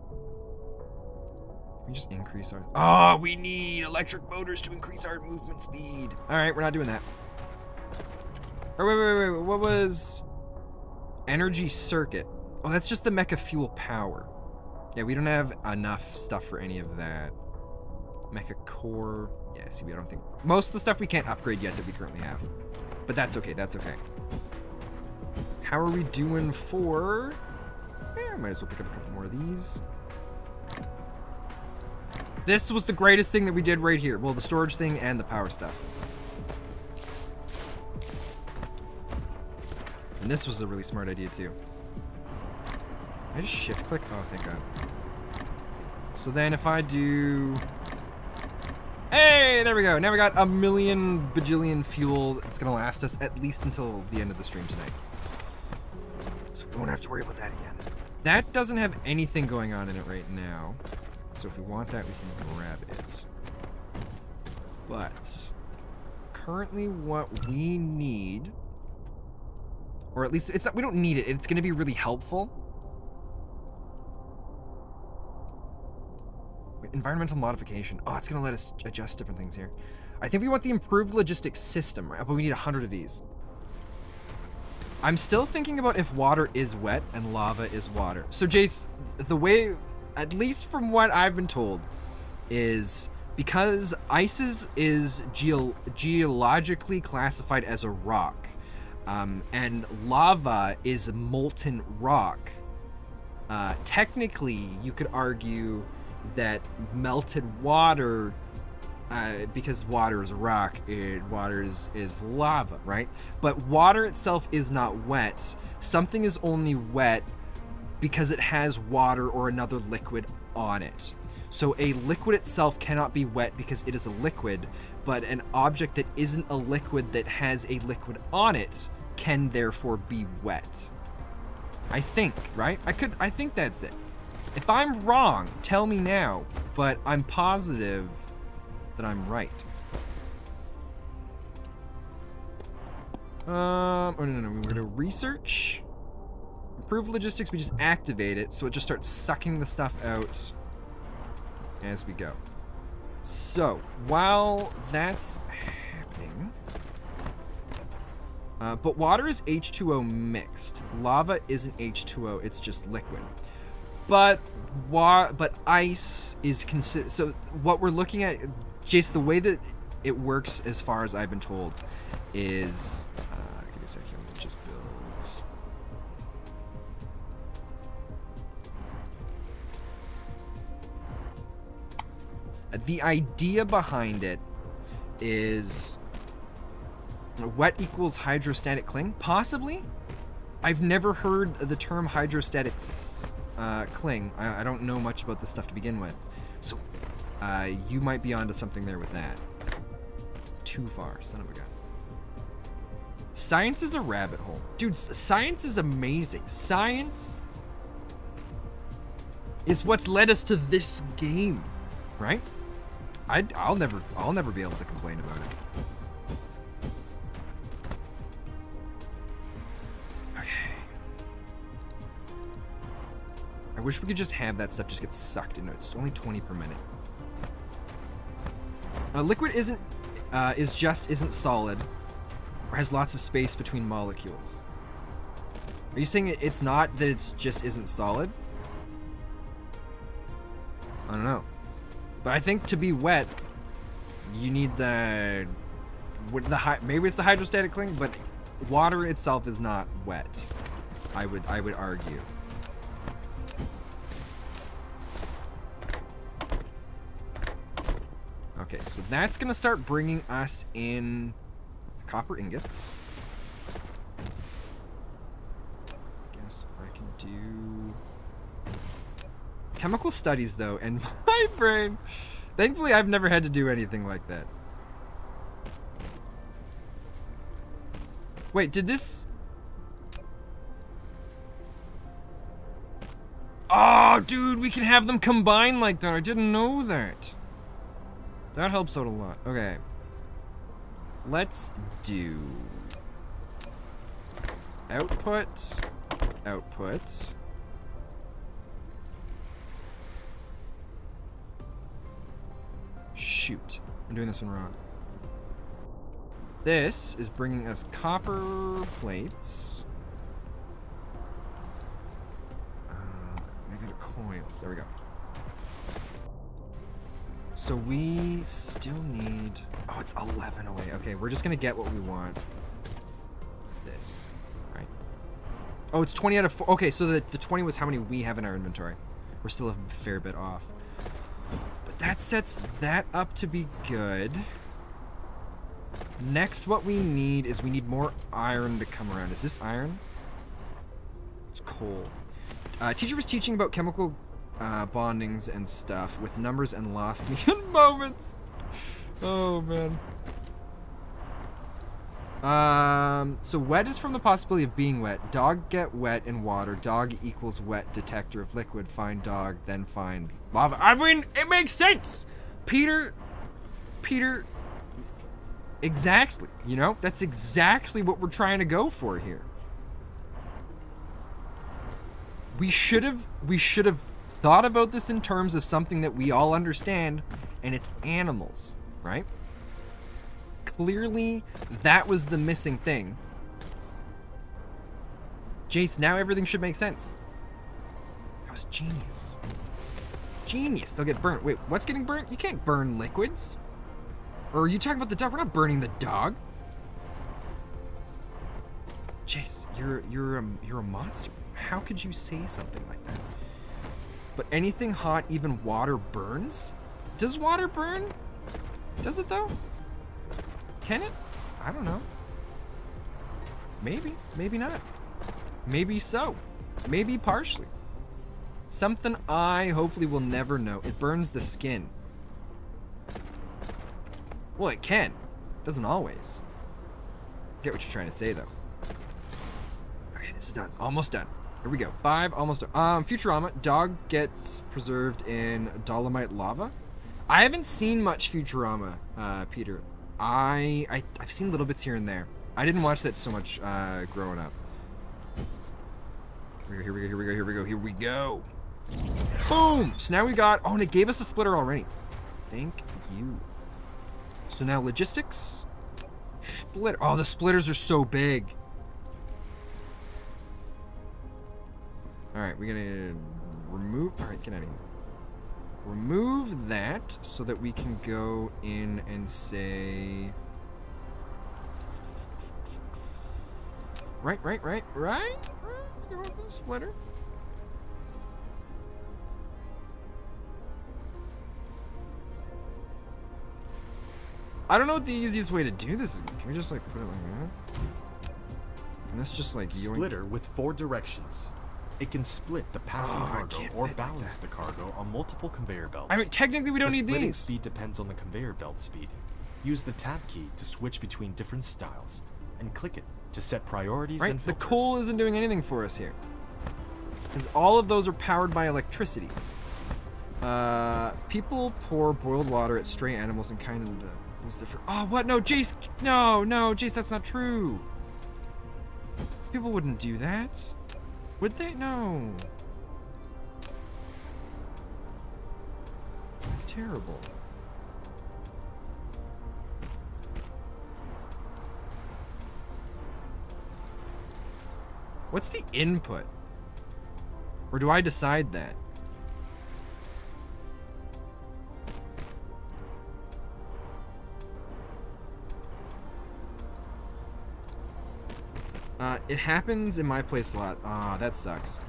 can we just increase our, oh, we need electric motors to increase our movement speed. All right, we're not doing that. Oh, wait, what was energy circuit? Oh, that's just the mecha fuel power. Yeah, we don't have enough stuff for any of that. Mecha core, yeah, see, I don't think, most of the stuff we can't upgrade yet that we currently have. But that's okay. How are we doing for, I might as well pick up a couple more of these. This was the greatest thing that we did right here. Well, the storage thing and the power stuff. And this was a really smart idea too. Can I just shift click? Oh, thank God. So then if I do, hey, there we go. Now we got a million bajillion fuel. It's gonna last us at least until the end of the stream tonight. So Don't have to worry about that again. That doesn't have anything going on in it right now. So if we want that, we can grab it. But currently what we need, or at least it's not, we don't need it. It's going to be really helpful. Wait, environmental modification. Oh, it's going to let us adjust different things here. I think we want the improved logistics system, right? But we need 100 of these. I'm still thinking about if water is wet and lava is water. So Jace, the way, at least from what I've been told, is because ice is geologically classified as a rock, and lava is molten rock, technically you could argue that melted water, because water is a rock, water is lava, right? But water itself is not wet. Something is only wet because it has water or another liquid on it. So a liquid itself cannot be wet because it is a liquid, but an object that isn't a liquid that has a liquid on it can therefore be wet. I think, right? I think that's it. If I'm wrong, tell me now, but I'm positive that I'm right. Oh no, we're gonna research. Improve logistics, we just activate it, so it just starts sucking the stuff out as we go. So, while that's happening, but water is H2O mixed. Lava isn't H2O, it's just liquid. But ice is considered, so what we're looking at, Jace, the way that it works, as far as I've been told, is, give me a second, let me just build. The idea behind it is wet equals hydrostatic cling, possibly? I've never heard the term hydrostatic cling. I don't know much about this stuff to begin with. So, you might be onto something there with that. Too far, son of a gun. Science is a rabbit hole. Dude, science is amazing. Science is what's led us to this game, right? I'll never be able to complain about it. Okay. I wish we could just have that stuff just get sucked into it. It's only 20 per minute. Liquid isn't solid or has lots of space between molecules. Are you saying it's not that it's just isn't solid? I don't know. But I think to be wet, you need maybe it's the hydrostatic cling, but water itself is not wet. I would argue. Okay, so that's gonna start bringing us in copper ingots. Guess I can do chemical studies though, and my brain. Thankfully, I've never had to do anything like that. Wait, did this? Oh, dude, we can have them combine like that. I didn't know that. That helps out a lot. Okay. Let's do output. Shoot, I'm doing this one wrong. This is bringing us copper plates. Negative coils, there we go. So we still need, oh, it's 11 away. Okay, we're just gonna get what we want. This, right? Oh, it's 20 out of 4. Okay, so the 20 was how many we have in our inventory. We're still a fair bit off. But that sets that up to be good. Next, what we need is we need more iron to come around. Is this iron? It's coal. Teacher was teaching about chemical bondings and stuff with numbers and lost me in moments. Oh man. So wet is from the possibility of being wet. Dog get wet in water. Dog equals wet detector of liquid. Find dog, then find lava. I mean, it makes sense. Peter, exactly. You know, that's exactly what we're trying to go for here. We should have thought about this in terms of something that we all understand, and it's animals, right? Clearly, that was the missing thing. Jace, now everything should make sense. That was genius. Genius. They'll get burnt. Wait, what's getting burnt? You can't burn liquids. Or are you talking about the dog? We're not burning the dog. Jace, you're a monster. How could you say something like that? But anything hot, even water burns? Does water burn? Does it though? Can it? I don't know. Maybe, maybe not. Maybe so. Maybe partially. Something I hopefully will never know. It burns the skin. Well, it can. Doesn't always. I get what you're trying to say though. Okay, this is done. Almost done. Here we go. 5, almost done. Futurama. Dog gets preserved in dolomite lava. I haven't seen much Futurama, Peter. I've seen little bits here and there. I didn't watch that so much growing up. Here we go. Boom! So now we got, oh, and it gave us a splitter already. Thank you. So now logistics. Splitter. Oh, the splitters are so big. All right, we're gonna remove, all right, get out of here. Remove that so that we can go in and say, right. Go with the splitter. I don't know what the easiest way to do this is. Can we just like put it like that? Can this just like Splitter with 4 directions. It can split the passing cargo or balance the cargo on multiple conveyor belts. I mean, technically we don't need splitting these. Speed depends on the conveyor belt speed. Use the tab key to switch between different styles, and click it to set priorities and The filters. coal isn't doing anything for us here, because all of those are powered by electricity. People pour boiled water at stray animals and kind of use different. Oh, what? No, Jace. No, Jace. That's not true. People wouldn't do that. Would they? No. That's terrible. What's the input? Or do I decide that? It happens in my place a lot. Ah, that sucks.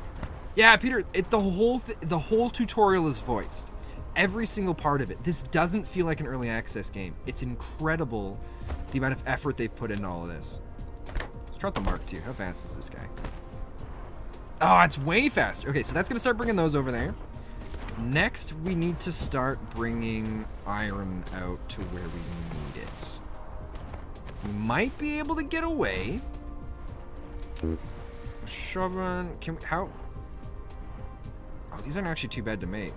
Yeah, Peter, the whole tutorial is voiced. Every single part of it. This doesn't feel like an early access game. It's incredible the amount of effort they've put into all of this. Let's try out the Mark II. How fast is this guy? Oh, it's way faster. Okay, so that's gonna start bringing those over there. Next, we need to start bringing iron out to where we need it. We might be able to get away. Shoving. Can we? How? Oh, these aren't actually too bad to make.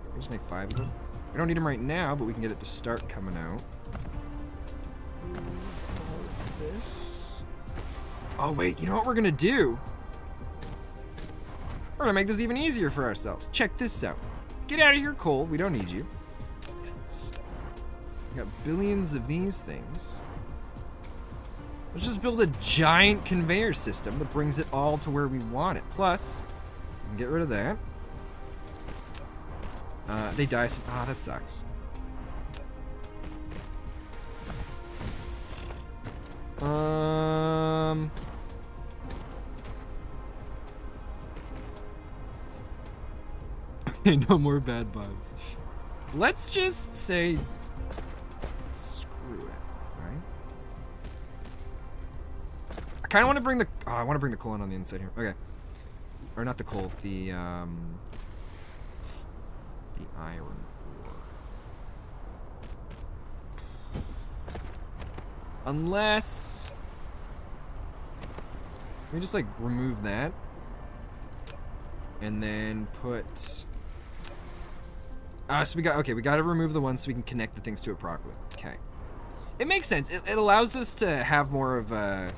We'll just make 5 of them. We don't need them right now, but we can get it to start coming out. This. Oh wait, you know what we're gonna do? We're gonna make this even easier for ourselves. Check this out. Get out of here, coal. We don't need you. We got billions of these things. Let's just build a giant conveyor system that brings it all to where we want it. Plus, we can get rid of that. They die. Ah, that sucks. Okay, no more bad vibes. Let's just say, screw it, right? I kind of want to bring the. Oh, I want to bring the coal on the inside here. Okay, or not the coal, the iron ore. Unless Let me just like remove that. And then put... so we got to remove the one so we can connect the things to it properly. Okay. It makes sense. It allows us to have more of a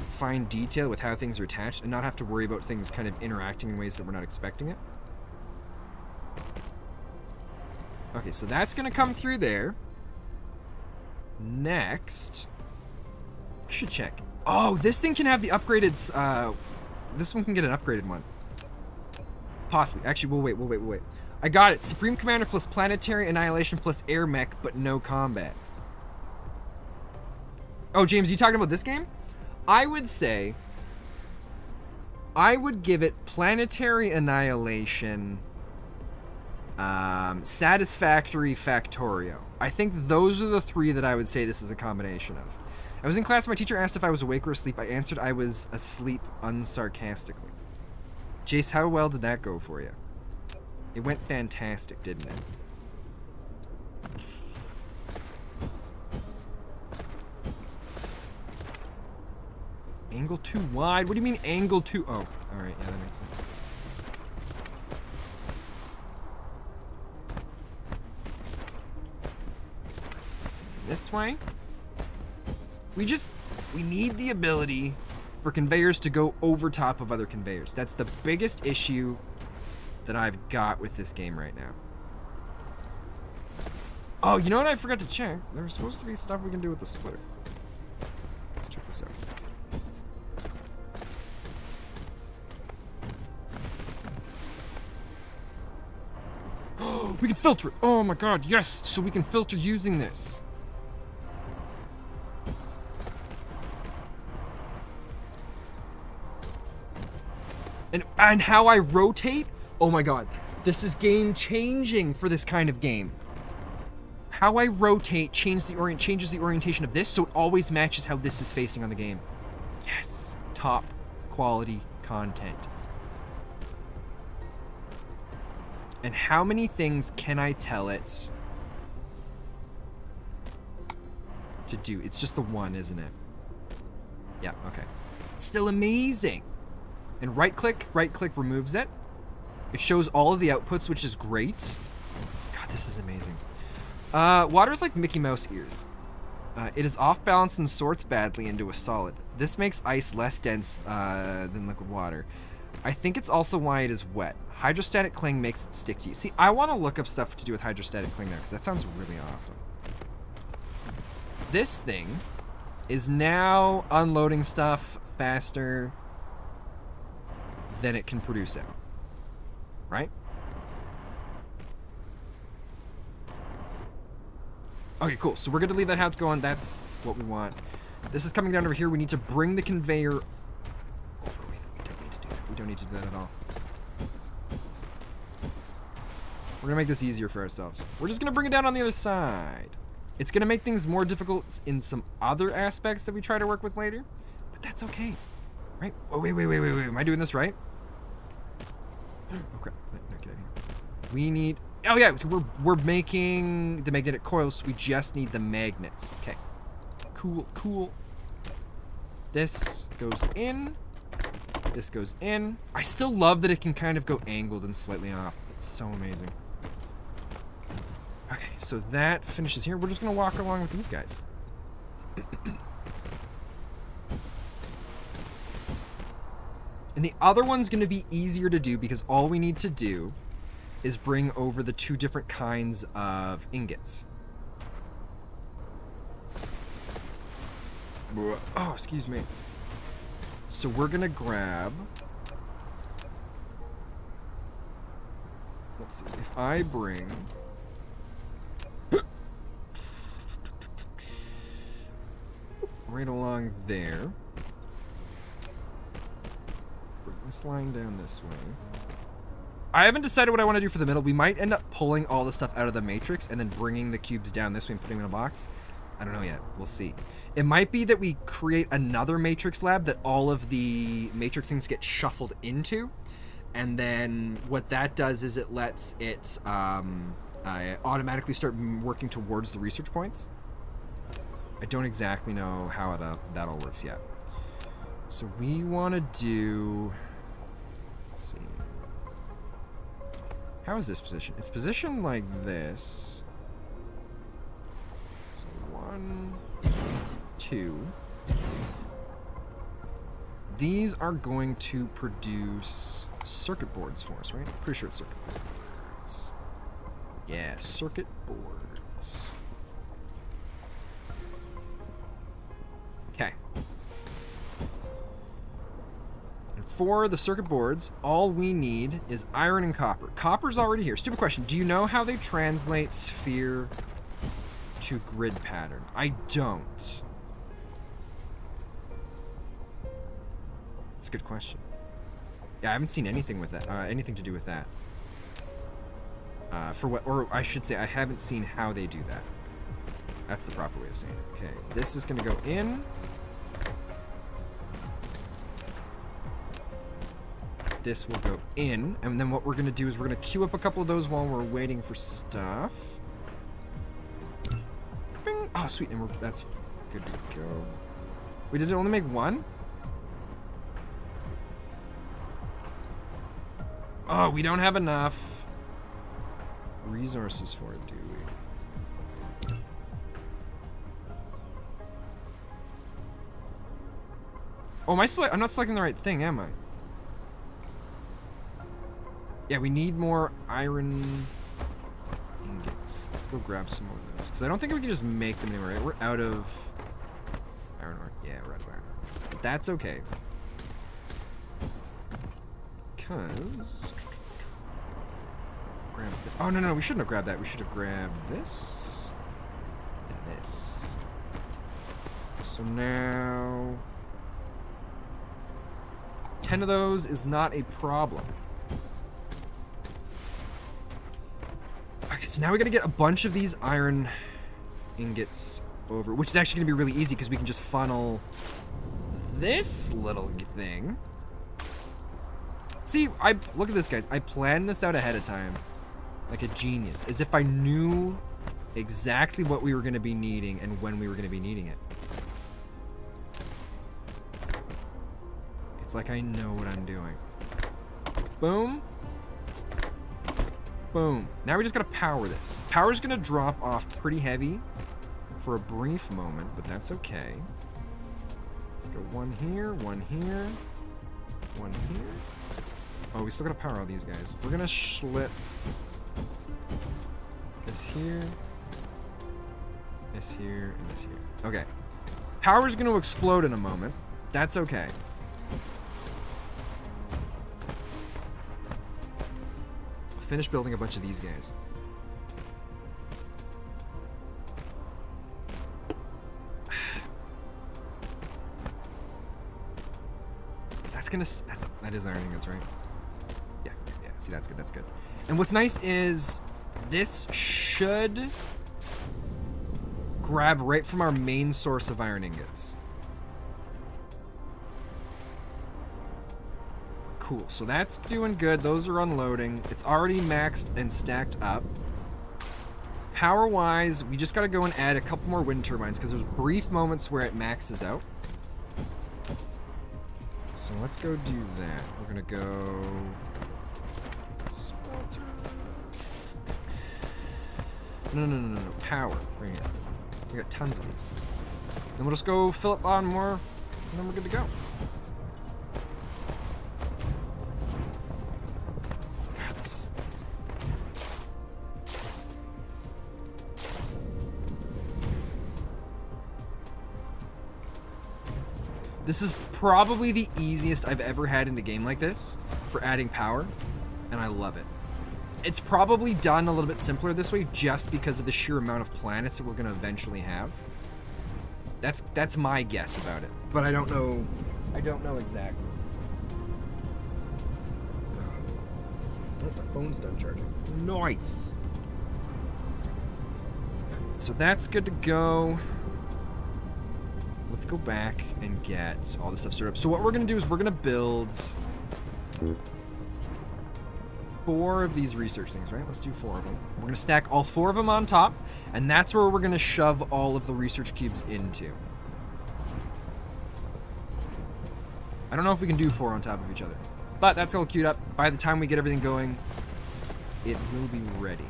fine detail with how things are attached and not have to worry about things kind of interacting in ways that we're not expecting it. Okay, so that's going to come through there. Next, I should check. Oh, this thing can have the upgraded, this one can get an upgraded one. Possibly. Actually, we'll wait. I got it. Supreme Commander plus Planetary Annihilation plus Air Mech, but no combat. Oh, James, you talking about this game? I would say I would give it Planetary Annihilation, Satisfactory, Factorio. I think those are the three that I would say this is a combination of. I was in class, my teacher asked if I was awake or asleep. I answered I was asleep unsarcastically. Jace, how well did that go for you? It went fantastic, didn't it? Angle too wide? What do you mean angle too... Oh, alright, yeah, that makes sense. This way. We need the ability for conveyors to go over top of other conveyors. That's the biggest issue that I've got with this game right now. Oh, you know what I forgot to check? There was supposed to be stuff we can do with the splitter. Let's check this out. We can filter it. Oh my god, yes! So we can filter using this. And how I rotate? Oh my god. This is game changing for this kind of game. How I rotate changes the orientation of this so it always matches how this is facing on the game. Yes. Top quality content. And how many things can I tell it to do? It's just the one, isn't it? Yeah, okay. It's still amazing. And right click removes it. It shows all of the outputs, which is great. God, this is amazing. Water's like Mickey Mouse ears. It is off balance and sorts badly into a solid. This makes ice less dense than liquid water. I think it's also why it is wet. Hydrostatic cling makes it stick to you. See, I want to look up stuff to do with hydrostatic cling now, because that sounds really awesome. This thing is now unloading stuff faster than it can produce it. Right? Okay, cool. So we're going to leave that how it's going. That's what we want. This is coming down over here. We need to bring the conveyor... Oh, wait, we don't need to do that. We don't need to do that at all. We're going to make this easier for ourselves. We're just going to bring it down on the other side. It's going to make things more difficult in some other aspects that we try to work with later. But that's okay. Right? Oh, wait. Am I doing this right? Oh, crap. No, get out of here. We need... Oh, yeah. We're making the magnetic coils, so we just need the magnets. Okay. Cool. This goes in. This goes in. I still love that it can kind of go angled and slightly off. It's so amazing. Okay, so that finishes here. We're just going to walk along with these guys. And the other one's going to be easier to do because all we need to do is bring over the two different kinds of ingots. Oh, excuse me. So we're going to grab... Let's see. If I bring... right along there. Bring this line down this way. I haven't decided what I want to do for the middle. We might end up pulling all the stuff out of the matrix and then bringing the cubes down this way and putting them in a box. I don't know yet. We'll see. It might be that we create another matrix lab that all of the matrix things get shuffled into. And then what that does is it lets it automatically start working towards the research points. I don't exactly know how that all works yet. So we want to do... Let's see. How is this position? It's positioned like this. So 1, 2. These are going to produce circuit boards for us, right? I'm pretty sure it's circuit boards. Yeah, circuit boards. Okay. And for the circuit boards, all we need is iron and copper. Copper's already here. Stupid question. Do you know how they translate sphere to grid pattern? I don't. It's a good question. Yeah, I haven't seen anything with that. Anything to do with that. For what, or I should say, I haven't seen how they do that. That's the proper way of saying it. Okay, this is gonna go in. This will go in, and then what we're gonna do is we're gonna queue up a couple of those while we're waiting for stuff. Bing. Oh, sweet, and that's good to go. We did it only make one? Oh, we don't have enough resources for it, do we? Oh, I'm not selecting the right thing, am I? Yeah, we need more iron ingots. Let's go grab some more of those. Because I don't think we can just make them anywhere, right? We're out of iron ore. Yeah, we're out of iron ore. But that's okay. Because... Grab this. Oh, no, we shouldn't have grabbed that. We should have grabbed this. And this. So now... 10 of those is not a problem. Okay, so now we gotta get a bunch of these iron ingots over, which is actually gonna be really easy because we can just funnel this little thing. See, look at this, guys. I planned this out ahead of time like a genius, as if I knew exactly what we were gonna be needing and when we were gonna be needing it. It's like I know what I'm doing. Boom. Boom. Now we just gotta power this. Power's gonna drop off pretty heavy for a brief moment, but that's okay. Let's go one here, one here, one here. Oh, we still gotta power all these guys. We're gonna slip this here, this here, and this here. Okay. Power's gonna explode in a moment. That's okay. I'll finish building a bunch of these guys. That is iron ingots, right? Yeah, see, that's good, that's good. And what's nice is this should grab right from our main source of iron ingots. Cool, so that's doing good. Those are unloading. It's already maxed and stacked up. Power-wise, we just gotta go and add a couple more wind turbines because there's brief moments where it maxes out. So let's go do that. We're gonna go... Smelter. No. Power. Right here. We got tons of these. Then we'll just go fill it on more, and then we're good to go. God, this is amazing. This is probably the easiest I've ever had in a game like this for adding power, and I love it. It's probably done a little bit simpler this way just because of the sheer amount of planets that we're going to eventually have. That's my guess about it, but I don't know. I don't know exactly. Oh, my phone's done charging. Nice. So that's good to go. Let's go back and get all this stuff started up. So what we're going to do is we're going to build 4 of these research things, right? Let's do 4 of them. We're going to stack all 4 of them on top, and that's where we're going to shove all of the research cubes into. I don't know if we can do 4 on top of each other. But that's all queued up. By the time we get everything going, it will be ready.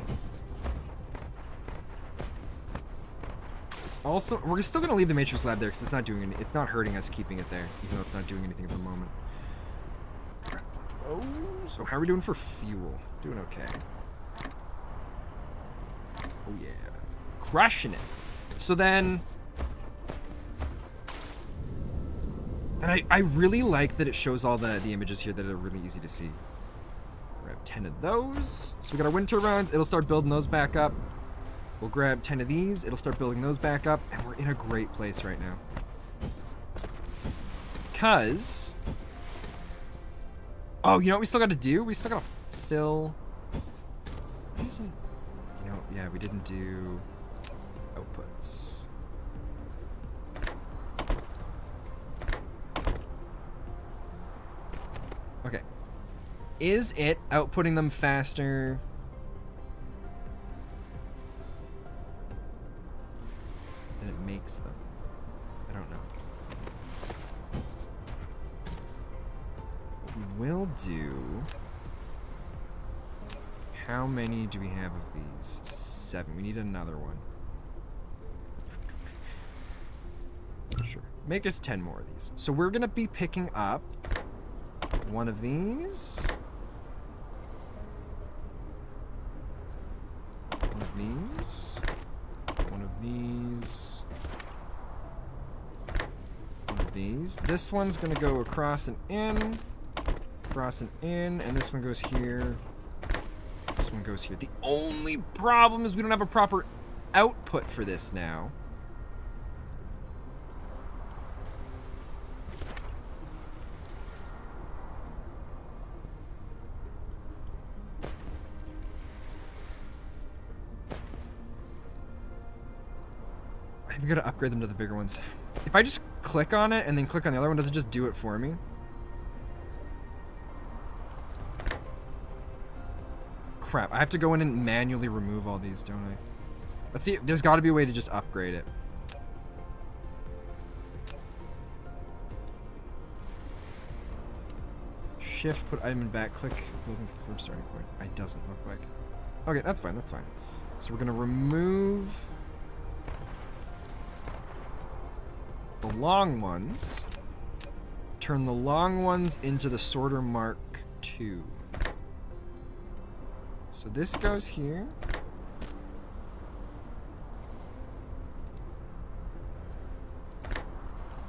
It's also, we're still gonna leave the Matrix Lab there because it's not doing any, it's not hurting us keeping it there, even though it's not doing anything at the moment. Oh, so how are we doing for fuel? Doing okay. Oh yeah, crushing it. So then, and I really like that it shows all the images here that are really easy to see. Grab 10 of those. So we got our wind turbines. It'll start building those back up. We'll grab 10 of these. It'll start building those back up. And we're in a great place right now. Because... oh, you know what we still got to do? We still got to fill... why isn't... you know, yeah, we didn't do outputs. Okay. Is it outputting them faster? Than it makes them? I don't know. What we will do... how many do we have of these? 7. We need another one. Sure. Make us 10 more of these. So we're gonna be picking up one of these. One of these. One of these. One of these. This one's gonna go across and in. Across and in. And this one goes here. This one goes here. The only problem is we don't have a proper output for this now. We gotta upgrade them to the bigger ones. If I just click on it and then click on the other one, does it just do it for me? Crap, I have to go in and manually remove all these, don't I? Let's see, there's gotta be a way to just upgrade it. Shift, put item in back, click, building to confirm starting point. It doesn't look like. Okay, that's fine, that's fine. So we're gonna remove the long ones, turn the long ones into the sorter Mark II. So this goes here.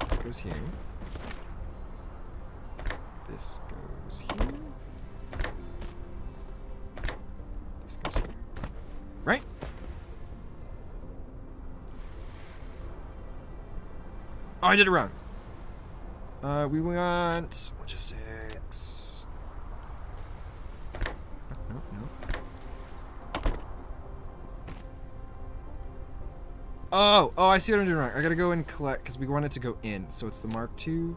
This goes here. This goes here. This goes here. Right? Oh, I did it wrong. We want logistics. No, no, no. Oh, I see what I'm doing wrong. I gotta go and collect, because we want it to go in. So it's the Mark II.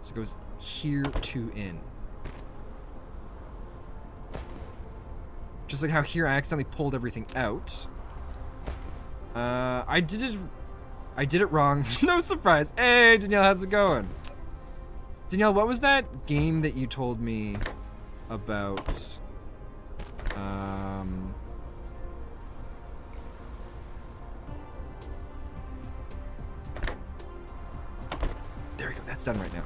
So it goes here to in. Just like how here I accidentally pulled everything out. I did it wrong. No surprise. Hey, Danielle, how's it going? Danielle, what was that game that you told me about? There we go. That's done right now.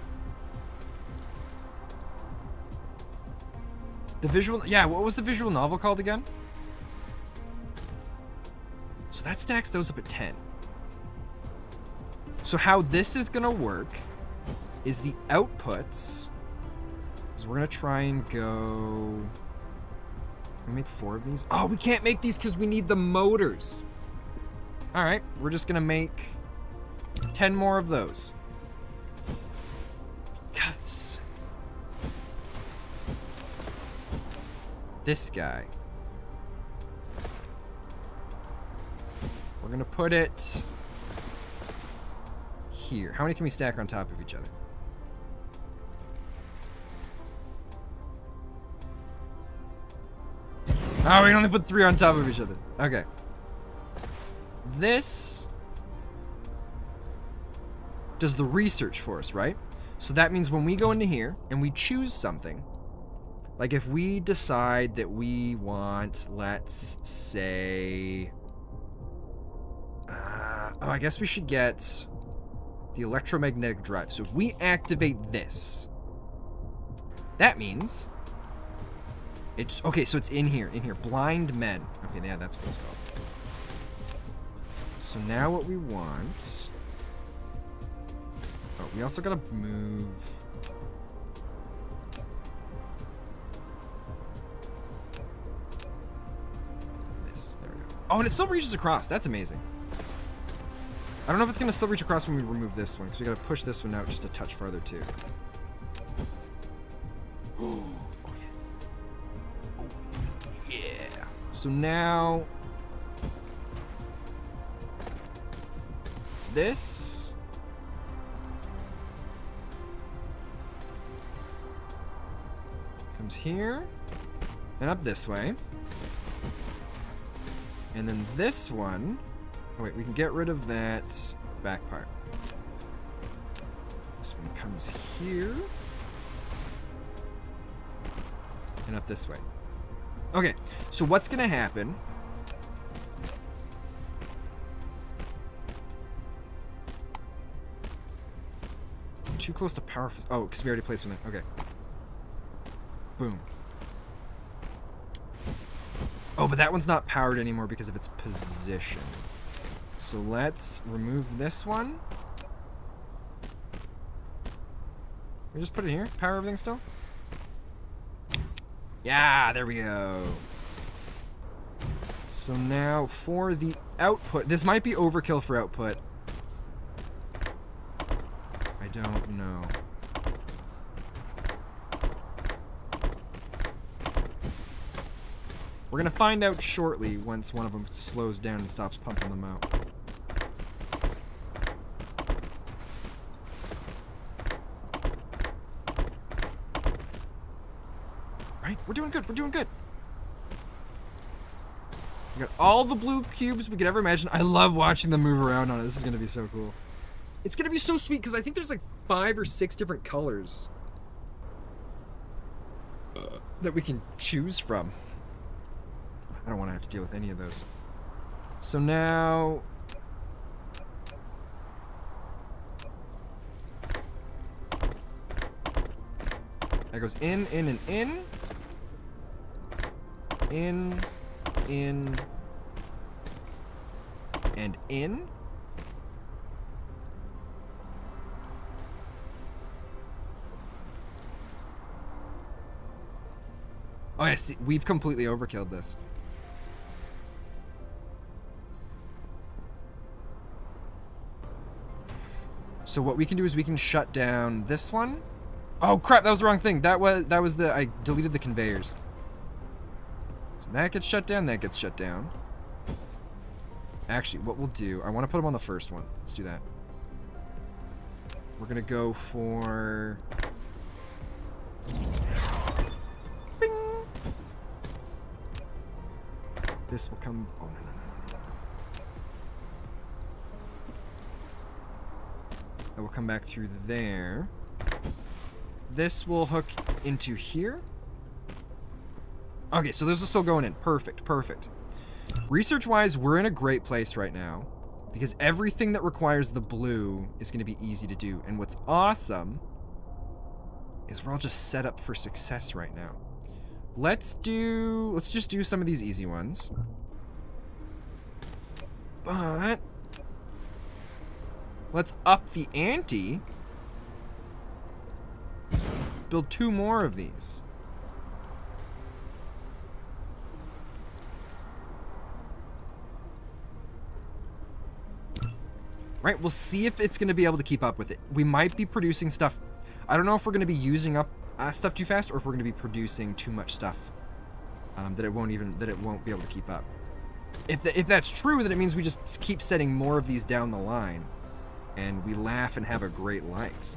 The visual... yeah, what was the visual novel called again? So that stacks those up at 10. So how this is gonna work is the outputs is we're gonna try and go... can we make 4 of these? Oh, we can't make these because we need the motors. All right, we're just gonna make 10 more of those. Because this guy, we're gonna put it here. How many can we stack on top of each other? Oh, we can only put 3 on top of each other. Okay. This does the research for us, right? So that means when we go into here and we choose something, like if we decide that we want, let's say, I guess we should get the electromagnetic drive. So if we activate this, that means it's, okay, so it's in here, blind men. Okay, yeah, that's what it's called. So now what we want, oh, we also gotta move this, there we go. Oh, and it still reaches across, that's amazing. I don't know if it's gonna still reach across when we remove this one, because we gotta push this one out just a touch farther too. Oh yeah. Oh yeah. So now this comes here and up this way. And then this one, oh wait, we can get rid of that back part. This one comes here and up this way. Okay, so what's gonna happen? Too close to power. Oh, because we already placed one there. Okay. Boom. Oh, but that one's not powered anymore because of its position. So let's remove this one. We just put it here. Power everything still. Yeah, there we go. So now for the output, this might be overkill for output. I don't know. We're gonna find out shortly once one of them slows down and stops pumping them out. Right? We're doing good. We're doing good. We got all the blue cubes we could ever imagine. I love watching them move around on it. This is gonna be so cool. It's gonna be so sweet because I think there's like 5 or 6 different colors that we can choose from. I don't want to have to deal with any of those. So now that goes in, and in. In, and in. Oh, yeah, see, we've completely overkilled this. So what we can do is we can shut down this one. Oh crap, that was the wrong thing. That was the, I deleted the conveyors. So that gets shut down, that gets shut down. Actually, what we'll do, I want to put them on the first one. Let's do that. We're gonna go for... Bing! This will come... Oh, no. That will come back through there. This will hook into here. Okay, so those are still going in. Perfect, perfect. Research-wise, we're in a great place right now because everything that requires the blue is going to be easy to do. And what's awesome is we're all just set up for success right now. Let's just do some of these easy ones. But let's up the ante. Build 2 more of these. Right, we'll see if it's going to be able to keep up with it. We might be producing stuff. I don't know if we're going to be using up stuff too fast or if we're going to be producing too much stuff that it won't be able to keep up. If that's true, then it means we just keep setting more of these down the line and we laugh and have a great life.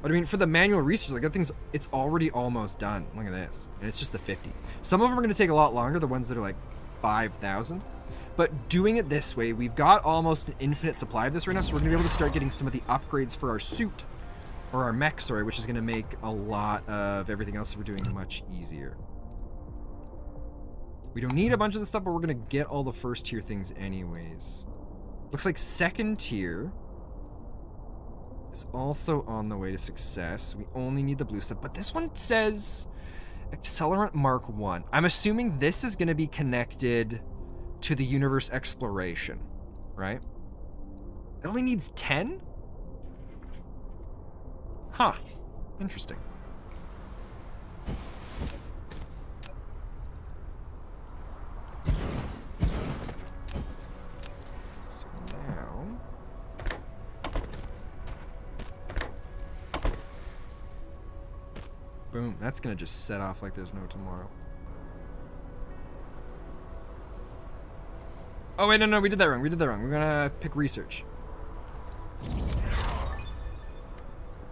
But I mean, for the manual research, like that thing's, it's already almost done. Look at this. And it's just the 50. Some of them are going to take a lot longer, the ones that are like 5,000. But doing it this way, we've got almost an infinite supply of this right now, so we're gonna be able to start getting some of the upgrades for our suit, or our mech, sorry, which is gonna make a lot of everything else we're doing much easier. We don't need a bunch of this stuff, but we're gonna get all the first tier things anyways. Looks like second tier is also on the way to success. We only need the blue stuff, but this one says Accelerant Mark 1. I'm assuming this is gonna be connected to the universe exploration, right? It only needs 10? Huh, interesting. So now, boom, that's gonna just set off like there's no tomorrow. Oh wait, no, we did that wrong. We're gonna pick research.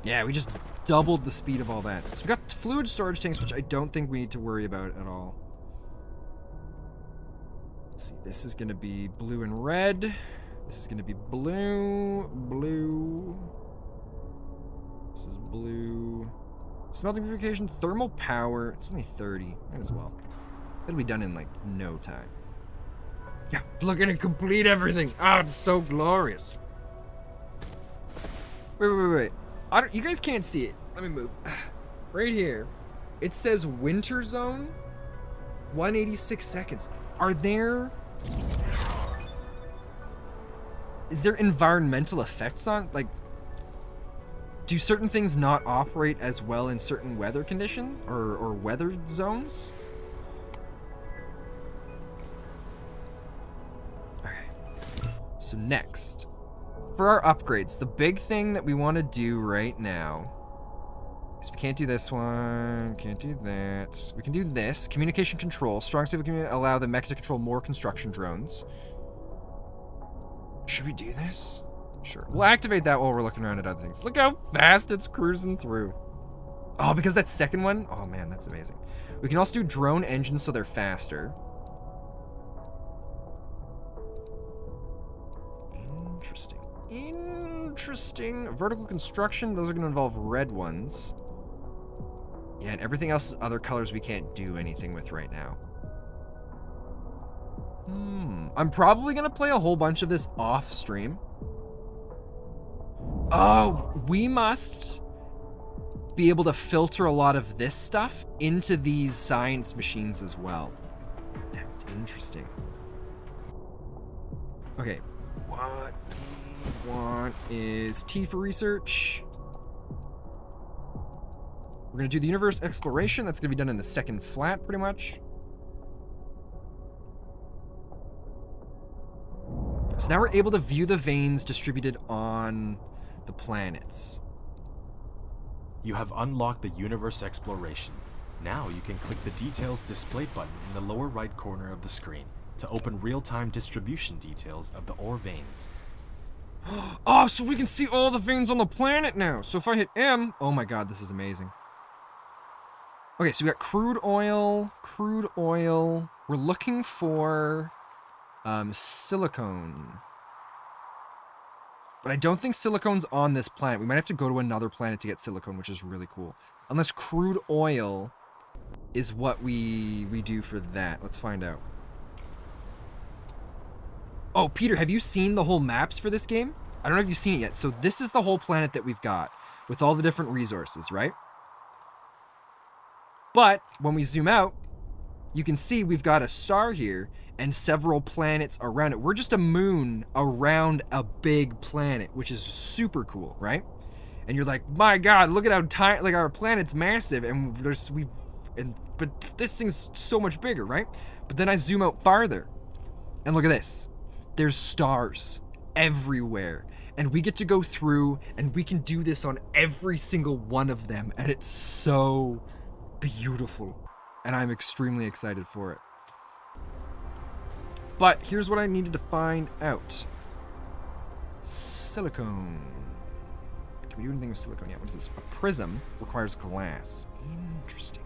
Yeah, we just doubled the speed of all that. So we got fluid storage tanks, which I don't think we need to worry about at all. Let's see, this is gonna be blue and red. This is gonna be blue, blue. This is blue. Smelting purification, thermal power. It's only 30, might as well. It'll be done in like no time. Yeah, look at it complete everything. Oh, it's so glorious. Wait. You guys can't see it. Let me move. Right here, it says winter zone, 186 seconds. Is there environmental effects on, like, do certain things not operate as well in certain weather conditions or weather zones? So next, for our upgrades, the big thing that we want to do right now is we can't do this one, can't do that. We can do this, communication control. Strong stable can allow the mecha to control more construction drones. Should we do this? Sure. We'll activate that while we're looking around at other things. Look how fast it's cruising through. Oh, because that second one? Oh man, that's amazing. We can also do drone engines so they're faster. Interesting. Vertical construction, those are going to involve red ones. Yeah, and everything else is other colors we can't do anything with right now. I'm probably going to play a whole bunch of this off stream. Oh, we must be able to filter a lot of this stuff into these science machines as well. That's interesting. Okay, what we want is T for research. We're gonna do the universe exploration. That's gonna be done in the second flat, pretty much. So now we're able to view the veins distributed on the planets. You have unlocked the universe exploration. Now you can click the details display button in the lower right corner of the screen to open real-time distribution details of the ore veins. Oh, so we can see all the veins on the planet now. So if I hit M, oh my god, this is amazing. Okay, so we got crude oil. We're looking for silicone. But I don't think silicone's on this planet. We might have to go to another planet to get silicone, which is really cool. Unless crude oil is what we do for that. Let's find out. Oh, Peter, have you seen the whole maps for this game? I don't know if you've seen it yet. So this is the whole planet that we've got with all the different resources, right? But when we zoom out, you can see we've got a star here and several planets around it. We're just a moon around a big planet, which is super cool, right? And you're like, my God, look at how tiny, like our planet's massive, and but this thing's so much bigger, right? But then I zoom out farther, and look at this. There's stars everywhere, and we get to go through, and we can do this on every single one of them, and it's so beautiful, and I'm extremely excited for it. But here's what I needed to find out. Silicone. Can we do anything with silicone yet? What is this? A prism requires glass. Interesting.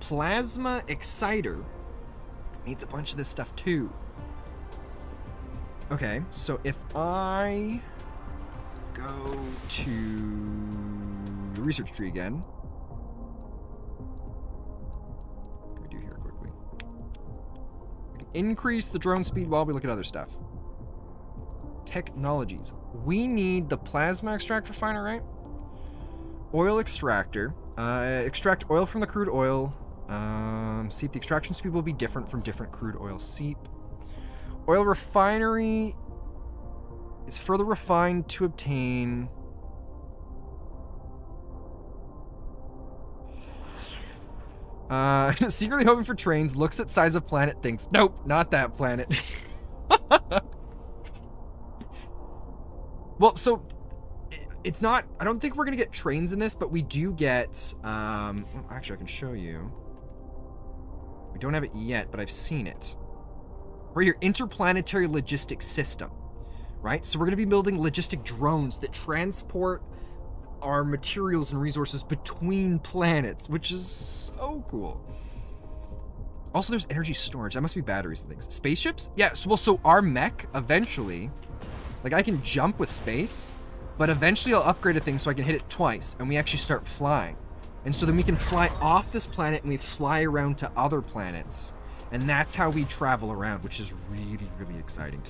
Plasma exciter needs a bunch of this stuff too. Okay, so if I go to the research tree again. What can we do here quickly? We can increase the drone speed while we look at other stuff. Technologies. We need the plasma extract refiner, right? Oil extractor. Extract oil from the crude oil. See if the extraction speed will be different from different crude oil seep. Oil refinery is further refined to obtain secretly hoping for trains, looks at size of planet, thinks, nope, not that planet. Well, so it's not, I don't think we're gonna get trains in this, but we do get, actually I can show you. We don't have it yet, but I've seen it. Right here, interplanetary logistics system, right? So we're gonna be building logistic drones that transport our materials and resources between planets, which is so cool. Also, there's energy storage. That must be batteries and things. Spaceships? Yeah, so our mech, eventually, like I can jump with space, but eventually I'll upgrade a thing so I can hit it twice, and we actually start flying. And so then we can fly off this planet and we fly around to other planets. And that's how we travel around, which is really, really exciting.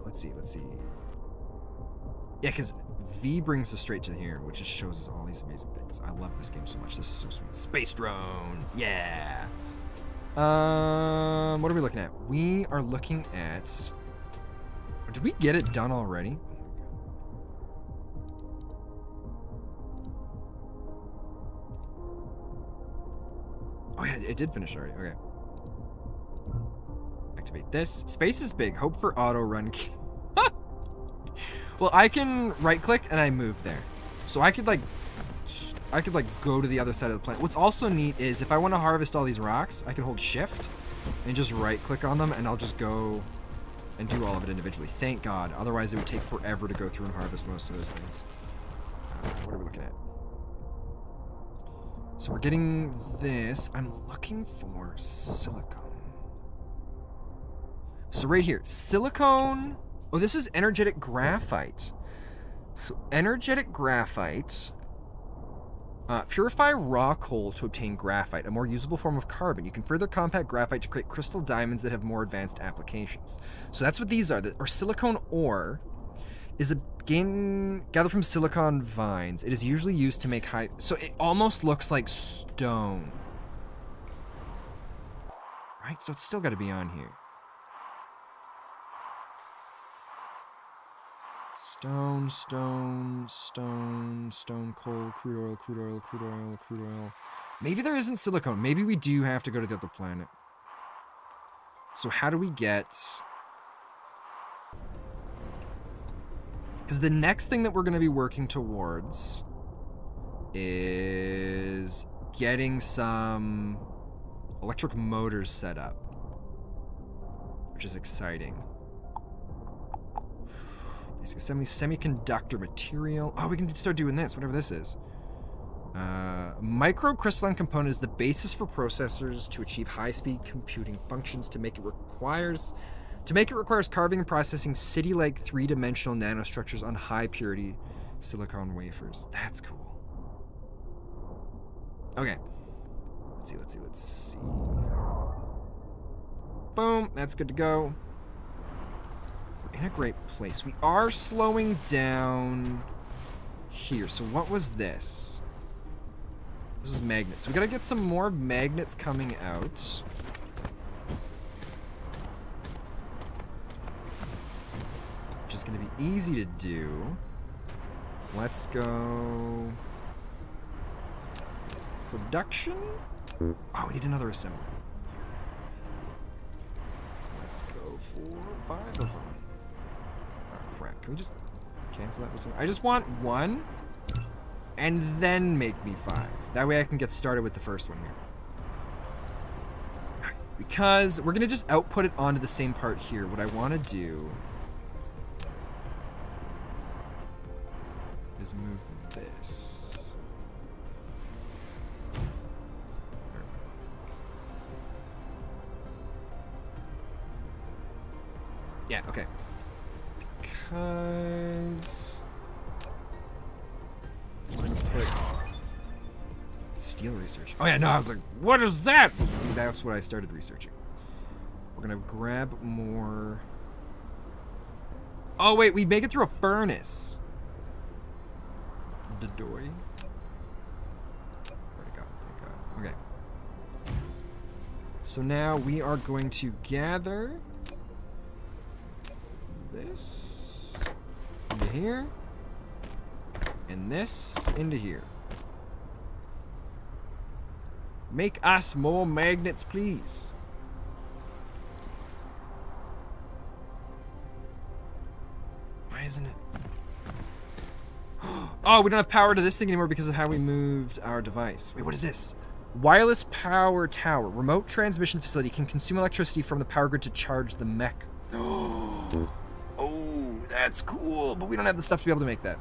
Let's see. Yeah, because V brings us straight to here, which just shows us all these amazing things. I love this game so much. This is so sweet. Space drones, yeah. What are we looking at? We are looking at... Did we get it done already? Oh yeah, it did finish already. Okay. Activate this. Space is big. Hope for auto run. Well, I can right click and I move there. So I could like go to the other side of the planet. What's also neat is if I want to harvest all these rocks, I can hold shift and just right click on them and I'll just go and do all of it individually. Thank God. Otherwise it would take forever to go through and harvest most of those things. What are we looking at? So we're getting this. I'm looking for silicone. So right here, silicone. Oh, this is energetic graphite. So energetic graphite. Purify raw coal to obtain graphite, a more usable form of carbon. You can further compact graphite to create crystal diamonds that have more advanced applications. So that's what these are. Our silicone ore is gathered from silicon vines. It is usually used to make high... So it almost looks like stone. Right? So it's still got to be on here. Stone, coal, crude oil. Maybe there isn't silicone. Maybe we do have to go to the other planet. So how do we get... Because the next thing that we're going to be working towards is getting some electric motors set up, which is exciting. Basically, semiconductor material. Oh, we can start doing this, whatever this is. Microcrystalline component is the basis for processors to achieve high-speed computing functions. To make it requires carving and processing city-like three-dimensional nanostructures on high-purity silicon wafers. That's cool. Okay. Let's see. Boom. That's good to go. We're in a great place. We are slowing down here. So what was this? This is magnets. We gotta get some more magnets coming out. Which is gonna be easy to do. Let's go... Production? Oh, we need another assembly. Let's go for 5 of them. Oh, crap. Can we just cancel that? I just want 1, and then make me 5. That way I can get started with the first one here. Because we're going to just output it onto the same part here. What I want to do is move this. Yeah, okay. Because we're gonna put steel research. Oh yeah, no, I was like, what is that? That's what I started researching. We're gonna grab more. Oh wait, we make it through a furnace. Dodoy. Where'd it go? Thank God. Okay. So now we are going to gather this into here, and this into here. Make us more magnets, please. Why isn't it? Oh, we don't have power to this thing anymore because of how we moved our device. Wait, what is this? Wireless power tower. Remote transmission facility can consume electricity from the power grid to charge the mech. Oh, that's cool. But we don't have the stuff to be able to make that.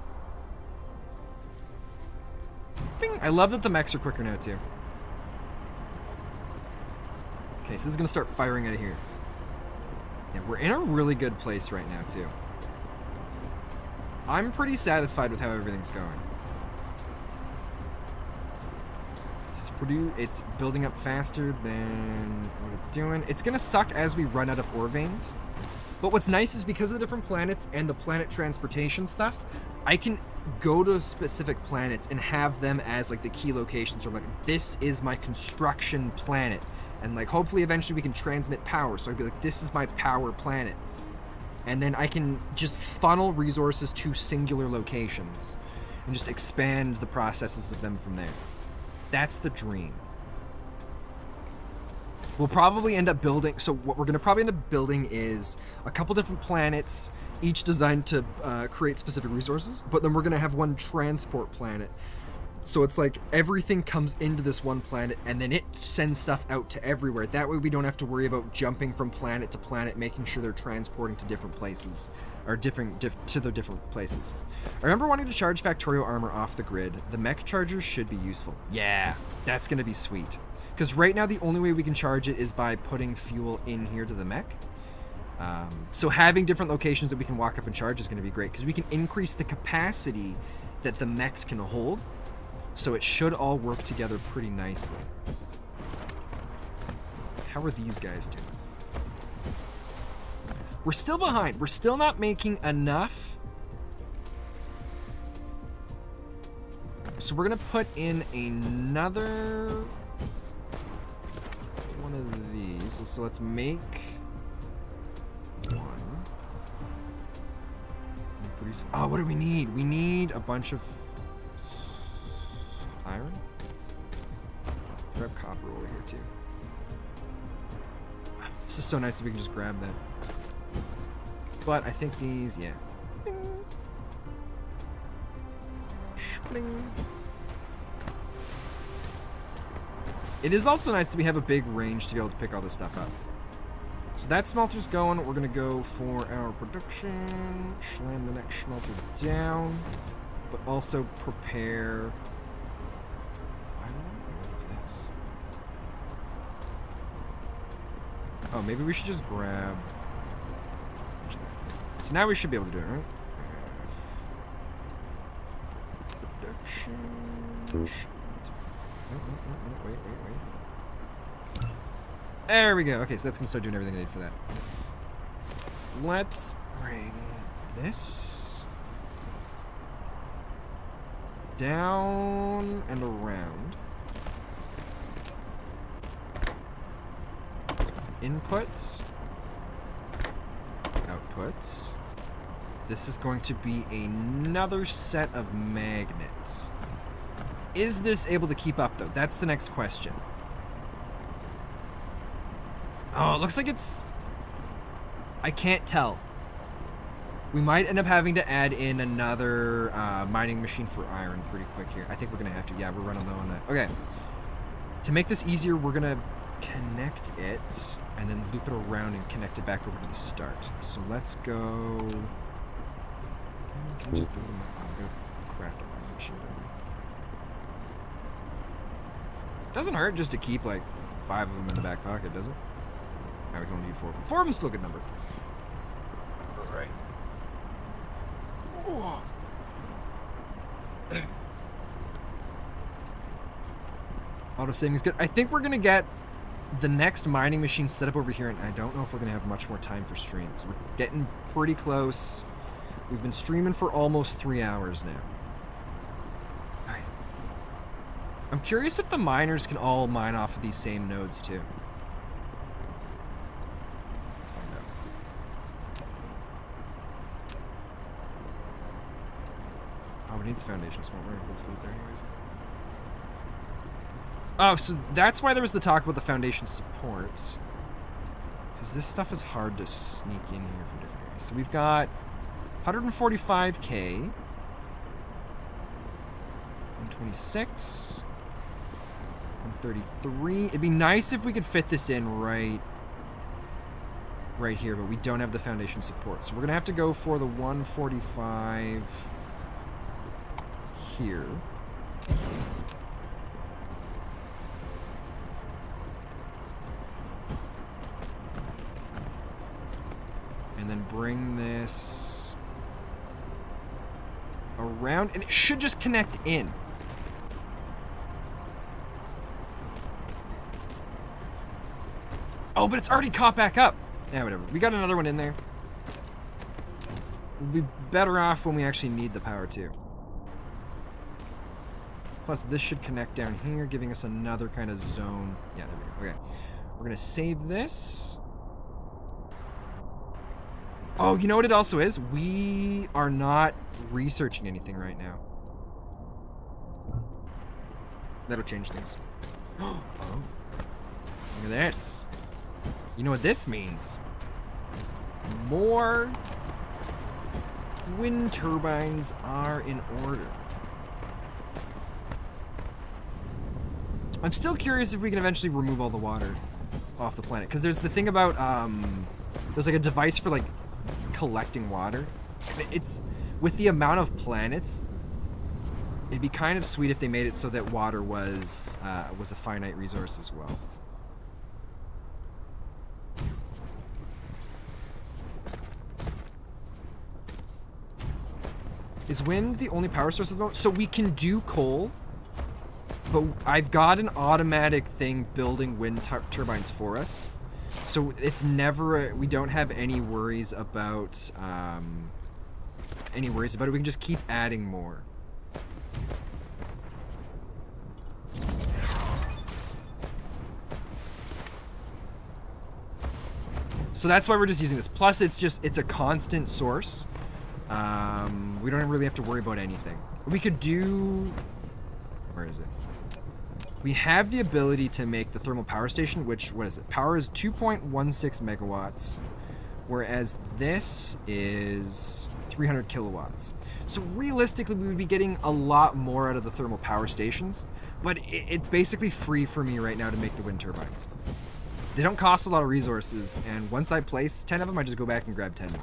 Bing. I love that the mechs are quicker now, too. Okay, so this is going to start firing out of here. Yeah, we're in a really good place right now, too. I'm pretty satisfied with how everything's going. It's building up faster than what it's doing. It's gonna suck as we run out of ore veins. But what's nice is because of the different planets and the planet transportation stuff, I can go to specific planets and have them as like the key locations. Where I'm like, this is my construction planet. And like hopefully eventually we can transmit power. So I'd be like, this is my power planet. And then I can just funnel resources to singular locations and just expand the processes of them from there. That's the dream. We'll probably end up building, so what we're gonna probably end up building is a couple different planets, each designed to create specific resources, but then we're gonna have one transport planet. So it's like everything comes into this one planet and then it sends stuff out to everywhere. That way we don't have to worry about jumping from planet to planet, making sure they're transporting to different places, or to the different places. I remember wanting to charge Factorio armor off the grid. The mech chargers should be useful. Yeah, that's gonna be sweet. Because right now the only way we can charge it is by putting fuel in here to the mech. So having different locations that we can walk up and charge is gonna be great, because we can increase the capacity that the mechs can hold. So it should all work together pretty nicely. How are these guys doing? We're still behind. We're still not making enough. So we're gonna put in another one of these. So let's make one. Produce. Oh, what do we need? We need a bunch of iron. Grab copper over here too. This is so nice that we can just grab that. But I think these, yeah. Bing. Bling. It is also nice that we have a big range to be able to pick all this stuff up. So that smelter's going. We're gonna go for our production. Slam the next smelter down, but also prepare. Oh, maybe we should just grab. So now we should be able to do it, right? Production. Wait. There we go. Okay, so that's gonna start doing everything I need for that. Let's bring this down and around. Inputs, outputs. This is going to be another set of magnets. Is this able to keep up though? That's the next question. Oh, it looks like it's... I can't tell. We might end up having to add in another mining machine for iron pretty quick here. I think we're gonna have to. Yeah, we're running low on that. Okay. To make this easier, we're gonna connect it and then loop it around and connect it back over to the start. So let's go. Can I just build them up? I'm gonna craft a mining machine. Doesn't hurt just to keep like 5 of them in the back pocket, does it? Now we can only do 4. 4 of them still a good number. right. Whoa. Auto saving is good. I think we're gonna get the next mining machine set up over here, and I don't know if we're gonna have much more time for streams. We're getting pretty close. We've been streaming for almost 3 hours now. Alright. I'm curious if the miners can all mine off of these same nodes too. Let's find out. Oh, we need some foundation smart. We're gonna put food there anyways. Oh, so that's why there was the talk about the foundation support. Because this stuff is hard to sneak in here from different areas. So we've got 145k, 126, 133. It'd be nice if we could fit this in right here, but we don't have the foundation support. So we're gonna have to go for the 145 here. And then bring this around, and it should just connect in. Oh, but it's already caught back up. Yeah, whatever. We got another one in there. We'll be better off when we actually need the power too. Plus, this should connect down here, giving us another kind of zone. Yeah, there we go. Okay. We're gonna save this. Oh, you know what it also is? We are not researching anything right now. That'll change things. Oh, look at this. You know what this means? More wind turbines are in order. I'm still curious if we can eventually remove all the water off the planet. Because there's the thing about, there's like a device for like collecting water. It's with the amount of planets, it'd be kind of sweet if they made it so that water was a finite resource as well. Is wind the only power source at the moment? So we can do coal, but I've got an automatic thing building wind turbines for us. So it's never, we don't have any worries about it. We can just keep adding more. So that's why we're just using this. Plus, it's a constant source. We don't really have to worry about anything. We could do, where is it? We have the ability to make the thermal power station, which, what is it? Power is 2.16 megawatts, whereas this is 300 kilowatts. So realistically, we would be getting a lot more out of the thermal power stations, but it's basically free for me right now to make the wind turbines. They don't cost a lot of resources, and once I place 10 of them, I just go back and grab 10 more.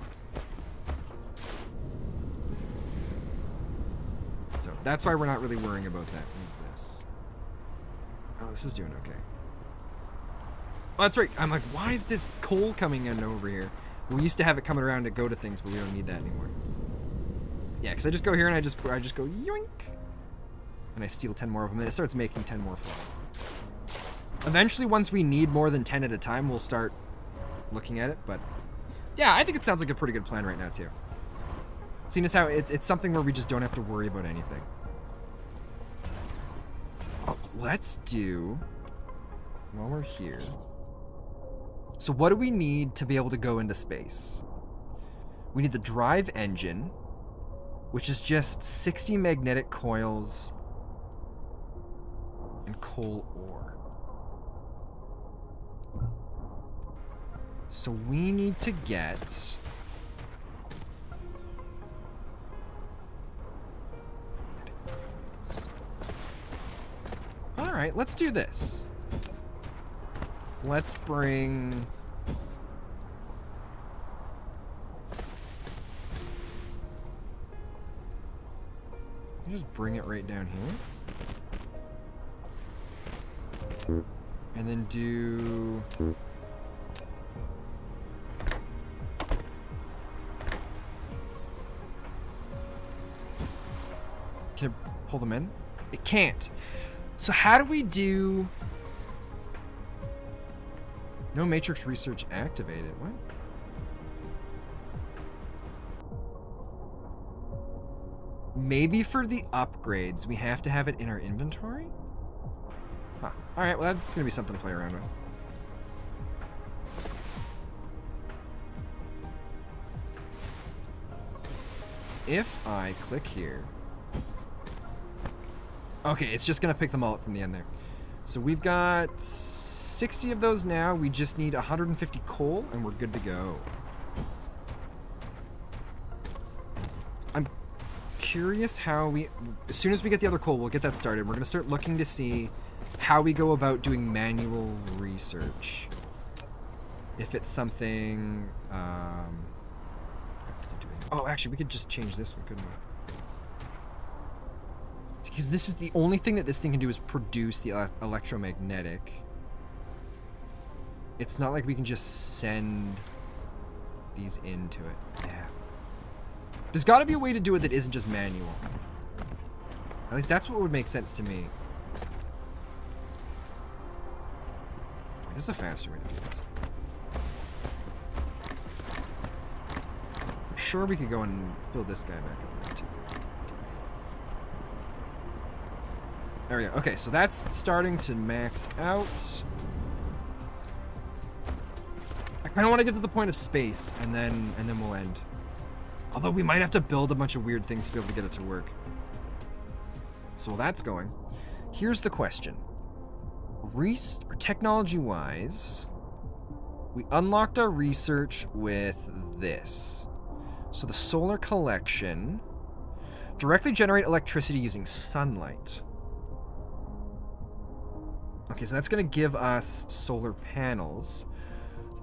So that's why we're not really worrying about that. What is this? Oh, this is doing okay. Oh, that's right. I'm like, why is this coal coming in over here? We used to have it coming around to go to things, but we don't need that anymore. Yeah, because I just go here and I just go yoink, and I steal 10 more of them, and it starts making 10 more for me. Eventually, once we need more than 10 at a time, we'll start looking at it. But yeah, I think it sounds like a pretty good plan right now too. Seeing as how it's something where we just don't have to worry about anything. Oh, let's do, while we're here. So what do we need to be able to go into space? We need the drive engine, which is just 60 magnetic coils and coal ore. So we need to get all right, let's do this. Let's bring just bring it right down here. And then do Can it pull them in? It can't. So how do we do... No matrix research activated. What? Maybe for the upgrades, we have to have it in our inventory? Huh. Alright, well that's gonna be something to play around with. If I click here... Okay, it's just gonna pick them all up from the end there. So we've got 60 of those now. We just need 150 coal and we're good to go. I'm curious how we... As soon as we get the other coal, we'll get that started. We're gonna start looking to see how we go about doing manual research. If it's something... Oh, actually, we could just change this one, couldn't we? Because this is the only thing that this thing can do is produce the electromagnetic. It's not like we can just send these into it. Yeah. There's got to be a way to do it that isn't just manual. At least that's what would make sense to me. There's a faster way to do this. I'm sure we could go and build this guy back up there too. There we go. Okay, so that's starting to max out. I kind of want to get to the point of space, and then we'll end. Although we might have to build a bunch of weird things to be able to get it to work. So while that's going, here's the question. Technology-wise, we unlocked our research with this. So the solar collection, directly generate electricity using sunlight. Okay, so that's going to give us solar panels.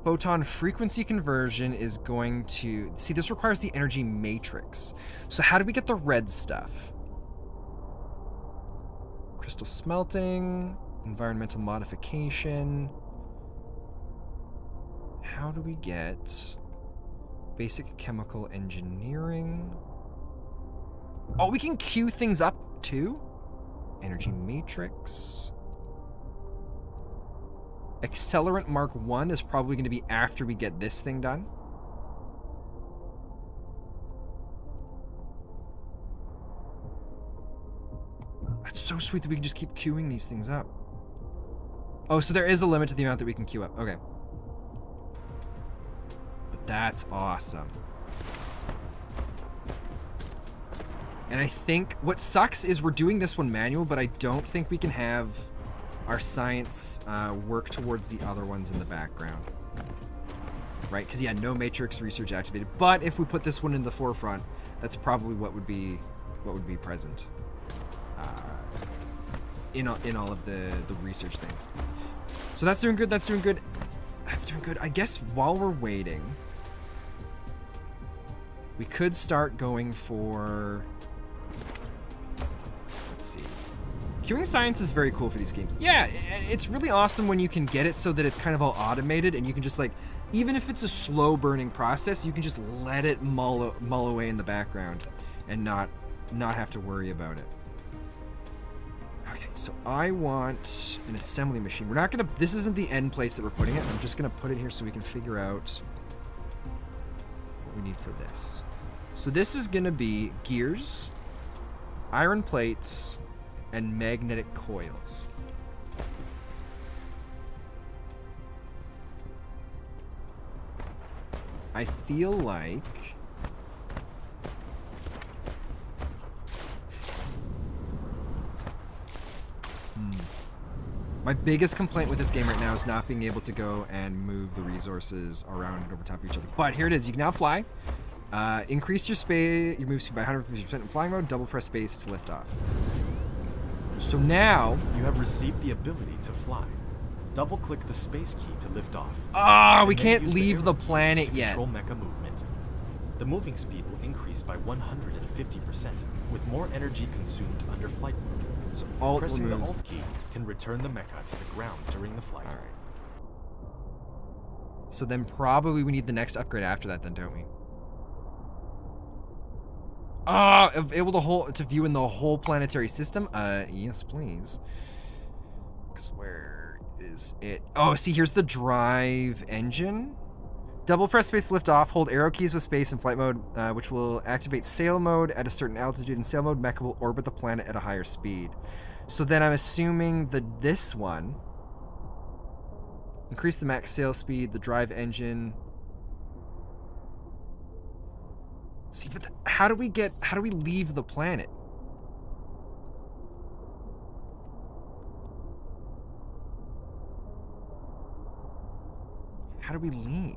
Photon frequency conversion is going to... See, this requires the energy matrix. So how do we get the red stuff? Crystal smelting, environmental modification. How do we get basic chemical engineering? Oh, we can queue things up too? Energy matrix. Accelerant Mark 1 is probably going to be after we get this thing done. That's so sweet that we can just keep queuing these things up. Oh, so there is a limit to the amount that we can queue up. Okay. But that's awesome. And I think what sucks is we're doing this one manual, but I don't think we can have our science work towards the other ones in the background. Right? Because, yeah, no matrix research activated. But if we put this one in the forefront, that's probably what would be present in all of the research things. So that's doing good, that's doing good. That's doing good. I guess while we're waiting, we could start going for... Let's see. Queuing science is very cool for these games. Yeah, it's really awesome when you can get it so that it's kind of all automated and you can just like, even if it's a slow burning process, you can just let it mull away in the background and not have to worry about it. Okay, so I want an assembly machine. We're not gonna, this isn't the end place that we're putting it. I'm just gonna put it here so we can figure out what we need for this. So this is gonna be gears, iron plates, and magnetic coils. I feel like my biggest complaint with this game right now is not being able to go and move the resources around and over top of each other. But here it is. You can now fly. Increase your move speed by 150% in flying mode. Double press space to lift off. So now you have received the ability to fly. Double click the space key to lift off. Ah, we can't leave the planet yet. Control mecha movement. The moving speed will increase by 150% with more energy consumed under flight mode. So pressing the Alt key can return the mecha to the ground during the flight. All right. So then probably we need the next upgrade after that then, don't we? able to view in the whole planetary system? Yes, please. Because where is it? Oh, see, here's the drive engine. Double press space to lift off. Hold arrow keys with space in flight mode, which will activate sail mode at a certain altitude. In sail mode, mecha will orbit the planet at a higher speed. So then I'm assuming this one. Increase the max sail speed, the drive engine. See, but how do we leave the planet? How do we leave?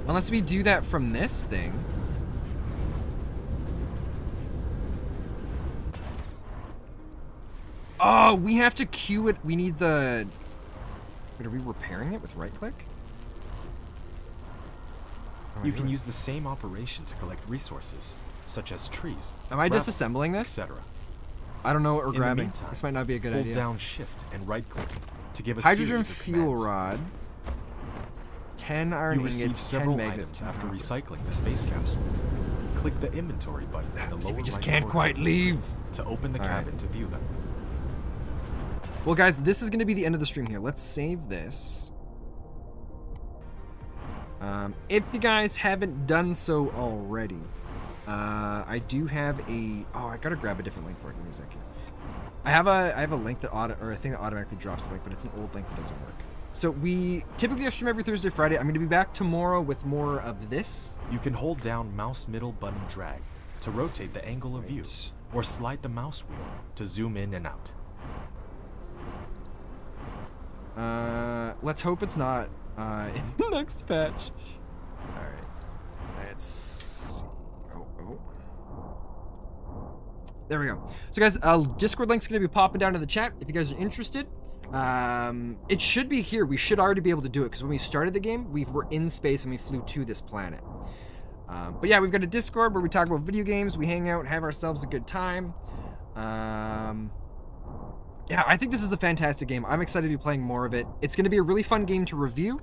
Unless we do that from this thing. Oh, we have to queue it. We need the... Wait, are we repairing it with right click? You can use the same operation to collect resources, such as trees. Am I disassembling this? Etc. I don't know what we're grabbing. Meantime, this might not be a good idea. Hold down shift and right click to give a hydrogen series of fuel commands. rod. 10 iron You receive ingots, 10 several magnets. items after recycling the space capsule. Click the inventory button in the See, lower we just right can't corner quite of the screen leave. to open the cabin to view them. Well, guys, this is going to be the end of the stream here. Let's save this. If you guys haven't done so already, I do have a... Oh, I gotta grab a different link for it. Give me a second. I have a link that a thing that automatically drops the link, but it's an old link that doesn't work. So we typically stream every Thursday, Friday. I'm going to be back tomorrow with more of this. You can hold down mouse middle button drag to rotate the angle of view, or slide the mouse wheel to zoom in and out. Let's hope it's not in the next patch. All right, let's see. Oh. There we go. So guys, Discord link's gonna be popping down in the chat if you guys are interested. It should be here. We should already be able to do it because when we started the game, we were in space and we flew to this planet. But yeah, we've got a Discord where we talk about video games, we hang out and have ourselves a good time. Yeah, I think this is a fantastic game. I'm excited to be playing more of it. It's going to be a really fun game to review.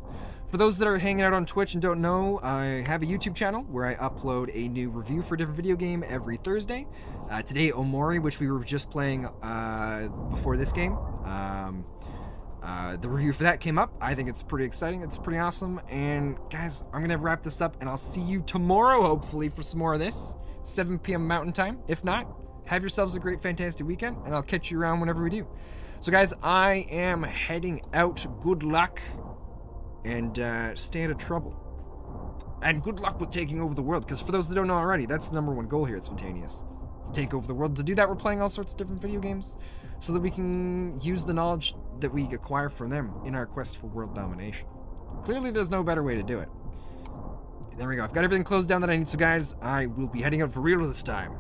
For those that are hanging out on Twitch and don't know, I have a YouTube channel where I upload a new review for a different video game every Thursday. Today, Omori, which we were just playing before this game. The review for that came up. I think it's pretty exciting. It's pretty awesome. And guys, I'm going to wrap this up and I'll see you tomorrow, hopefully, for some more of this. 7 p.m. Mountain Time. If not, have yourselves a great, fantastic weekend, and I'll catch you around whenever we do. So guys, I am heading out. Good luck, and stay out of trouble. And good luck with taking over the world, because for those that don't know already, that's the #1 goal here at Spontaneous. To take over the world. To do that, we're playing all sorts of different video games, so that we can use the knowledge that we acquire from them in our quest for world domination. Clearly, there's no better way to do it. There we go. I've got everything closed down that I need, so guys, I will be heading out for real this time.